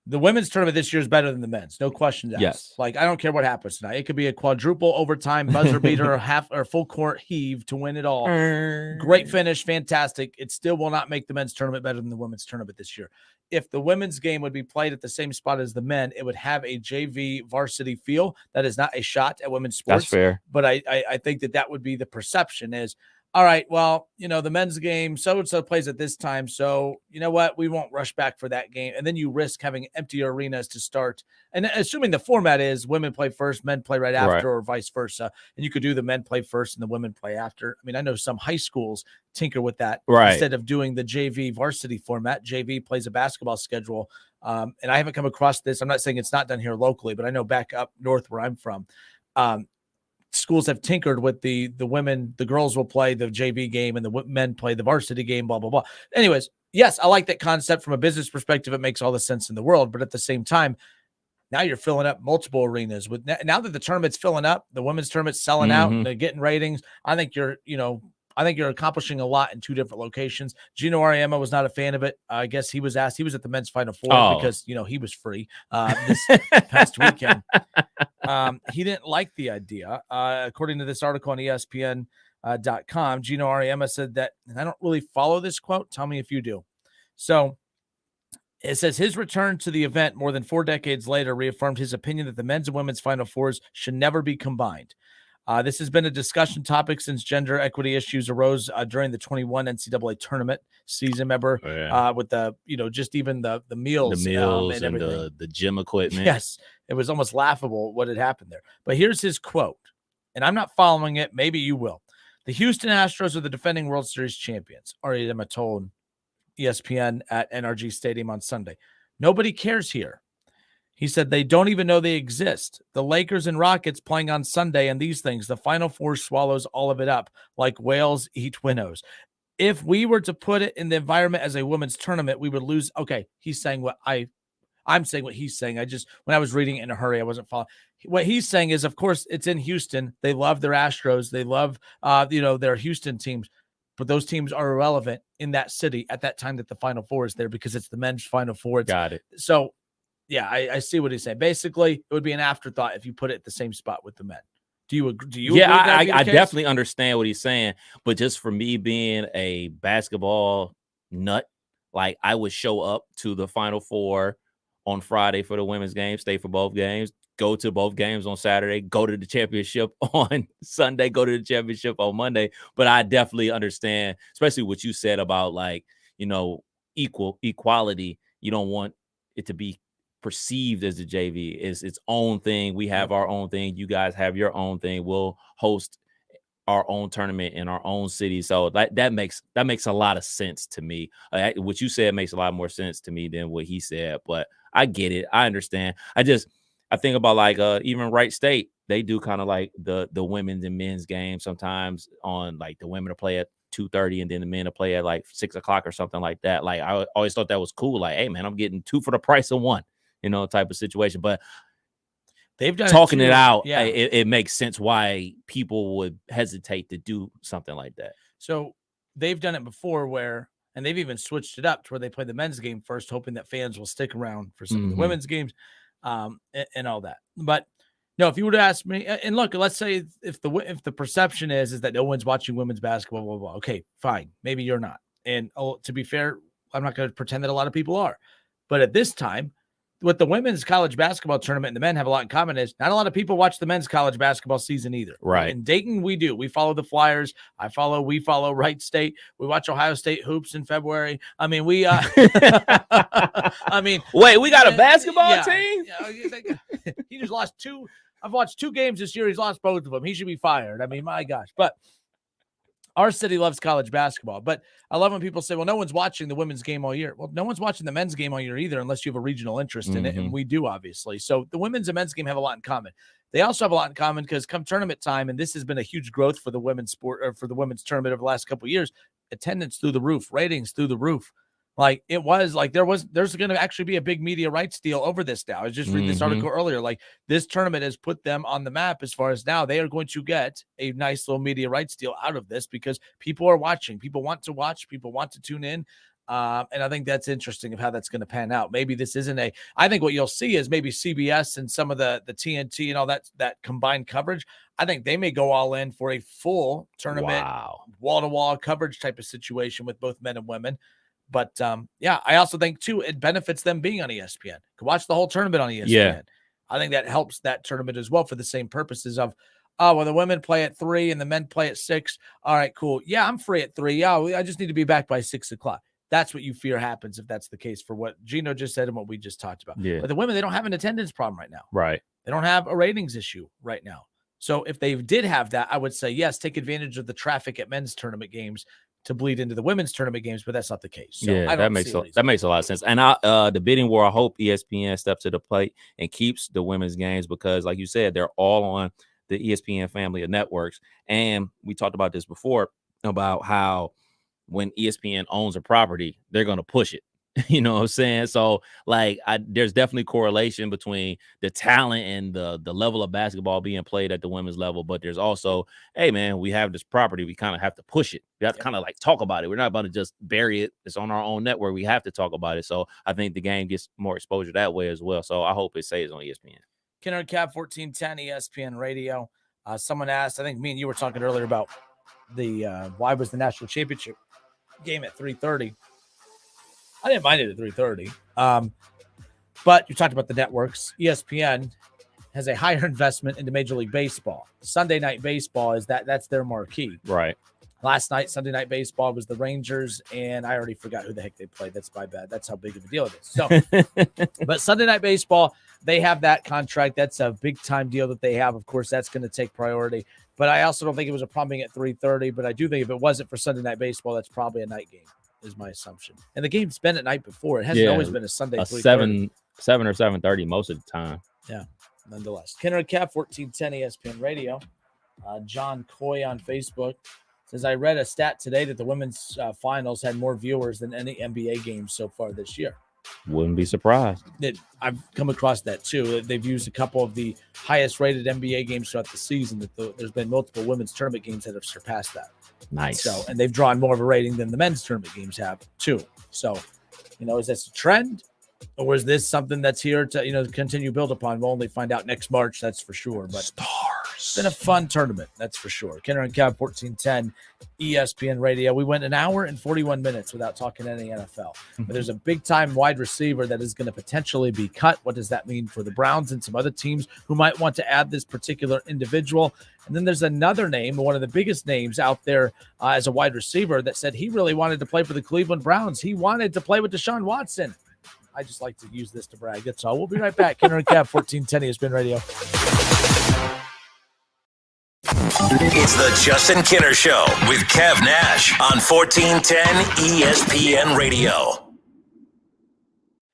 the women's tournament this year is better than the men's. No questions asked. Yes. Like, I don't care what happens tonight. It could be a quadruple overtime buzzer beater, half or full court heave to win it all. Great finish. Fantastic. It still will not make the men's tournament better than the women's tournament this year. If the women's game would be played at the same spot as the men, it would have a JV varsity feel. That is not a shot at women's sports. That's fair. But I think that would be the perception is, all right, well, the men's game, so-and-so plays at this time. So, you know what? We won't rush back for that game. And then you risk having empty arenas to start. And assuming the format is women play first, men play right after, or vice versa. And you could do the men play first and the women play after. I mean, I know some high schools tinker with that. Right. Instead of doing the JV varsity format, JV plays a basketball schedule. And I haven't come across this. I'm not saying it's not done here locally, but I know back up north where I'm from, schools have tinkered with the women. The girls will play the JV game and the men play the varsity game, blah, blah, blah. Anyways, yes, I like that concept from a business perspective. It makes all the sense in the world. But at the same time, now you're filling up multiple arenas. Now that the tournament's filling up, the women's tournament's selling out, and they're getting ratings. I think you're accomplishing a lot in 2 different locations. Gino Ariema was not a fan of it. I guess he was asked. He was at the men's Final Four because, he was free this past weekend. He didn't like the idea. According to this article on ESPN.com, Gino Ariema said that, and I don't really follow this quote. Tell me if you do. So it says his return to the event more than 4 decades later reaffirmed his opinion that the men's and women's Final Fours should never be combined. This has been a discussion topic since gender equity issues arose during the 21 NCAA tournament season. Remember, with the, just even the meals, and everything. the gym equipment. Yes, it was almost laughable what had happened there. But here's his quote, and I'm not following it. Maybe you will. The Houston Astros are the defending World Series champions. Ariema told ESPN at NRG Stadium on Sunday. Nobody cares here. He said they don't even know they exist. The Lakers and Rockets playing on Sunday and these things. The Final Four swallows all of it up like whales eat winnows. If we were to put it in the environment as a women's tournament, we would lose. Okay, he's saying what I'm saying what he's saying. When I was reading it in a hurry, I wasn't following. What he's saying is, of course, it's in Houston. They love their Astros. They love, their Houston teams. But those teams are irrelevant in that city at that time that the Final Four is there because it's the men's Final Four. Got it. So, yeah, I see what he's saying. Basically, it would be an afterthought if you put it at the same spot with the men. Do you agree? Yeah, I definitely understand what he's saying. But just for me being a basketball nut, like I would show up to the Final Four on Friday for the women's game, stay for both games, go to both games on Saturday, go to the championship on Sunday, go to the championship on Monday. But I definitely understand, especially what you said about like, equality. You don't want it to be perceived as the JV. It's its own thing. We have our own thing. You guys have your own thing. We'll host our own tournament in our own city. So that makes a lot of sense to me. What you said makes a lot more sense to me than what he said, but I get it. I understand. I think about like even Wright State, they do kind of like the women's and men's games sometimes on like the women to play at 2:30 and then the men to play at like 6 o'clock or something like that. Like I always thought that was cool. Like, hey man, I'm getting 2 for the price of 1, type of situation. But they've done talking it out. Yeah. It makes sense why people would hesitate to do something like that. So they've done it before and they've even switched it up to where they play the men's game first, hoping that fans will stick around for some of the women's games and all that. But no, if you were to ask me, and look, let's say if the perception is that no one's watching women's basketball, blah, blah, blah. Okay, fine. Maybe you're not. And to be fair, I'm not going to pretend that a lot of people are. But at this time, what the women's college basketball tournament and the men have a lot in common is not a lot of people watch the men's college basketball season either. Right. In Dayton, we do. We follow the Flyers. We follow Wright State. We watch Ohio State hoops in February. I mean, wait, we got a basketball team? He just lost 2. I've watched 2 games this year. He's lost both of them. He should be fired. I mean, my gosh. But our city loves college basketball, but I love when people say, well, no one's watching the women's game all year. Well, no one's watching the men's game all year either, unless you have a regional interest in it. And we do, obviously. So the women's and men's game have a lot in common. They also have a lot in common because come tournament time, and this has been a huge growth for the women's sport or for the women's tournament over the last couple of years, attendance through the roof, ratings through the roof. Like it was like there's going to actually be a big media rights deal over this now. I was just reading this article earlier. Like this tournament has put them on the map as far as now they are going to get a nice little media rights deal out of this because people are watching. People want to watch. People want to tune in. And I think that's interesting of how that's going to pan out. Maybe this isn't I think what you'll see is maybe CBS and some of the TNT and all that combined coverage. I think they may go all in for a full tournament, wall-to-wall coverage type of situation with both men and women. But, I also think, too, it benefits them being on ESPN. Could watch the whole tournament on ESPN. Yeah. I think that helps that tournament as well for the same purposes of, the women play at 3 and the men play at 6. All right, cool. Yeah, I'm free at 3. Yeah, I just need to be back by 6 o'clock. That's what you fear happens if that's the case for what Gino just said and what we just talked about. Yeah. But the women, they don't have an attendance problem right now. Right. They don't have a ratings issue right now. So if they did have that, I would say, yes, take advantage of the traffic at men's tournament games to bleed into the women's tournament games, but that's not the case. So yeah, that makes a lot of sense. And the bidding war, I hope ESPN steps to the plate and keeps the women's games because, like you said, they're all on the ESPN family of networks. And we talked about this before about how when ESPN owns a property, they're going to push it. You know what I'm saying? So like there's definitely correlation between the talent and the level of basketball being played at the women's level. But there's also, hey man, we have this property. We kind of have to push it. We have to kind of like talk about it. We're not about to just bury it. It's on our own network. We have to talk about it. So I think the game gets more exposure that way as well. So I hope it stays on ESPN. Kenner Cap 1410 ESPN Radio. Someone asked, I think me and you were talking earlier about the why was the national championship game at 3:30? I didn't mind it at 3:30. But you talked about the networks. ESPN has a higher investment into Major League Baseball. Sunday Night Baseball that's their marquee. Right. Last night, Sunday Night Baseball was the Rangers, and I already forgot who the heck they played. That's my bad. That's how big of a deal it is. So, but Sunday Night Baseball, they have that contract. That's a big-time deal that they have. Of course, that's going to take priority. But I also don't think it was a problem being at 3:30. But I do think if it wasn't for Sunday Night Baseball, that's probably a night game. Is my assumption. And the game's been at night before. It hasn't always been a Sunday. 7 or 7:30 most of the time. Yeah, nonetheless. Kenner Cap 1410 ESPN Radio. John Coy on Facebook says, I read a stat today that the women's finals had more viewers than any NBA game so far this year. Wouldn't be surprised. I've come across that too. They've used a couple of the highest rated NBA games throughout the season. There's been multiple women's tournament games that have surpassed that. Nice. So, and they've drawn more of a rating than the men's tournament games have too. So, is this a trend or is this something that's here to, continue build upon? We'll only find out next March. That's for sure. But It's been a fun tournament, that's for sure. Kenner and Cav, 1410 ESPN Radio. We went an hour and 41 minutes without talking any NFL. But there's a big-time wide receiver that is going to potentially be cut. What does that mean for the Browns and some other teams who might want to add this particular individual? And then there's another name, one of the biggest names out there as a wide receiver, that said he really wanted to play for the Cleveland Browns. He wanted to play with Deshaun Watson. I just like to use this to brag. That's all. We'll be right back. Kenner and Cav, 1410 ESPN Radio. It's the Justin Kinner Show with Kev Nash on 1410 ESPN Radio.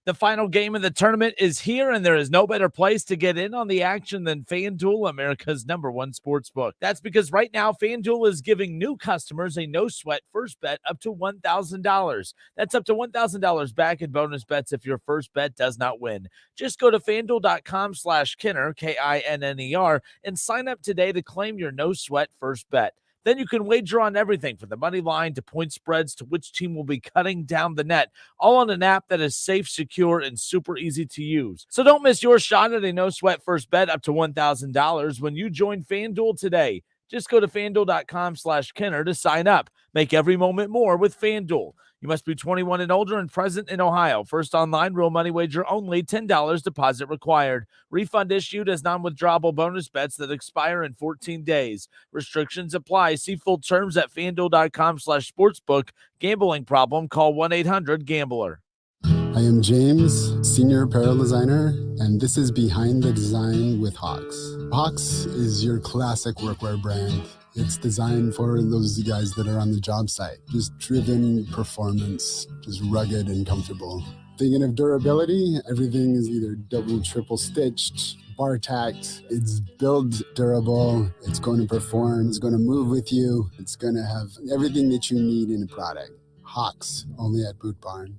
The final game of the tournament is here, and there is no better place to get in on the action than FanDuel, America's #1 sports book. That's because right now, FanDuel is giving new customers a no-sweat first bet up to $1,000. That's up to $1,000 back in bonus bets if your first bet does not win. Just go to FanDuel.com/Kinner, Kinner, and sign up today to claim your no-sweat first bet. Then you can wager on everything from the money line to point spreads to which team will be cutting down the net, all on an app that is safe, secure, and super easy to use. So don't miss your shot at a no-sweat first bet up to $1,000 when you join FanDuel today. Just go to FanDuel.com/Kinner to sign up. Make every moment more with FanDuel. You must be 21 and older and present in Ohio. First online, real money wager only, $10 deposit required. Refund issued as non-withdrawable bonus bets that expire in 14 days. Restrictions apply. See full terms at FanDuel.com/sportsbook. Gambling problem? Call 1-800-GAMBLER. I am James, Senior Apparel Designer, and this is Behind the Design with Hawks. Hawks is your classic workwear brand. It's designed for those guys that are on the job site. Just driven performance, just rugged and comfortable. Thinking of durability, everything is either double, triple stitched, bar tacked. It's build durable. It's going to perform. It's going to move with you. It's going to have everything that you need in a product. Hawks, only at Boot Barn.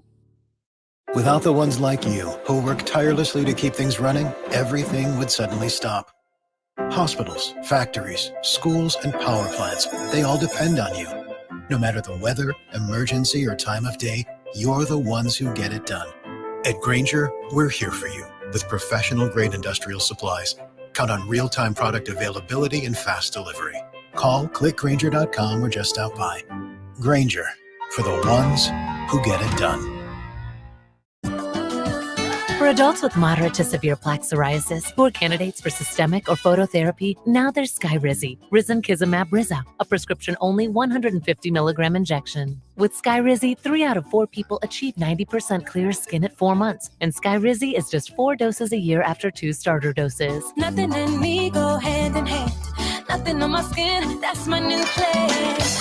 Without the ones like you, who work tirelessly to keep things running, everything would suddenly stop. Hospitals, factories, schools, and power plants, they all depend on you. No matter the weather, emergency, or time of day, you're the ones who get it done. At Grainger, we're here for you with professional-grade industrial supplies. Count on real-time product availability and fast delivery. Call, click Grainger.com, or just stop by. Grainger, for the ones who get it done. For adults with moderate to severe plaque psoriasis who are candidates for systemic or phototherapy, now there's Skyrizi, Risankizumab Riza, a prescription-only 150 milligram injection. With Skyrizi, 3 out of 4 people achieve 90% clear skin at 4 months, and Skyrizi is just 4 doses a year after 2 starter doses. Nothing and me go hand in hand. Nothing on my skin, that's my new plan.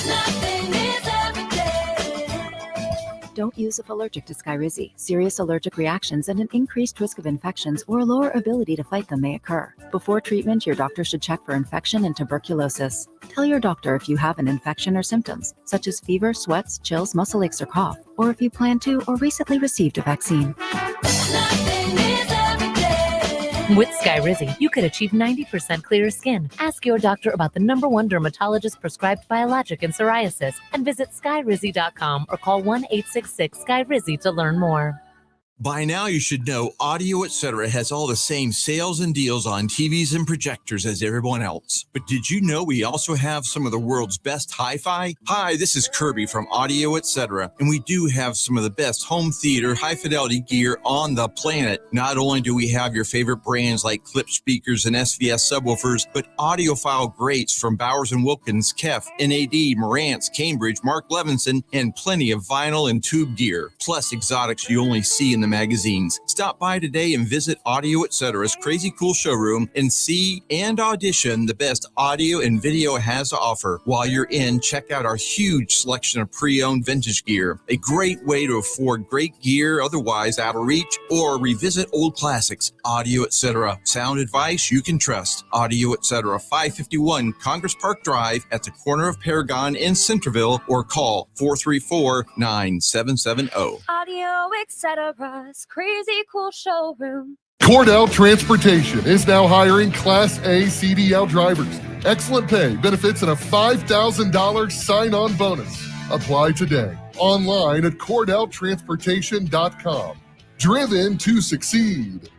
Nothing is every day. Don't use if allergic to Skyrizi. Serious allergic reactions and an increased risk of infections or a lower ability to fight them may occur. Before treatment, your doctor should check for infection and tuberculosis. Tell your doctor if you have an infection or symptoms, such as fever, sweats, chills, muscle aches, or cough, or if you plan to or recently received a vaccine. With Skyrizi, you could achieve 90% clearer skin. Ask your doctor about the #1 dermatologist-prescribed biologic in psoriasis and visit Skyrizi.com or call 1-866-SKYRIZI to learn more. By now, you should know Audio Etc. has all the same sales and deals on TVs and projectors as everyone else. But did you know we also have some of the world's best hi-fi? Hi, this is Kirby from Audio Etc. And we do have some of the best home theater, high-fidelity gear on the planet. Not only do we have your favorite brands like Clip speakers and SVS subwoofers, but audiophile greats from Bowers & Wilkins, Kef, NAD, Marantz, Cambridge, Mark Levinson, and plenty of vinyl and tube gear. Plus exotics you only see in the magazines. Stop by today and visit Audio Etc.'s crazy cool showroom and see and audition the best audio and video it has to offer. While you're in, check out our huge selection of pre-owned vintage gear. A great way to afford great gear otherwise out of reach, or revisit old classics. Audio Etc. Sound advice you can trust. Audio Etc. 551 Congress Park Drive at the corner of Paragon in Centerville, or call 434-9770. Audio Etc.'s crazy cool showroom. Cordell Transportation is now hiring Class A CDL drivers. Excellent pay, benefits, and a $5,000 sign-on bonus. Apply today. Online at CordellTransportation.com. Driven to succeed.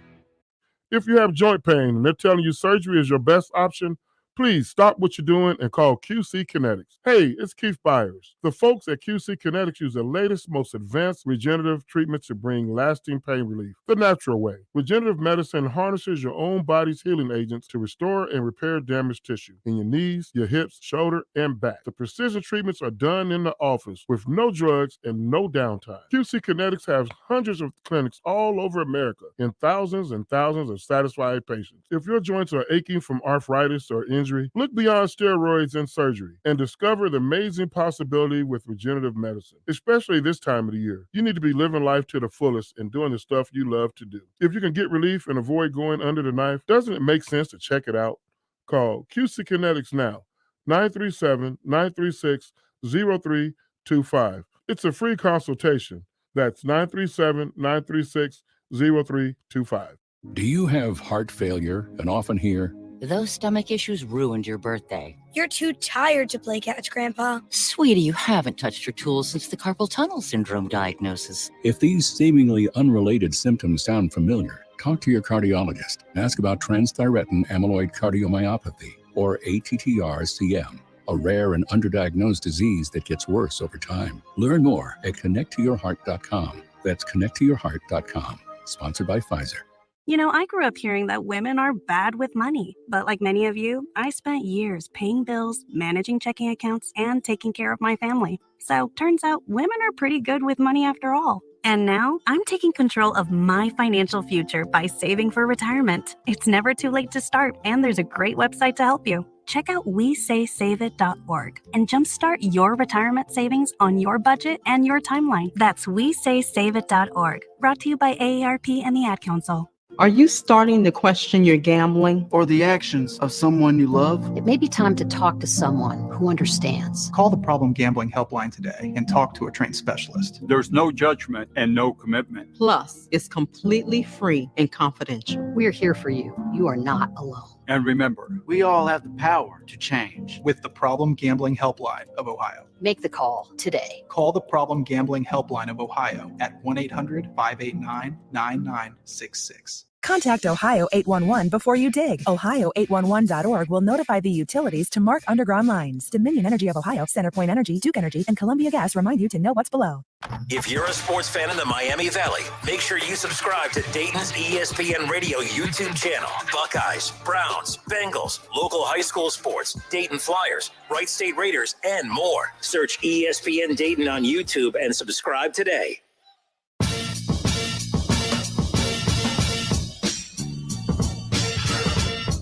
If you have joint pain and they're telling you surgery is your best option, Please stop what you're doing and call QC Kinetics. Hey, it's Keith Byers. The folks at QC Kinetics use the latest, most advanced regenerative treatment to bring lasting pain relief the natural way. Regenerative medicine harnesses your own body's healing agents to restore and repair damaged tissue in your knees, your hips, shoulder, and back. The precision treatments are done in the office with no drugs and no downtime. QC Kinetics has hundreds of clinics all over America and thousands of satisfied patients. If your joints are aching from arthritis or injury, look beyond steroids and surgery and discover the amazing possibility with regenerative medicine. Especially this time of the year, you need to be living life to the fullest and doing the stuff you love to do. If you can get relief and avoid going under the knife, doesn't it make sense to check it out? Call QC Kinetics now, 937-936-0325. It's a free consultation. That's 937-936-0325. Do you have heart failure and often hear, "Those stomach issues ruined your birthday"? "You're too tired to play catch, Grandpa." Sweetie, you haven't touched your tools since the carpal tunnel syndrome diagnosis. if these seemingly unrelated symptoms sound familiar, talk to your cardiologist. Ask about transthyretin amyloid cardiomyopathy, or ATTR-CM, a rare and underdiagnosed disease that gets worse over time. Learn more at connecttoyourheart.com. That's connecttoyourheart.com. Sponsored by Pfizer. You know, I grew up hearing that women are bad with money. But like many of you, I spent years paying bills, managing checking accounts, and taking care of my family. So turns out women are pretty good with money after all. And now I'm taking control of my financial future by saving for retirement. It's never too late to start, and there's a great website to help you. Check out WeSaySaveIt.org and jumpstart your retirement savings on your budget and your timeline. That's WeSaySaveIt.org. Brought to you by AARP and the Ad Council. Are you starting to question your gambling or the actions of someone you love? It may be time to talk to someone who understands. Call the Problem Gambling Helpline today and talk to a trained specialist. There's no judgment and no commitment. Plus, it's completely free and confidential. We're here for you. You are not alone. And remember, We all have the power to change with the Problem Gambling Helpline of Ohio. Make the call today. Call the Problem Gambling Helpline of Ohio at 1-800-589-9966. Contact Ohio 811 before you dig. Ohio811.org will notify the utilities to mark underground lines. Dominion Energy of Ohio, CenterPoint Energy, Duke Energy, and Columbia Gas remind you to know what's below. If you're a sports fan in the Miami Valley, make sure you subscribe to Dayton's ESPN Radio YouTube channel. Buckeyes, Browns, Bengals, local high school sports, Dayton Flyers, Wright State Raiders, and more. Search ESPN Dayton on YouTube and subscribe today.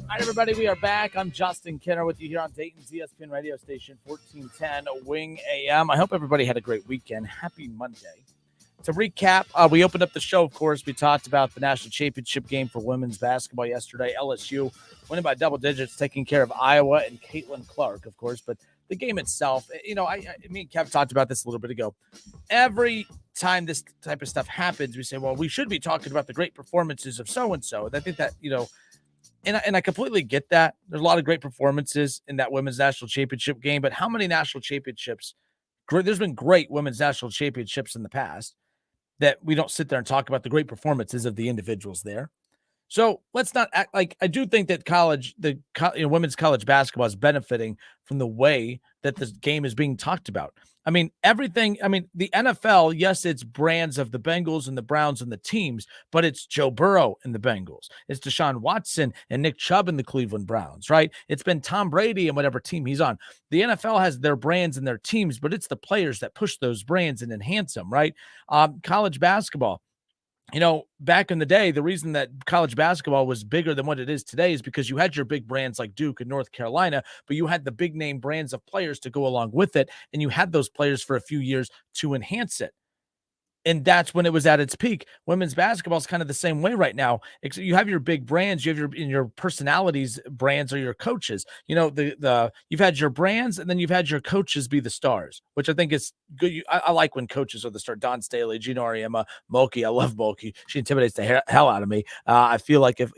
All right, everybody, we are back. I'm Justin Kinner with you here on Dayton's ESPN radio station, 1410 Wing AM. I hope everybody had a great weekend. Happy Monday. To recap, we opened up the show, of course. We talked about the national championship game for women's basketball yesterday. LSU winning by double digits, taking care of Iowa and Caitlin Clark, of course. But the game itself, you know, me and Kev talked about this a little bit ago. Every time this type of stuff happens, we say, well, we should be talking about the great performances of so-and-so. And I think that, you know, and I completely get that. There's a lot of great performances in that women's national championship game, but how many national championships? There's been great women's national championships in the past that we don't sit there and talk about the great performances of the individuals there. So let's not act like I do think that women's college basketball is benefiting from the way that this game is being talked about. I mean, the NFL, yes, it's brands of the Bengals and the Browns and the teams, but it's Joe Burrow and the Bengals. It's Deshaun Watson and Nick Chubb and the Cleveland Browns, right? It's been Tom Brady and whatever team he's on. The NFL has their brands and their teams, but it's the players that push those brands and enhance them, right? College basketball. You know, back in the day, the reason that college basketball was bigger than what it is today is because you had your big brands like Duke and North Carolina, but you had the big name brands of players to go along with it, and you had those players for a few years to enhance it. And that's when it was at its peak. Women's basketball is kind of the same way right now. You have your big brands, you have your personalities brands or your coaches. You know, you've had your brands and then you've had your coaches be the stars, which I think is good. I like when coaches are the star. Dawn Staley, Gino Auriemma, Mulkey. I love Mulkey. She intimidates the hell out of me. I feel like if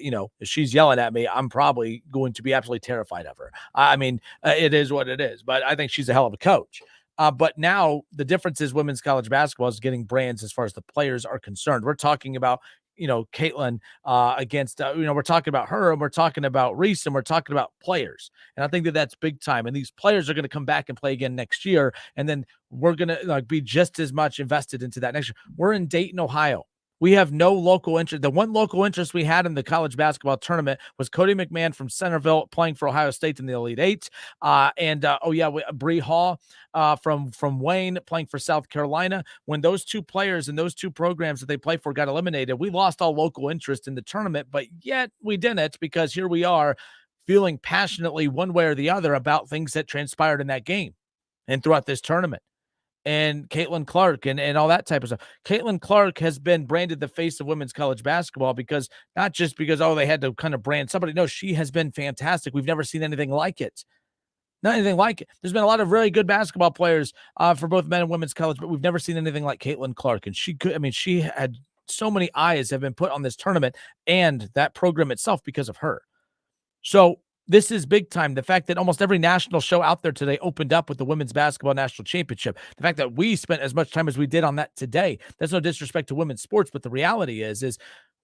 she's yelling at me, I'm probably going to be absolutely terrified of her. I mean, it is what it is, but I think she's a hell of a coach. But now the difference is women's college basketball is getting brands as far as the players are concerned. We're talking about Caitlin against, we're talking about her, and we're talking about Reece, and we're talking about players. And I think that that's big time. And these players are going to come back and play again next year. And then we're going to be just as much invested into that next year. We're in Dayton, Ohio. We have no local interest. The one local interest we had in the college basketball tournament was Cody McMahon from Centerville playing for Ohio State in the Elite Eight. Bree Hall from Wayne playing for South Carolina. When those two players and those two programs that they play for got eliminated, we lost all local interest in the tournament, but yet we didn't, because here we are feeling passionately one way or the other about things that transpired in that game and throughout this tournament. And Caitlin Clark and all that type of stuff. Caitlin Clark has been branded the face of women's college basketball because not just because, they had to kind of brand somebody. No, she has been fantastic. We've never seen anything like it. Not anything like it. There's been a lot of really good basketball players for both men and women's college, but we've never seen anything like Caitlin Clark. And she had so many eyes have been put on this tournament and that program itself because of her. So this is big time. The fact that almost every national show out there today opened up with the women's basketball national championship. The fact that we spent as much time as we did on that today. That's no disrespect to women's sports, but the reality is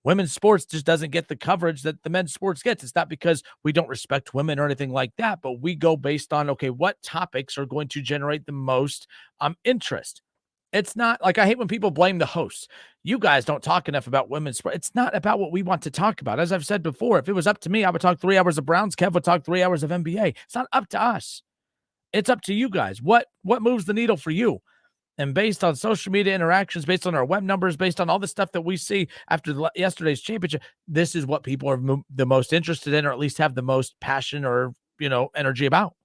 women's sports just doesn't get the coverage that the men's sports gets. It's not because we don't respect women or anything like that, but we go based on, what topics are going to generate the most interest. It's not like, I hate when people blame the hosts. You guys don't talk enough about women's sport. It's not about what we want to talk about. As I've said before, if it was up to me, I would talk 3 hours of Browns. Kev would talk 3 hours of NBA. It's not up to us. It's up to you guys. What moves the needle for you? And based on social media interactions, based on our web numbers, based on all the stuff that we see after yesterday's championship, this is what people are the most interested in, or at least have the most passion or, energy about.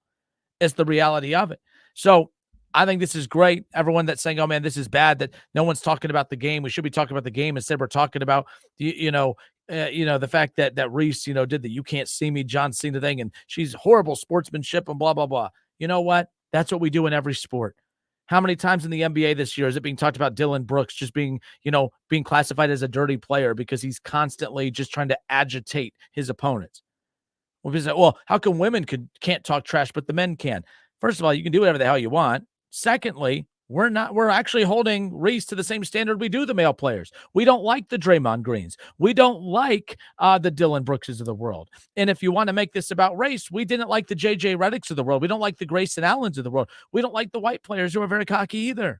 It's the reality of it. So I think this is great. Everyone that's saying, oh man, this is bad, that no one's talking about the game. We should be talking about the game. Instead, we're talking about, the fact that Reece, did the "you can't see me" John Cena thing, and she's horrible sportsmanship and blah, blah, blah. You know what? That's what we do in every sport. How many times in the NBA this year is it being talked about Dylan Brooks just being classified as a dirty player because he's constantly just trying to agitate his opponents? Well, people say, well, how come women can't talk trash, but the men can? First of all, you can do whatever the hell you want. Secondly, we're actually holding Reece to the same standard we do the male players. We don't like the Draymond Greens. We don't like the Dylan Brookses of the world. And if you want to make this about race, we didn't like the JJ Redicks of the world. We don't like the Grayson Allens of the world. We don't like the white players who are very cocky either.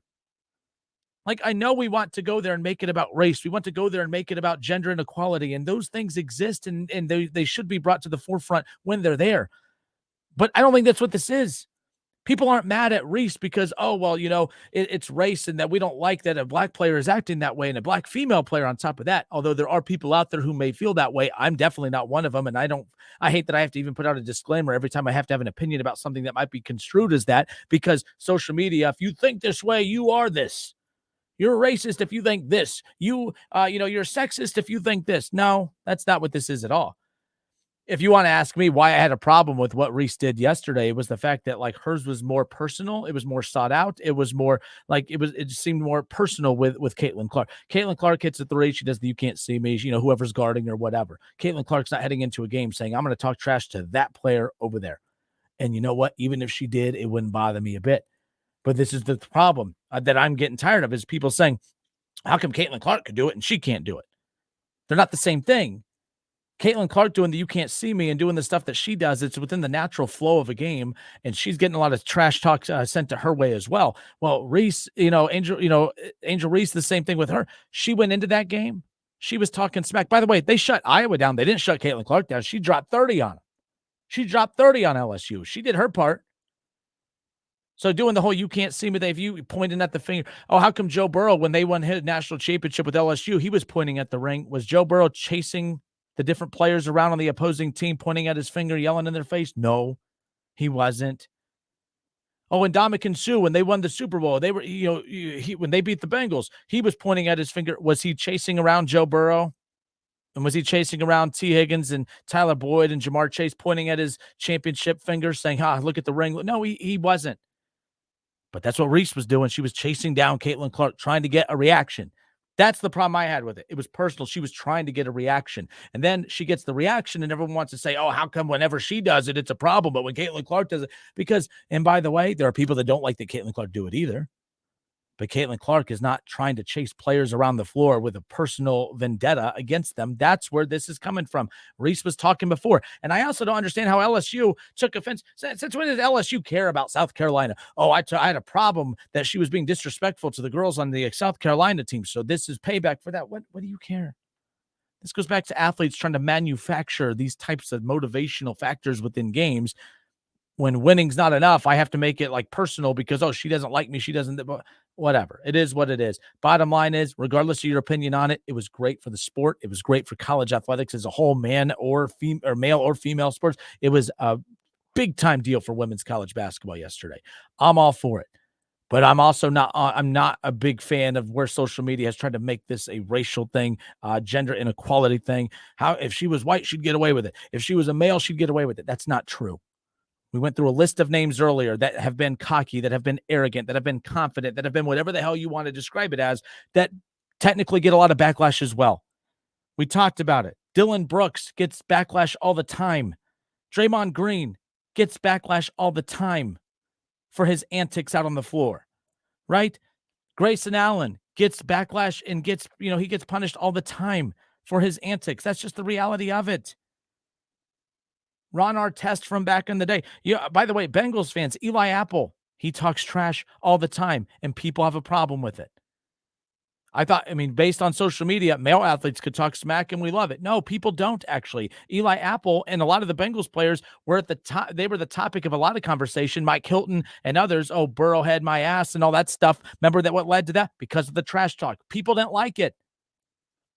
Like, I know we want to go there and make it about race. We want to go there and make it about gender inequality. And those things exist, and they should be brought to the forefront when they're there. But I don't think that's what this is. People aren't mad at Reece because, it's race and that we don't like that a black player is acting that way and a black female player on top of that. Although there are people out there who may feel that way. I'm definitely not one of them. And I hate that I have to even put out a disclaimer every time I have to have an opinion about something that might be construed as that, because social media, if you think this way, you are this. You're a racist if you think this. You're sexist if you think this. No, that's not what this is at all. If you want to ask me why I had a problem with what Reece did yesterday, it was the fact that hers was more personal. It was more sought out. It was more it just seemed more personal with Caitlin Clark. Caitlin Clark hits a three. She does the "you can't see me," whoever's guarding or whatever. Caitlin Clark's not heading into a game saying, I'm going to talk trash to that player over there. And you know what? Even if she did, it wouldn't bother me a bit. But this is the problem that I'm getting tired of, is people saying, how come Caitlin Clark could do it and she can't do it? They're not the same thing. Caitlin Clark doing the "you can't see me" and doing the stuff that she does, it's within the natural flow of a game, and she's getting a lot of trash talk sent to her way as well. Well, Reece, Angel Reece, the same thing with her. She went into that game. She was talking smack. By the way, they shut Iowa down. They didn't shut Caitlin Clark down. She dropped 30 on them. She dropped 30 on LSU. She did her part. So doing the whole "you can't see me," you pointing at the finger. Oh, how come Joe Burrow, when they won his national championship with LSU, he was pointing at the ring? Was Joe Burrow chasing the different players around on the opposing team, pointing at his finger, yelling in their face? No, he wasn't. Oh, and Ndamukong Suh, when they won the Super Bowl, they were, when they beat the Bengals, he was pointing at his finger. Was he chasing around Joe Burrow? And was he chasing around T. Higgins and Tyler Boyd and Jamar Chase, pointing at his championship finger, saying, look at the ring? No, he wasn't. But that's what Reece was doing. She was chasing down Caitlin Clark, trying to get a reaction. That's the problem I had with it. It was personal. She was trying to get a reaction. And then she gets the reaction, and everyone wants to say, oh, how come whenever she does it, it's a problem, but when Caitlin Clark does it? Because, and by the way, there are people that don't like that Caitlin Clark do it either. But Caitlin Clark is not trying to chase players around the floor with a personal vendetta against them. That's where this is coming from. Reece was talking before. And I also don't understand how LSU took offense. Since when did LSU care about South Carolina? Oh, I had a problem that she was being disrespectful to the girls on the South Carolina team. So this is payback for that. What do you care? This goes back to athletes trying to manufacture these types of motivational factors within games. When winning's not enough, I have to make it like personal because, oh, she doesn't like me. She doesn't, whatever. It is what it is. Bottom line is, regardless of your opinion on it, it was great for the sport. It was great for college athletics as a whole, male or female sports. It was a big time deal for women's college basketball yesterday. I'm all for it. But I'm also not a big fan of where social media has tried to make this a racial thing, gender inequality thing. How if she was white, she'd get away with it. If she was a male, she'd get away with it. That's not true. We went through a list of names earlier that have been cocky, that have been arrogant, that have been confident, that have been whatever the hell you want to describe it as, that technically get a lot of backlash as well. We talked about it. Dylan Brooks gets backlash all the time. Draymond Green gets backlash all the time for his antics out on the floor, right? Grayson Allen gets backlash and he gets punished all the time for his antics. That's just the reality of it. Ron Artest from back in the day. Yeah, by the way, Bengals fans, Eli Apple, he talks trash all the time, and people have a problem with it. Based on social media, male athletes could talk smack and we love it. No, people don't actually. Eli Apple and a lot of the Bengals players were at the top. They were the topic of a lot of conversation. Mike Hilton and others. Oh, Burrow had my ass and all that stuff. Remember that what led to that? Because of the trash talk. People didn't like it.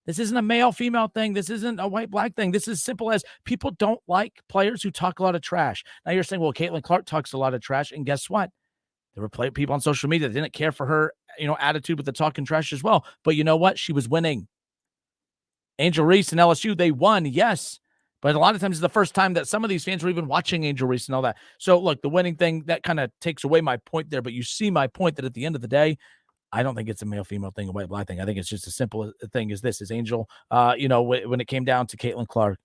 This isn't a male-female thing. This isn't a white-black thing. This is simple as people don't like players who talk a lot of trash. Now you're saying, well, Caitlin Clark talks a lot of trash, and guess what? There were people on social media that didn't care for her, attitude with the talking trash as well. But you know what? She was winning. Angel Reece and LSU, they won, yes. But a lot of times it's the first time that some of these fans were even watching Angel Reece and all that. So, look, the winning thing, that kind of takes away my point there. But you see my point that at the end of the day, I don't think it's a male-female thing, a white-black thing. I think it's just as simple a thing as this. Is Angel, when it came down to Caitlin Clark,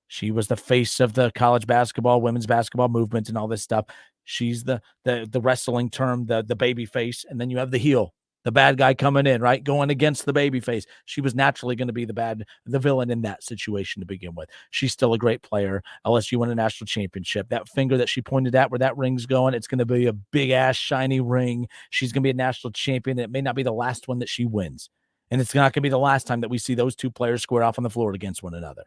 she was the face of the college basketball, women's basketball movement and all this stuff. She's the wrestling term, the baby face. And then you have the heel, the bad guy coming in, right? Going against the baby face. She was naturally going to be the villain in that situation to begin with. She's still a great player. LSU won a national championship. That finger that she pointed at where that ring's going, it's going to be a big ass shiny ring. She's going to be a national champion. It may not be the last one that she wins. And it's not going to be the last time that we see those two players square off on the floor against one another.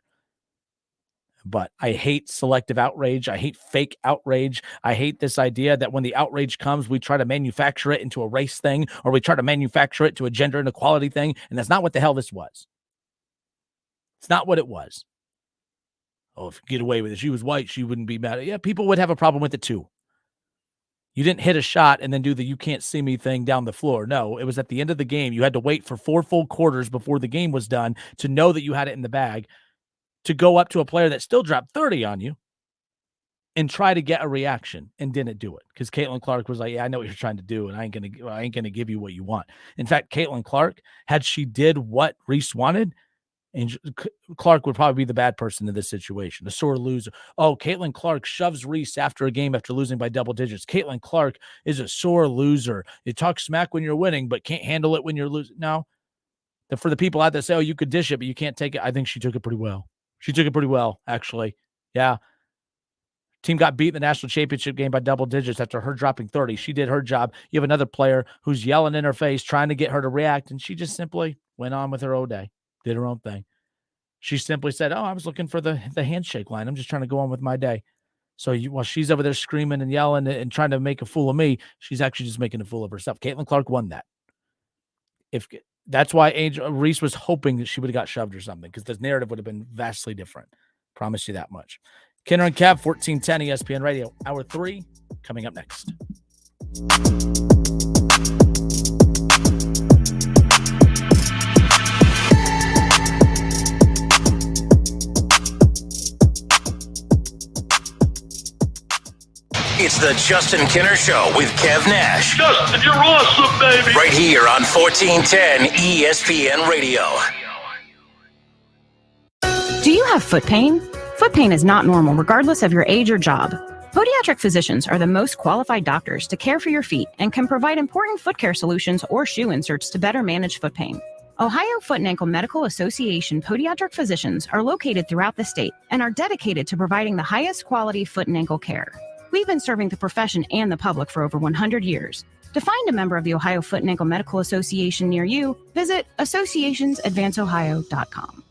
But I hate selective outrage. I hate fake outrage. I hate this idea that when the outrage comes, we try to manufacture it into a race thing, or we try to manufacture it to a gender inequality thing. And that's not what the hell this was. It's not what it was. Oh, if you get away with it, she was white, she wouldn't be mad. Yeah, people would have a problem with it too. You didn't hit a shot and then do the you can't see me thing down the floor. No, it was at the end of the game. You had to wait for 4 full quarters before the game was done to know that you had it in the bag, to go up to a player that still dropped 30 on you and try to get a reaction, and didn't do it because Caitlin Clark was like, yeah, I know what you're trying to do, and I ain't gonna give you what you want. In fact, Caitlin Clark, had she did what Reece wanted, and Clark would probably be the bad person in this situation, a sore loser. Oh, Caitlin Clark shoves Reece after a game after losing by double digits. Caitlin Clark is a sore loser. You talk smack when you're winning, but can't handle it when you're losing. No. For the people out there say, oh, you could dish it, but you can't take it. I think she took it pretty well. She took it pretty well, actually. Yeah. Team got beat in the national championship game by double digits after her dropping 30. She did her job. You have another player who's yelling in her face, trying to get her to react, and she just simply went on with her own day, did her own thing. She simply said, oh, I was looking for the handshake line. I'm just trying to go on with my day. So while she's over there screaming and yelling and trying to make a fool of me, she's actually just making a fool of herself. Caitlin Clark won that. That's why Reece was hoping that she would have got shoved or something, because the narrative would have been vastly different. Promise you that much. Kenner and Kev, 1410 ESPN Radio. Hour 3 coming up next. It's the Justin Kenner Show with Kev Nash. Justin, you're awesome, baby. Right here on 1410 ESPN Radio. Do you have foot pain? Foot pain is not normal, regardless of your age or job. Podiatric physicians are the most qualified doctors to care for your feet and can provide important foot care solutions or shoe inserts to better manage foot pain. Ohio Foot and Ankle Medical Association podiatric physicians are located throughout the state and are dedicated to providing the highest quality foot and ankle care. We've been serving the profession and the public for over 100 years. To find a member of the Ohio Foot and Ankle Medical Association near you, visit associationsadvanceohio.com.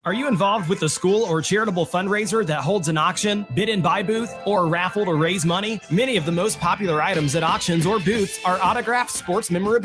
Are you involved with a school or charitable fundraiser that holds an auction, bid and buy booth, or a raffle to raise money? Many of the most popular items at auctions or booths are autographed sports memorabilia.